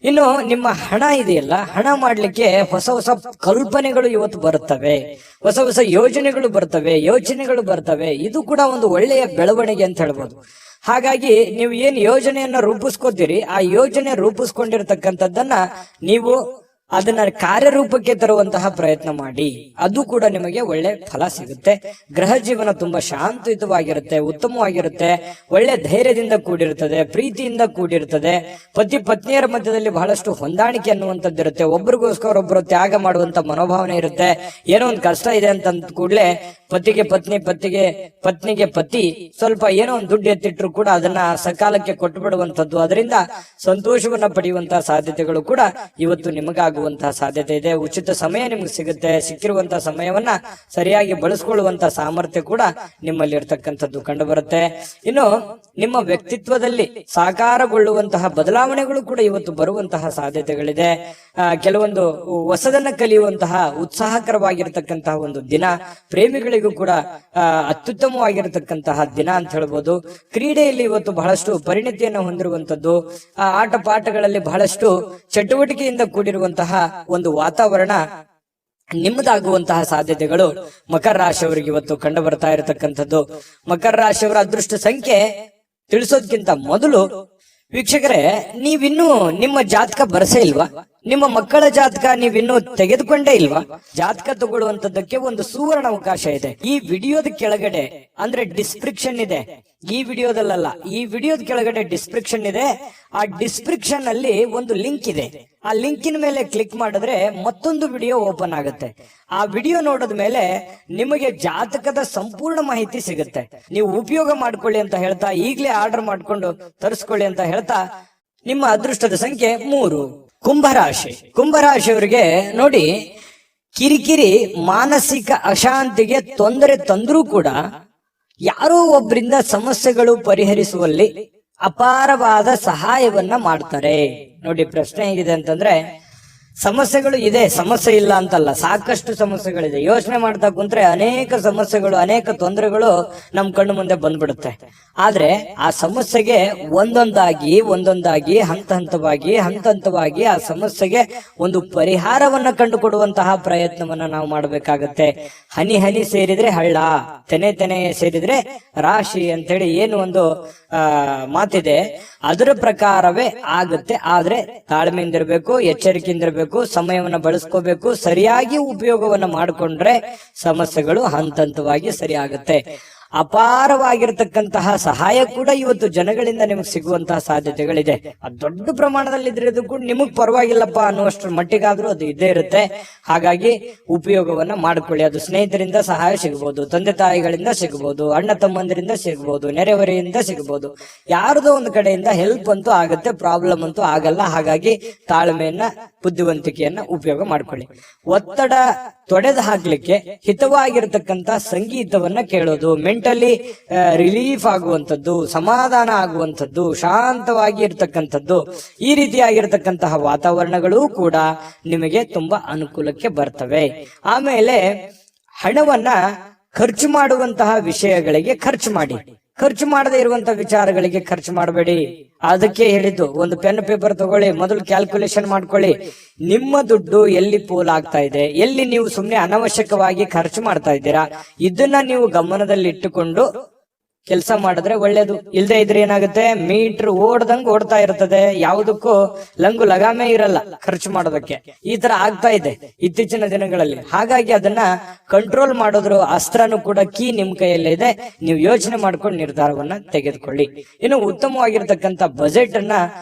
ಇನ್ನು ನಿಮ್ಮ ಹಣ ಇದೆಯಲ್ಲ, ಹಣ ಮಾಡ್ಲಿಕ್ಕೆ ಹೊಸ ಹೊಸ ಕಲ್ಪನೆಗಳು ಇವತ್ತು ಬರುತ್ತವೆ, ಹೊಸ ಹೊಸ ಯೋಚನೆಗಳು ಬರ್ತವೆ. ಇದು ಕೂಡ ಒಂದು ಒಳ್ಳೆಯ ಬೆಳವಣಿಗೆ ಅಂತ ಹೇಳ್ಬೋದು. ಹಾಗಾಗಿ ನೀವು ಏನ್ ಯೋಜನೆಯನ್ನ ರೂಪಿಸ್ಕೋತೀರಿ, ಆ ಯೋಜನೆ ರೂಪಿಸ್ಕೊಂಡಿರ್ತಕ್ಕಂಥದ್ದನ್ನ ನೀವು ಅದನ್ನ ಕಾರ್ಯರೂಪಕ್ಕೆ ತರುವಂತಹ ಪ್ರಯತ್ನ ಮಾಡಿ. ಅದು ಕೂಡ ನಿಮಗೆ ಒಳ್ಳೆ ಫಲ ಸಿಗುತ್ತೆ. ಗೃಹ ಜೀವನ ತುಂಬಾ ಶಾಂತಿಯುತವಾಗಿರುತ್ತೆ, ಉತ್ತಮವಾಗಿರುತ್ತೆ, ಒಳ್ಳೆ ಧೈರ್ಯದಿಂದ ಕೂಡಿರುತ್ತದೆ, ಪ್ರೀತಿಯಿಂದ ಕೂಡಿರುತ್ತದೆ. ಪತಿ ಪತ್ನಿಯರ ಮಧ್ಯದಲ್ಲಿ ಬಹಳಷ್ಟು ಹೊಂದಾಣಿಕೆ ಅನ್ನುವಂಥದ್ದು ಇರುತ್ತೆ. ಒಬ್ರಿಗೋಸ್ಕರ ಒಬ್ಬರು ತ್ಯಾಗ ಮಾಡುವಂತ ಮನೋಭಾವನೆ ಇರುತ್ತೆ. ಏನೋ ಒಂದು ಕಷ್ಟ ಇದೆ ಅಂತ ಕೂಡಲೇ ಪತಿಗೆ ಪತ್ನಿಗೆ ಪತಿ ಸ್ವಲ್ಪ ಏನೋ ಒಂದು ದುಡ್ಡು ಎತ್ತಿಟ್ರು ಕೂಡ ಅದನ್ನ ಸಕಾಲಕ್ಕೆ ಕೊಟ್ಟು ಬಿಡುವಂತದ್ದು, ಅದರಿಂದ ಸಂತೋಷವನ್ನ ಪಡೆಯುವಂತಹ ಸಾಧ್ಯತೆಗಳು ಕೂಡ ಇವತ್ತು ನಿಮಗಾಗುವಂತಹ ಸಾಧ್ಯತೆ ಇದೆ. ಉಚಿತ ಸಮಯ ನಿಮ್ಗೆ ಸಿಗುತ್ತೆ. ಸಿಕ್ಕಿರುವಂತಹ ಸಮಯವನ್ನ ಸರಿಯಾಗಿ ಬಳಸ್ಕೊಳ್ಳುವಂತಹ ಸಾಮರ್ಥ್ಯ ಕೂಡ ನಿಮ್ಮಲ್ಲಿ ಇರ್ತಕ್ಕಂಥದ್ದು ಕಂಡು ಬರುತ್ತೆ. ಇನ್ನು ನಿಮ್ಮ ವ್ಯಕ್ತಿತ್ವದಲ್ಲಿ ಸಾಕಾರಗೊಳ್ಳುವಂತಹ ಬದಲಾವಣೆಗಳು ಕೂಡ ಇವತ್ತು ಬರುವಂತಹ ಸಾಧ್ಯತೆಗಳಿದೆ. ಕೆಲವೊಂದು ಹೊಸದನ್ನ ಕಲಿಯುವಂತಹ ಉತ್ಸಾಹಕರವಾಗಿರ್ತಕ್ಕಂತಹ ಒಂದು ದಿನ. ಪ್ರೇಮಿಗಳಿಗೂ ಕೂಡ ಅತ್ಯುತ್ತಮವಾಗಿರತಕ್ಕಂತಹ ದಿನ ಅಂತ ಹೇಳ್ಬೋದು. ಕ್ರೀಡೆಯಲ್ಲಿ ಇವತ್ತು ಬಹಳಷ್ಟು ಪರಿಣಿತಿಯನ್ನು ಹೊಂದಿರುವಂತದ್ದು, ಆಟ ಪಾಠಗಳಲ್ಲಿ ಬಹಳಷ್ಟು ಚಟುವಟಿಕೆಯಿಂದ ಕೂಡಿರುವಂತಹ ಒಂದು ವಾತಾವರಣ ನಿಮ್ಮದಾಗುವಂತಹ ಸಾಧ್ಯತೆಗಳು ಮಕರ ರಾಶಿಯವರಿಗೆ ಇವತ್ತು ಕಂಡು ಬರ್ತಾ ಇರತಕ್ಕಂಥದ್ದು. ಮಕರ ರಾಶಿಯವರ ಅದೃಷ್ಟ ಸಂಖ್ಯೆ ತಿಳಿಸೋದಕ್ಕಿಂತ ಮೊದಲು ವೀಕ್ಷಕರೇ, ನೀವಿನ್ನೂ ನಿಮ್ಮ ಜಾತಕ ಬರಸೇ ಇಲ್ವಾ? ನಿಮ್ಮ ಮಕ್ಕಳ ಜಾತಕ ನೀವಿನ್ನೂ ತೆಗೆದುಕೊಂಡೇ ಇಲ್ವಾ? ಜಾತಕ ತಗೊಳ್ಳುವಂತದ್ದಕ್ಕೆ ಒಂದು ಸುವರ್ಣ ಅವಕಾಶ ಇದೆ. ಈ ವಿಡಿಯೋದ ಕೆಳಗಡೆ ಅಂದ್ರೆ ಡಿಸ್ಕ್ರಿಪ್ಷನ್ ಇದೆ. ಈ ವಿಡಿಯೋದಲ್ಲ, ಈ ವಿಡಿಯೋದ ಕೆಳಗಡೆ ಡಿಸ್ಕ್ರಿಪ್ಷನ್ ಇದೆ. ಆ ಡಿಸ್ಕ್ರಿಪ್ಷನ್ ಅಲ್ಲಿ ಒಂದು ಲಿಂಕ್ ಇದೆ. ಆ ಲಿಂಕಿನ ಮೇಲೆ ಕ್ಲಿಕ್ ಮಾಡಿದ್ರೆ ಮತ್ತೊಂದು ವಿಡಿಯೋ ಓಪನ್ ಆಗುತ್ತೆ. ಆ ವಿಡಿಯೋ ನೋಡಿದ ಮೇಲೆ ನಿಮಗೆ ಜಾತಕದ ಸಂಪೂರ್ಣ ಮಾಹಿತಿ ಸಿಗುತ್ತೆ. ನೀವು ಉಪಯೋಗ ಮಾಡ್ಕೊಳ್ಳಿ ಅಂತ ಹೇಳ್ತಾ, ಈಗಲೇ ಆರ್ಡರ್ ಮಾಡ್ಕೊಂಡು ತರಿಸ್ಕೊಳ್ಳಿ ಅಂತ ಹೇಳ್ತಾ, ನಿಮ್ಮ ಅದೃಷ್ಟದ ಸಂಖ್ಯೆ 3. ಕುಂಭರಾಶಿ. ಕುಂಭರಾಶಿಯವರಿಗೆ ನೋಡಿ, ಕಿರಿಕಿರಿ ಮಾನಸಿಕ ಅಶಾಂತಿಗೆ ತೊಂದರೆ ತಂದ್ರೂ ಕೂಡ ಯಾರೋ ಒಬ್ಬರಿಂದ ಸಮಸ್ಯೆಗಳು ಪರಿಹರಿಸುವಲ್ಲಿ ಅಪಾರವಾದ ಸಹಾಯವನ್ನ ಮಾಡ್ತಾರೆ. ನೋಡಿ, ಪ್ರಶ್ನೆ ಹೇಗಿದೆ ಅಂತಂದ್ರೆ, ಸಮಸ್ಯೆಗಳು ಇದೆ, ಸಮಸ್ಯೆ ಇಲ್ಲ ಅಂತಲ್ಲ, ಸಾಕಷ್ಟು ಸಮಸ್ಯೆಗಳಿದೆ. ಯೋಚನೆ ಮಾಡ್ತಾ ಕುಂತ್ರೆ ಅನೇಕ ಸಮಸ್ಯೆಗಳು, ಅನೇಕ ತೊಂದರೆಗಳು ನಮ್ ಕಣ್ಣು ಮುಂದೆ ಬಂದ್ಬಿಡುತ್ತೆ. ಆದ್ರೆ ಆ ಸಮಸ್ಯೆಗೆ ಒಂದೊಂದಾಗಿ ಹಂತ ಹಂತವಾಗಿ ಆ ಸಮಸ್ಯೆಗೆ ಒಂದು ಪರಿಹಾರವನ್ನ ಕಂಡುಕೊಡುವಂತಹ ಪ್ರಯತ್ನವನ್ನ ನಾವು ಮಾಡಬೇಕಾಗತ್ತೆ. ಹನಿ ಹನಿ ಸೇರಿದ್ರೆ ಹಳ್ಳ, ತೆನೆ ಸೇರಿದ್ರೆ ರಾಶಿ ಅಂತೇಳಿ ಏನು ಒಂದು ಮಾತಿದೆ, ಅದರ ಪ್ರಕಾರವೇ ಆಗುತ್ತೆ. ಆದ್ರೆ ತಾಳ್ಮೆಯಿಂದಿರ್ಬೇಕು, ಎಚ್ಚರಿಕೆಯಿಂದಿರ್ಬೇಕು, ಸಮಯವನ್ನ ಬಳಸ್ಕೋಬೇಕು. ಸರಿಯಾಗಿ ಉಪಯೋಗವನ್ನ ಮಾಡಿಕೊಂಡ್ರೆ ಸಮಸ್ಯೆಗಳು ಹಂತವಾಗಿ ಸರಿ ಆಗುತ್ತೆ. ಅಪಾರವಾಗಿರ್ತಕ್ಕಂತಹ ಸಹಾಯ ಕೂಡ ಇವತ್ತು ಜನಗಳಿಂದ ನಿಮಗೆ ಸಿಗುವಂತಹ ಸಾಧ್ಯತೆಗಳಿದೆ. ಅದು ದೊಡ್ಡ ಪ್ರಮಾಣದಲ್ಲಿ ಇದ್ರೆ ಕೂಡ ನಿಮಗ್ ಪರವಾಗಿಲ್ಲಪ್ಪ ಅನ್ನುವಷ್ಟರ ಮಟ್ಟಿಗಾದ್ರೂ ಅದು ಇದ್ದೇ ಇರುತ್ತೆ. ಹಾಗಾಗಿ ಉಪಯೋಗವನ್ನ ಮಾಡ್ಕೊಳ್ಳಿ. ಅದು ಸ್ನೇಹಿತರಿಂದ ಸಹಾಯ ಸಿಗಬಹುದು, ತಂದೆ ತಾಯಿಗಳಿಂದ ಸಿಗಬಹುದು, ಅಣ್ಣ ತಮ್ಮಂದಿರಿಂದ ಸಿಗಬಹುದು, ನೆರೆಹೊರೆಯಿಂದ ಸಿಗಬಹುದು. ಯಾರದೋ ಒಂದು ಕಡೆಯಿಂದ ಹೆಲ್ಪ್ ಅಂತೂ ಆಗುತ್ತೆ, ಪ್ರಾಬ್ಲಮ್ ಅಂತೂ ಆಗಲ್ಲ. ಹಾಗಾಗಿ ತಾಳ್ಮೆಯನ್ನ, ಬುದ್ಧಿವಂತಿಕೆಯನ್ನ ಉಪಯೋಗ ಮಾಡ್ಕೊಳ್ಳಿ. ಒತ್ತಡ ತೊಡೆದು ಹಾಕ್ಲಿಕ್ಕೆ ಹಿತವಾಗಿರ್ತಕ್ಕಂತ ಸಂಗೀತವನ್ನ ಕೇಳೋದು, ಮೆಂಟಲಿ ರಿಲೀಫ್ ಆಗುವಂಥದ್ದು, ಸಮಾಧಾನ ಆಗುವಂಥದ್ದು, ಶಾಂತವಾಗಿ ಇರ್ತಕ್ಕಂಥದ್ದು, ಈ ರೀತಿಯಾಗಿರ್ತಕ್ಕಂತಹ ವಾತಾವರಣಗಳು ಕೂಡ ನಿಮಗೆ ತುಂಬಾ ಅನುಕೂಲಕ್ಕೆ ಬರ್ತವೆ. ಆಮೇಲೆ ಹಣವನ್ನ ಖರ್ಚು ಮಾಡುವಂತಹ ವಿಷಯಗಳಿಗೆ ಖರ್ಚು ಮಾಡಿ, ಖರ್ಚು ಮಾಡದೇ ಇರುವಂತಹ ವಿಚಾರಗಳಿಗೆ ಖರ್ಚು ಮಾಡಬೇಡಿ. ಅದಕ್ಕೆ ಹೇಳಿದ್ದು, ಒಂದು ಪೆನ್ ಪೇಪರ್ ತಗೊಳ್ಳಿ, ಮೊದಲು ಕ್ಯಾಲ್ಕುಲೇಷನ್ ಮಾಡ್ಕೊಳ್ಳಿ. ನಿಮ್ಮ ದುಡ್ಡು ಎಲ್ಲಿ ಪೋಲ್ ಆಗ್ತಾ ಇದೆ, ಎಲ್ಲಿ ನೀವು ಸುಮ್ನೆ ಅನವಶ್ಯಕವಾಗಿ ಖರ್ಚು ಮಾಡ್ತಾ ಇದ್ದೀರಾ, ಇದನ್ನ ನೀವು ಗಮನದಲ್ಲಿ ಇಟ್ಟುಕೊಂಡು ಕೆಲಸ ಮಾಡಿದ್ರೆ ಒಳ್ಳೇದು. ಇಲ್ದೇ ಇದ್ರೆ ಏನಾಗುತ್ತೆ, ಮೀಟರ್ ಓಡ್ದಂಗ್ ಓಡ್ತಾ ಇರ್ತದೆ, ಯಾವುದಕ್ಕೂ ಲಂಗು ಲಗಾಮೇ ಇರಲ್ಲ ಖರ್ಚು ಮಾಡೋದಕ್ಕೆ. ಈ ತರ ಆಗ್ತಾ ಇದೆ ಇತ್ತೀಚಿನ ದಿನಗಳಲ್ಲಿ. ಹಾಗಾಗಿ ಅದನ್ನ ಕಂಟ್ರೋಲ್ ಮಾಡೋದ್ರ ಅಸ್ತ್ರನೂ ಕೂಡ ಕೀ ನಿಮ್ ಕೈಯಲ್ಲೇ ಇದೆ. ನೀವು ಯೋಚನೆ ಮಾಡ್ಕೊಂಡು ನಿರ್ಧಾರವನ್ನ ತೆಗೆದುಕೊಳ್ಳಿ. ಇನ್ನು ಉತ್ತಮವಾಗಿರ್ತಕ್ಕಂಥ ಬಜೆಟ್ ಅನ್ನ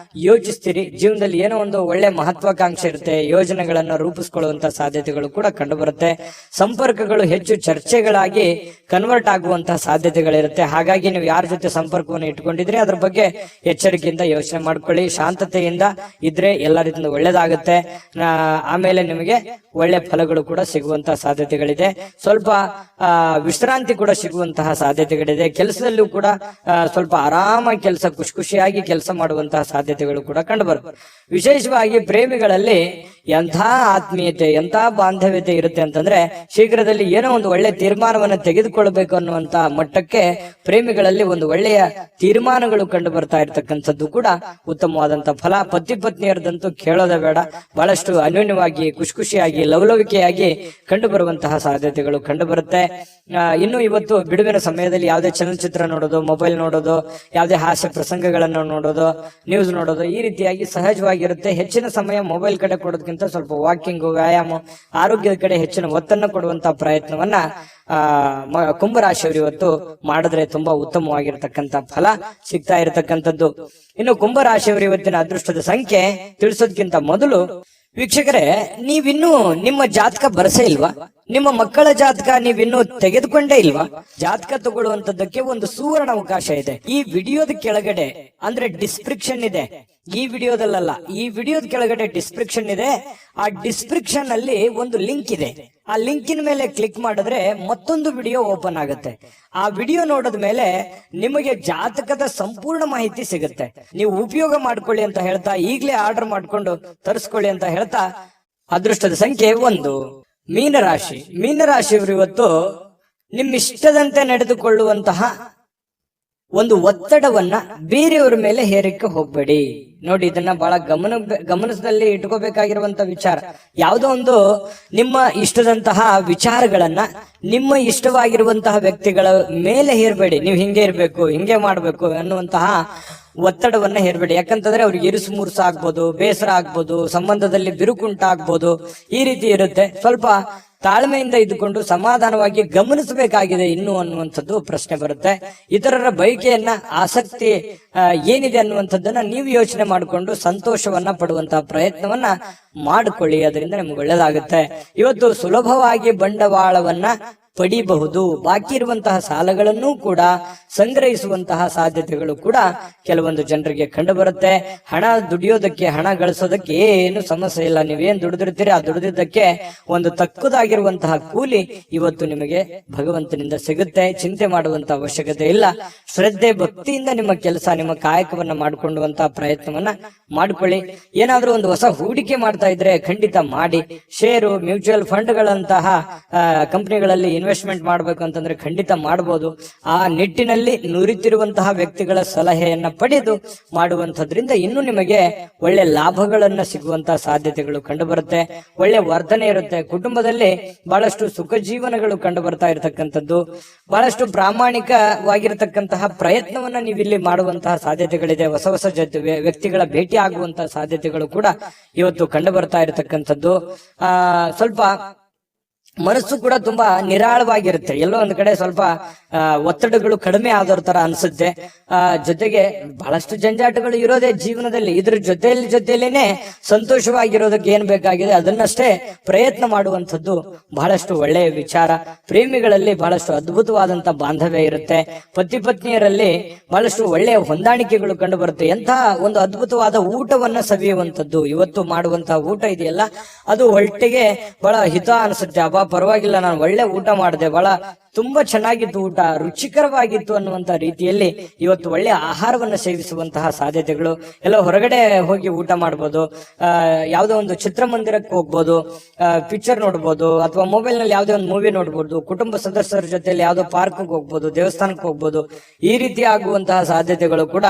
ಯೋಚಿಸ್ತೀರಿ. ಜೀವನದಲ್ಲಿ ಏನೋ ಒಂದು ಒಳ್ಳೆ ಮಹತ್ವಾಕಾಂಕ್ಷೆ ಇರುತ್ತೆ, ಯೋಜನೆಗಳನ್ನ ರೂಪಿಸ್ಕೊಳ್ಳುವಂತ ಸಾಧ್ಯತೆಗಳು ಕೂಡ ಕಂಡು ಬರುತ್ತೆ. ಸಂಪರ್ಕಗಳು ಹೆಚ್ಚು ಚರ್ಚೆಗಳಾಗಿ ಕನ್ವರ್ಟ್ ಆಗುವಂತಹ ಸಾಧ್ಯತೆಗಳಿರುತ್ತೆ. ಹಾಗಾಗಿ ನೀವು ಯಾರ ಜೊತೆ ಸಂಪರ್ಕವನ್ನು ಇಟ್ಕೊಂಡಿದ್ರೆ ಅದ್ರ ಬಗ್ಗೆ ಎಚ್ಚರಿಕೆಯಿಂದ ಯೋಚನೆ ಮಾಡ್ಕೊಳ್ಳಿ. ಶಾಂತತೆಯಿಂದ ಇದ್ರೆ ಎಲ್ಲ ರೀತಿಯಿಂದ ಒಳ್ಳೇದಾಗುತ್ತೆ. ಆಮೇಲೆ ನಿಮಗೆ ಒಳ್ಳೆ ಫಲಗಳು ಕೂಡ ಸಿಗುವಂತಹ ಸಾಧ್ಯತೆಗಳಿದೆ. ಸ್ವಲ್ಪ ವಿಶ್ರಾಂತಿ ಕೂಡ ಸಿಗುವಂತಹ ಸಾಧ್ಯತೆಗಳಿದೆ. ಕೆಲಸದಲ್ಲೂ ಕೂಡ ಸ್ವಲ್ಪ ಆರಾಮಾಗಿ ಖುಷಿಯಾಗಿ ಕೆಲಸ ಮಾಡುವಂತಹ ಸಾಧ್ಯತೆಗಳು ಕೂಡ ಕಂಡು ಬರುತ್ತೆ. ವಿಶೇಷವಾಗಿ ಪ್ರೇಮಿಗಳಲ್ಲಿ ಎಂಥ ಆತ್ಮೀಯತೆ ಎಂಥ ಬಾಂಧವ್ಯತೆ ಇರುತ್ತೆ ಅಂತಂದ್ರೆ ಶೀಘ್ರದಲ್ಲಿ ಏನೋ ಒಂದು ಒಳ್ಳೆ ತೀರ್ಮಾನವನ್ನು ತೆಗೆದುಕೊಳ್ಬೇಕು ಅನ್ನುವಂತ ಮಟ್ಟಕ್ಕೆ ಪ್ರೇಮಿಗಳಲ್ಲಿ ಒಂದು ಒಳ್ಳೆಯ ತೀರ್ಮಾನಗಳು ಕಂಡು ಬರ್ತಾ ಇರ್ತಕ್ಕಂಥದ್ದು ಕೂಡ ಉತ್ತಮವಾದಂತ ಫಲ. ಪತಿ ಪತ್ನಿಯರದಂತೂ ಕೇಳೋದೇ ಬೇಡ, ಬಹಳಷ್ಟು ಅನ್ಯೋನ್ಯವಾಗಿ ಖುಷಿಯಾಗಿ ಲವಲವಿಕೆಯಾಗಿ ಕಂಡು ಬರುವಂತಹ ಸಾಧ್ಯತೆಗಳು ಕಂಡು ಬರುತ್ತೆ. ಇನ್ನು ಇವತ್ತು ಬಿಡುವಿನ ಸಮಯದಲ್ಲಿ ಯಾವುದೇ ಚಲನಚಿತ್ರ ನೋಡೋದು, ಮೊಬೈಲ್ ನೋಡೋದು, ಯಾವುದೇ ಹಾಸ್ಯ ಪ್ರಸಂಗಗಳನ್ನು ನೋಡೋದು, ನ್ಯೂಸ್ ನೋಡೋದು, ಈ ರೀತಿಯಾಗಿ ಸಹಜವಾಗಿರುತ್ತೆ. ಹೆಚ್ಚಿನ ಸಮಯ ಮೊಬೈಲ್ ಕಡೆ ಕೊಡೋದಕ್ಕಿಂತ ಸ್ವಲ್ಪ ವಾಕಿಂಗ್, ವ್ಯಾಯಾಮ, ಆರೋಗ್ಯದ ಕಡೆ ಹೆಚ್ಚಿನ ಒತ್ತನ್ನು ಕೊಡುವಂತಹ ಪ್ರಯತ್ನವನ್ನ ಕುಂಭರಾಶಿಯವರು ಇವತ್ತು ಮಾಡಿದ್ರೆ ತುಂಬಾ ಉತ್ತಮವಾಗಿರ್ತಕ್ಕಂಥ ಫಲ ಸಿಗ್ತಾ ಇರತಕ್ಕಂಥದ್ದು. ಇನ್ನು ಕುಂಭರಾಶಿಯವರು ಇವತ್ತಿನ ಅದೃಷ್ಟದ ಸಂಖ್ಯೆ ತಿಳಿಸೋದಕ್ಕಿಂತ ಮೊದಲು ವೀಕ್ಷಕರೇ, ನೀವಿನ್ನೂ ನಿಮ್ಮ ಜಾತಕ ಬರಸೇ ಇಲ್ವಾ? ನಿಮ್ಮ ಮಕ್ಕಳ ಜಾತಕ ನೀವಿನ್ನೂ ತೆಗೆದುಕೊಂಡೇ ಇಲ್ವಾ? ಜಾತಕ ತಗೊಳ್ಳುವಂತದ್ದಕ್ಕೆ ಒಂದು ಸುವರ್ಣ ಅವಕಾಶ ಇದೆ. ಈ ವಿಡಿಯೋದ ಕೆಳಗಡೆ ಅಂದ್ರೆ ಡಿಸ್ಕ್ರಿಪ್ಷನ್ ಇದೆ, ಈ ವಿಡಿಯೋದಲ್ಲ, ಈ ವಿಡಿಯೋದ ಕೆಳಗಡೆ ಡಿಸ್ಕ್ರಿಪ್ಷನ್ ಇದೆ. ಆ ಡಿಸ್ಕ್ರಿಪ್ಷನ್ ಅಲ್ಲಿ ಒಂದು ಲಿಂಕ್ ಇದೆ. ಆ ಲಿಂಕಿನ ಮೇಲೆ ಕ್ಲಿಕ್ ಮಾಡಿದ್ರೆ ಮತ್ತೊಂದು ವಿಡಿಯೋ ಓಪನ್ ಆಗುತ್ತೆ. ಆ ವಿಡಿಯೋ ನೋಡಿದ ಮೇಲೆ ನಿಮಗೆ ಜಾತಕದ ಸಂಪೂರ್ಣ ಮಾಹಿತಿ ಸಿಗುತ್ತೆ. ನೀವು ಉಪಯೋಗ ಮಾಡ್ಕೊಳ್ಳಿ ಅಂತ ಹೇಳ್ತಾ, ಈಗಲೇ ಆರ್ಡರ್ ಮಾಡ್ಕೊಂಡು ತರಿಸ್ಕೊಳ್ಳಿ ಅಂತ ಹೇಳ್ತಾ, ಅದೃಷ್ಟದ ಸಂಖ್ಯೆ 1 ಮೀನರಾಶಿ. ಮೀನರಾಶಿಯವರು ಇವತ್ತು ನಿಮ್ಮಿಷ್ಟದಂತೆ ನಡೆದುಕೊಳ್ಳುವಂತಹ ಒಂದು ಒತ್ತಡವನ್ನ ಬೇರೆಯವರ ಮೇಲೆ ಹೇರಕ್ಕೆ ಹೋಗ್ಬೇಡಿ. ನೋಡಿ, ಇದನ್ನ ಬಹಳ ಗಮನದಲ್ಲಿ ಇಟ್ಕೋಬೇಕಾಗಿರುವಂತ ವಿಚಾರ. ಯಾವುದೋ ಒಂದು ನಿಮ್ಮ ಇಷ್ಟದಂತಹ ವಿಚಾರಗಳನ್ನ ನಿಮ್ಮ ಇಷ್ಟವಾಗಿರುವಂತಹ ವ್ಯಕ್ತಿಗಳ ಮೇಲೆ ಹೇರಬೇಡಿ. ನೀವು ಹಿಂಗೆ ಇರ್ಬೇಕು, ಹಿಂಗೆ ಮಾಡ್ಬೇಕು ಅನ್ನುವಂತಹ ಒತ್ತಡವನ್ನ ಹೇರಬೇಡಿ. ಯಾಕಂತಂದ್ರೆ ಅವ್ರಿಗೆ ಇರುಸು ಮುರುಸು ಆಗ್ಬೋದು, ಬೇಸರ ಆಗ್ಬೋದು, ಸಂಬಂಧದಲ್ಲಿ ಬಿರುಕುಂಟಾಗ್ಬೋದು, ಈ ರೀತಿ ಇರುತ್ತೆ. ಸ್ವಲ್ಪ ತಾಳ್ಮೆಯಿಂದ ಇದ್ದುಕೊಂಡು ಸಮಾಧಾನವಾಗಿ ಗಮನಿಸಬೇಕಾಗಿದೆ ಇನ್ನು ಅನ್ನುವಂಥದ್ದು ಪ್ರಶ್ನೆ ಬರುತ್ತೆ. ಇತರರ ಬಯಕೆಯನ್ನ, ಆಸಕ್ತಿ ಏನಿದೆ ಅನ್ನುವಂಥದ್ದನ್ನ ನೀವು ಯೋಚನೆ ಮಾಡಿಕೊಂಡು ಸಂತೋಷವನ್ನ ಪಡುವಂತಹ ಪ್ರಯತ್ನವನ್ನ ಮಾಡಿಕೊಳ್ಳಿ. ಅದರಿಂದ ನಿಮ್ಗೆ ಒಳ್ಳೇದಾಗುತ್ತೆ. ಇವತ್ತು ಸುಲಭವಾಗಿ ಬಂಡವಾಳವನ್ನ ಪಡಿಬಹುದು. ಬಾಕಿ ಇರುವಂತಹ ಸಾಲಗಳನ್ನು ಕೂಡ ಸಂಗ್ರಹಿಸುವಂತಹ ಸಾಧ್ಯತೆಗಳು ಕೂಡ ಕೆಲವೊಂದು ಜನರಿಗೆ ಕಂಡು ಬರುತ್ತೆ. ಹಣ ದುಡಿಯೋದಕ್ಕೆ, ಹಣ ಗಳಿಸೋದಕ್ಕೆ ಏನು ಸಮಸ್ಯೆ ಇಲ್ಲ. ನೀವೇನ್ ದುಡಿದಿರ್ತೀರಿ ಆ ದುಡಿದಿದ್ದಕ್ಕೆ ಒಂದು ತಕ್ಕದಾಗಿರುವಂತಹ ಕೂಲಿ ಇವತ್ತು ನಿಮಗೆ ಭಗವಂತನಿಂದ ಸಿಗುತ್ತೆ. ಚಿಂತೆ ಮಾಡುವಂತಹ ಅವಶ್ಯಕತೆ ಇಲ್ಲ. ಶ್ರದ್ಧೆ ಭಕ್ತಿಯಿಂದ ನಿಮ್ಮ ಕೆಲಸ, ನಿಮ್ಮ ಕಾಯಕವನ್ನ ಮಾಡಿಕೊಳ್ಳುವಂತಹ ಪ್ರಯತ್ನವನ್ನ ಮಾಡಿಕೊಳ್ಳಿ. ಏನಾದ್ರೂ ಒಂದು ಹೊಸ ಹೂಡಿಕೆ ಮಾಡ್ತಾ ಇದ್ರೆ ಖಂಡಿತ ಮಾಡಿ. ಷೇರು, ಮ್ಯೂಚುವಲ್ ಫಂಡ್ಗಳಂತಹ ಕಂಪನಿಗಳಲ್ಲಿ ಇನ್ವೆಸ್ಟ್ಮೆಂಟ್ ಮಾಡಬೇಕು ಅಂತಂದ್ರೆ ಖಂಡಿತ ಮಾಡಬಹುದು. ಆ ನಿಟ್ಟಿನಲ್ಲಿ ನುರಿತಿರುವಂತಹ ವ್ಯಕ್ತಿಗಳ ಸಲಹೆಯನ್ನ ಪಡೆದು ಮಾಡುವಂತದ್ರಿಂದ ಇನ್ನು ನಿಮಗೆ ಒಳ್ಳೆ ಲಾಭಗಳನ್ನ ಸಿಗುವಂತಹ ಸಾಧ್ಯತೆಗಳು ಕಂಡು ಬರುತ್ತೆ. ಒಳ್ಳೆ ವರ್ತನೆ ಇರುತ್ತೆ. ಕುಟುಂಬದಲ್ಲಿ ಬಹಳಷ್ಟು ಸುಖ ಜೀವನಗಳು ಕಂಡು ಬರ್ತಾ ಇರತಕ್ಕಂಥದ್ದು, ಬಹಳಷ್ಟು ಪ್ರಾಮಾಣಿಕವಾಗಿರತಕ್ಕಂತಹ ಪ್ರಯತ್ನವನ್ನ ನೀವಿಲ್ಲಿ ಮಾಡುವಂತಹ ಸಾಧ್ಯತೆಗಳಿದೆ. ಹೊಸ ಹೊಸ ವ್ಯಕ್ತಿಗಳ ಭೇಟಿ ಆಗುವಂತಹ ಸಾಧ್ಯತೆಗಳು ಕೂಡ ಇವತ್ತು ಕಂಡು ಬರ್ತಾ ಇರತಕ್ಕಂಥದ್ದು. ಸ್ವಲ್ಪ ಮನಸ್ಸು ಕೂಡ ತುಂಬಾ ನಿರಾಳವಾಗಿರುತ್ತೆ. ಎಲ್ಲೋ ಒಂದ್ ಕಡೆ ಸ್ವಲ್ಪ ಒತ್ತಡಗಳು ಕಡಿಮೆ ಆದವ್ರ ತರ ಅನ್ಸುತ್ತೆ. ಜೊತೆಗೆ ಬಹಳಷ್ಟು ಜಂಜಾಟಗಳು ಇರೋದೇ ಜೀವನದಲ್ಲಿ. ಇದ್ರ ಜೊತೆಯಲ್ಲೇನೆ ಸಂತೋಷವಾಗಿರೋದಕ್ಕೆ ಏನ್ ಬೇಕಾಗಿದೆ ಅದನ್ನಷ್ಟೇ ಪ್ರಯತ್ನ ಮಾಡುವಂಥದ್ದು ಬಹಳಷ್ಟು ಒಳ್ಳೆಯ ವಿಚಾರ. ಪ್ರೇಮಿಗಳಲ್ಲಿ ಬಹಳಷ್ಟು ಅದ್ಭುತವಾದಂತ ಬಾಂಧವ್ಯ ಇರುತ್ತೆ. ಪತಿ ಪತ್ನಿಯರಲ್ಲಿ ಬಹಳಷ್ಟು ಒಳ್ಳೆಯ ಹೊಂದಾಣಿಕೆಗಳು ಕಂಡು ಬರುತ್ತೆ. ಎಂತಹ ಒಂದು ಅದ್ಭುತವಾದ ಊಟವನ್ನ ಸವಿಯುವಂಥದ್ದು ಇವತ್ತು ಮಾಡುವಂತಹ ಊಟ ಇದೆಯಲ್ಲ, ಅದು ಹೊಟ್ಟೆಗೆ ಬಹಳ ಹಿತ ಅನಿಸುತ್ತೆ. ಅಬ್ಬಾ ಪರವಾಗಿಲ್ಲ, ನಾನು ಒಳ್ಳೆ ಊಟ ಮಾಡಿದೆ, ಬಹಳ ತುಂಬಾ ಚೆನ್ನಾಗಿತ್ತು, ಊಟ ರುಚಿಕರವಾಗಿತ್ತು ಅನ್ನುವಂತ ರೀತಿಯಲ್ಲಿ ಇವತ್ತು ಒಳ್ಳೆ ಆಹಾರವನ್ನು ಸೇವಿಸುವಂತಹ ಸಾಧ್ಯತೆಗಳು. ಎಲ್ಲ ಹೊರಗಡೆ ಹೋಗಿ ಊಟ ಮಾಡ್ಬೋದು, ಯಾವುದೋ ಒಂದು ಚಿತ್ರಮಂದಿರಕ್ಕೆ ಹೋಗ್ಬೋದು, ಪಿಕ್ಚರ್ ನೋಡ್ಬೋದು, ಅಥವಾ ಮೊಬೈಲ್ ನಲ್ಲಿ ಯಾವುದೇ ಒಂದು ಮೂವಿ ನೋಡ್ಬೋದು, ಕುಟುಂಬ ಸದಸ್ಯರ ಜೊತೆಯಲ್ಲಿ ಯಾವುದೋ ಪಾರ್ಕ್ ಹೋಗ್ಬೋದು, ದೇವಸ್ಥಾನಕ್ಕೆ ಹೋಗ್ಬೋದು. ಈ ರೀತಿ ಆಗುವಂತಹ ಸಾಧ್ಯತೆಗಳು ಕೂಡ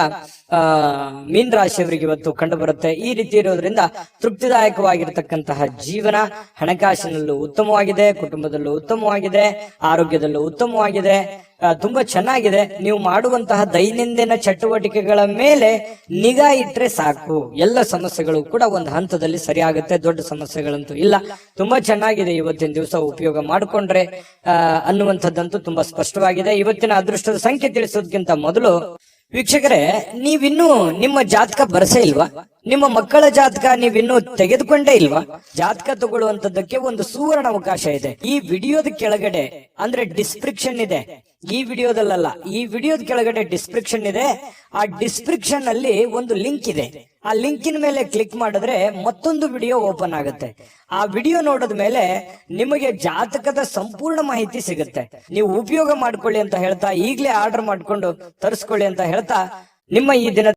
ಮೀನ ರಾಶಿಯವರಿಗೆ ಇವತ್ತು ಕಂಡು ಬರುತ್ತೆ. ಈ ರೀತಿ ಇರೋದ್ರಿಂದ ತೃಪ್ತಿದಾಯಕವಾಗಿರ್ತಕ್ಕಂತಹ ಜೀವನ, ಹಣಕಾಸಿನಲ್ಲೂ ಉತ್ತಮವಾಗಿದೆ, ಕುಟುಂಬದಲ್ಲೂ ಉತ್ತಮವಾಗಿದೆ, ಆರೋಗ್ಯದಲ್ಲೂ ಉತ್ತಮವಾಗಿದೆ, ತುಂಬಾ ಚೆನ್ನಾಗಿದೆ. ನೀವು ಮಾಡುವಂತಹ ದೈನಂದಿನ ಚಟುವಟಿಕೆಗಳ ಮೇಲೆ ನಿಗಾ ಇಟ್ರೆ ಸಾಕು, ಎಲ್ಲ ಸಮಸ್ಯೆಗಳು ಕೂಡ ಒಂದು ಹಂತದಲ್ಲಿ ಸರಿಯಾಗುತ್ತೆ. ದೊಡ್ಡ ಸಮಸ್ಯೆಗಳಂತೂ ಇಲ್ಲ. ತುಂಬಾ ಚೆನ್ನಾಗಿದೆ ಇವತ್ತಿನ ದಿವಸ ಉಪಯೋಗ ಮಾಡಿಕೊಂಡ್ರೆ ಅನ್ನುವಂಥದ್ದಂತೂ ತುಂಬಾ ಸ್ಪಷ್ಟವಾಗಿದೆ. ಇವತ್ತಿನ ಅದೃಷ್ಟದ ಸಂಖ್ಯೆ ತಿಳಿಸೋದಕ್ಕಿಂತ ಮೊದಲು ವೀಕ್ಷಕರೇ, ನೀವಿನ್ನೂ ನಿಮ್ಮ ಜಾತಕ ಬರಸೇ ಇಲ್ವಾ? ನಿಮ್ಮ ಮಕ್ಕಳ ಜಾತಕ ನೀವಿನ್ನೂ ತೆಗೆದುಕೊಂಡೇ ಇಲ್ವಾ? ಜಾತಕ ತಗೊಳ್ಳುವಂತದ್ದಕ್ಕೆ ಒಂದು ಸುವರ್ಣ ಅವಕಾಶ ಇದೆ. ಈ ವಿಡಿಯೋದ ಕೆಳಗಡೆ ಅಂದ್ರೆ ಡಿಸ್ಕ್ರಿಪ್ಷನ್ ಇದೆ, ಈ ವಿಡಿಯೋದಲ್ಲ, ಈ ವಿಡಿಯೋದ ಕೆಳಗಡೆ ಡಿಸ್ಕ್ರಿಪ್ಷನ್ ಇದೆ. ಆ ಡಿಸ್ಕ್ರಿಪ್ಷನ್ ಅಲ್ಲಿ ಒಂದು ಲಿಂಕ್ ಇದೆ. ಆ ಲಿಂಕಿನ ಮೇಲೆ ಕ್ಲಿಕ್ ಮಾಡಿದ್ರೆ ಮತ್ತೊಂದು ವಿಡಿಯೋ ಓಪನ್ ಆಗುತ್ತೆ. ಆ ವಿಡಿಯೋ ನೋಡಿದ ಮೇಲೆ ನಿಮಗೆ ಜಾತಕದ ಸಂಪೂರ್ಣ ಮಾಹಿತಿ ಸಿಗುತ್ತೆ. ನೀವು ಉಪಯೋಗ ಮಾಡ್ಕೊಳ್ಳಿ ಅಂತ ಹೇಳ್ತಾ, ಈಗಲೇ ಆರ್ಡರ್ ಮಾಡ್ಕೊಂಡು ತರಿಸ್ಕೊಳ್ಳಿ ಅಂತ ಹೇಳ್ತಾ, ನಿಮ್ಮ ಈ ದಿನ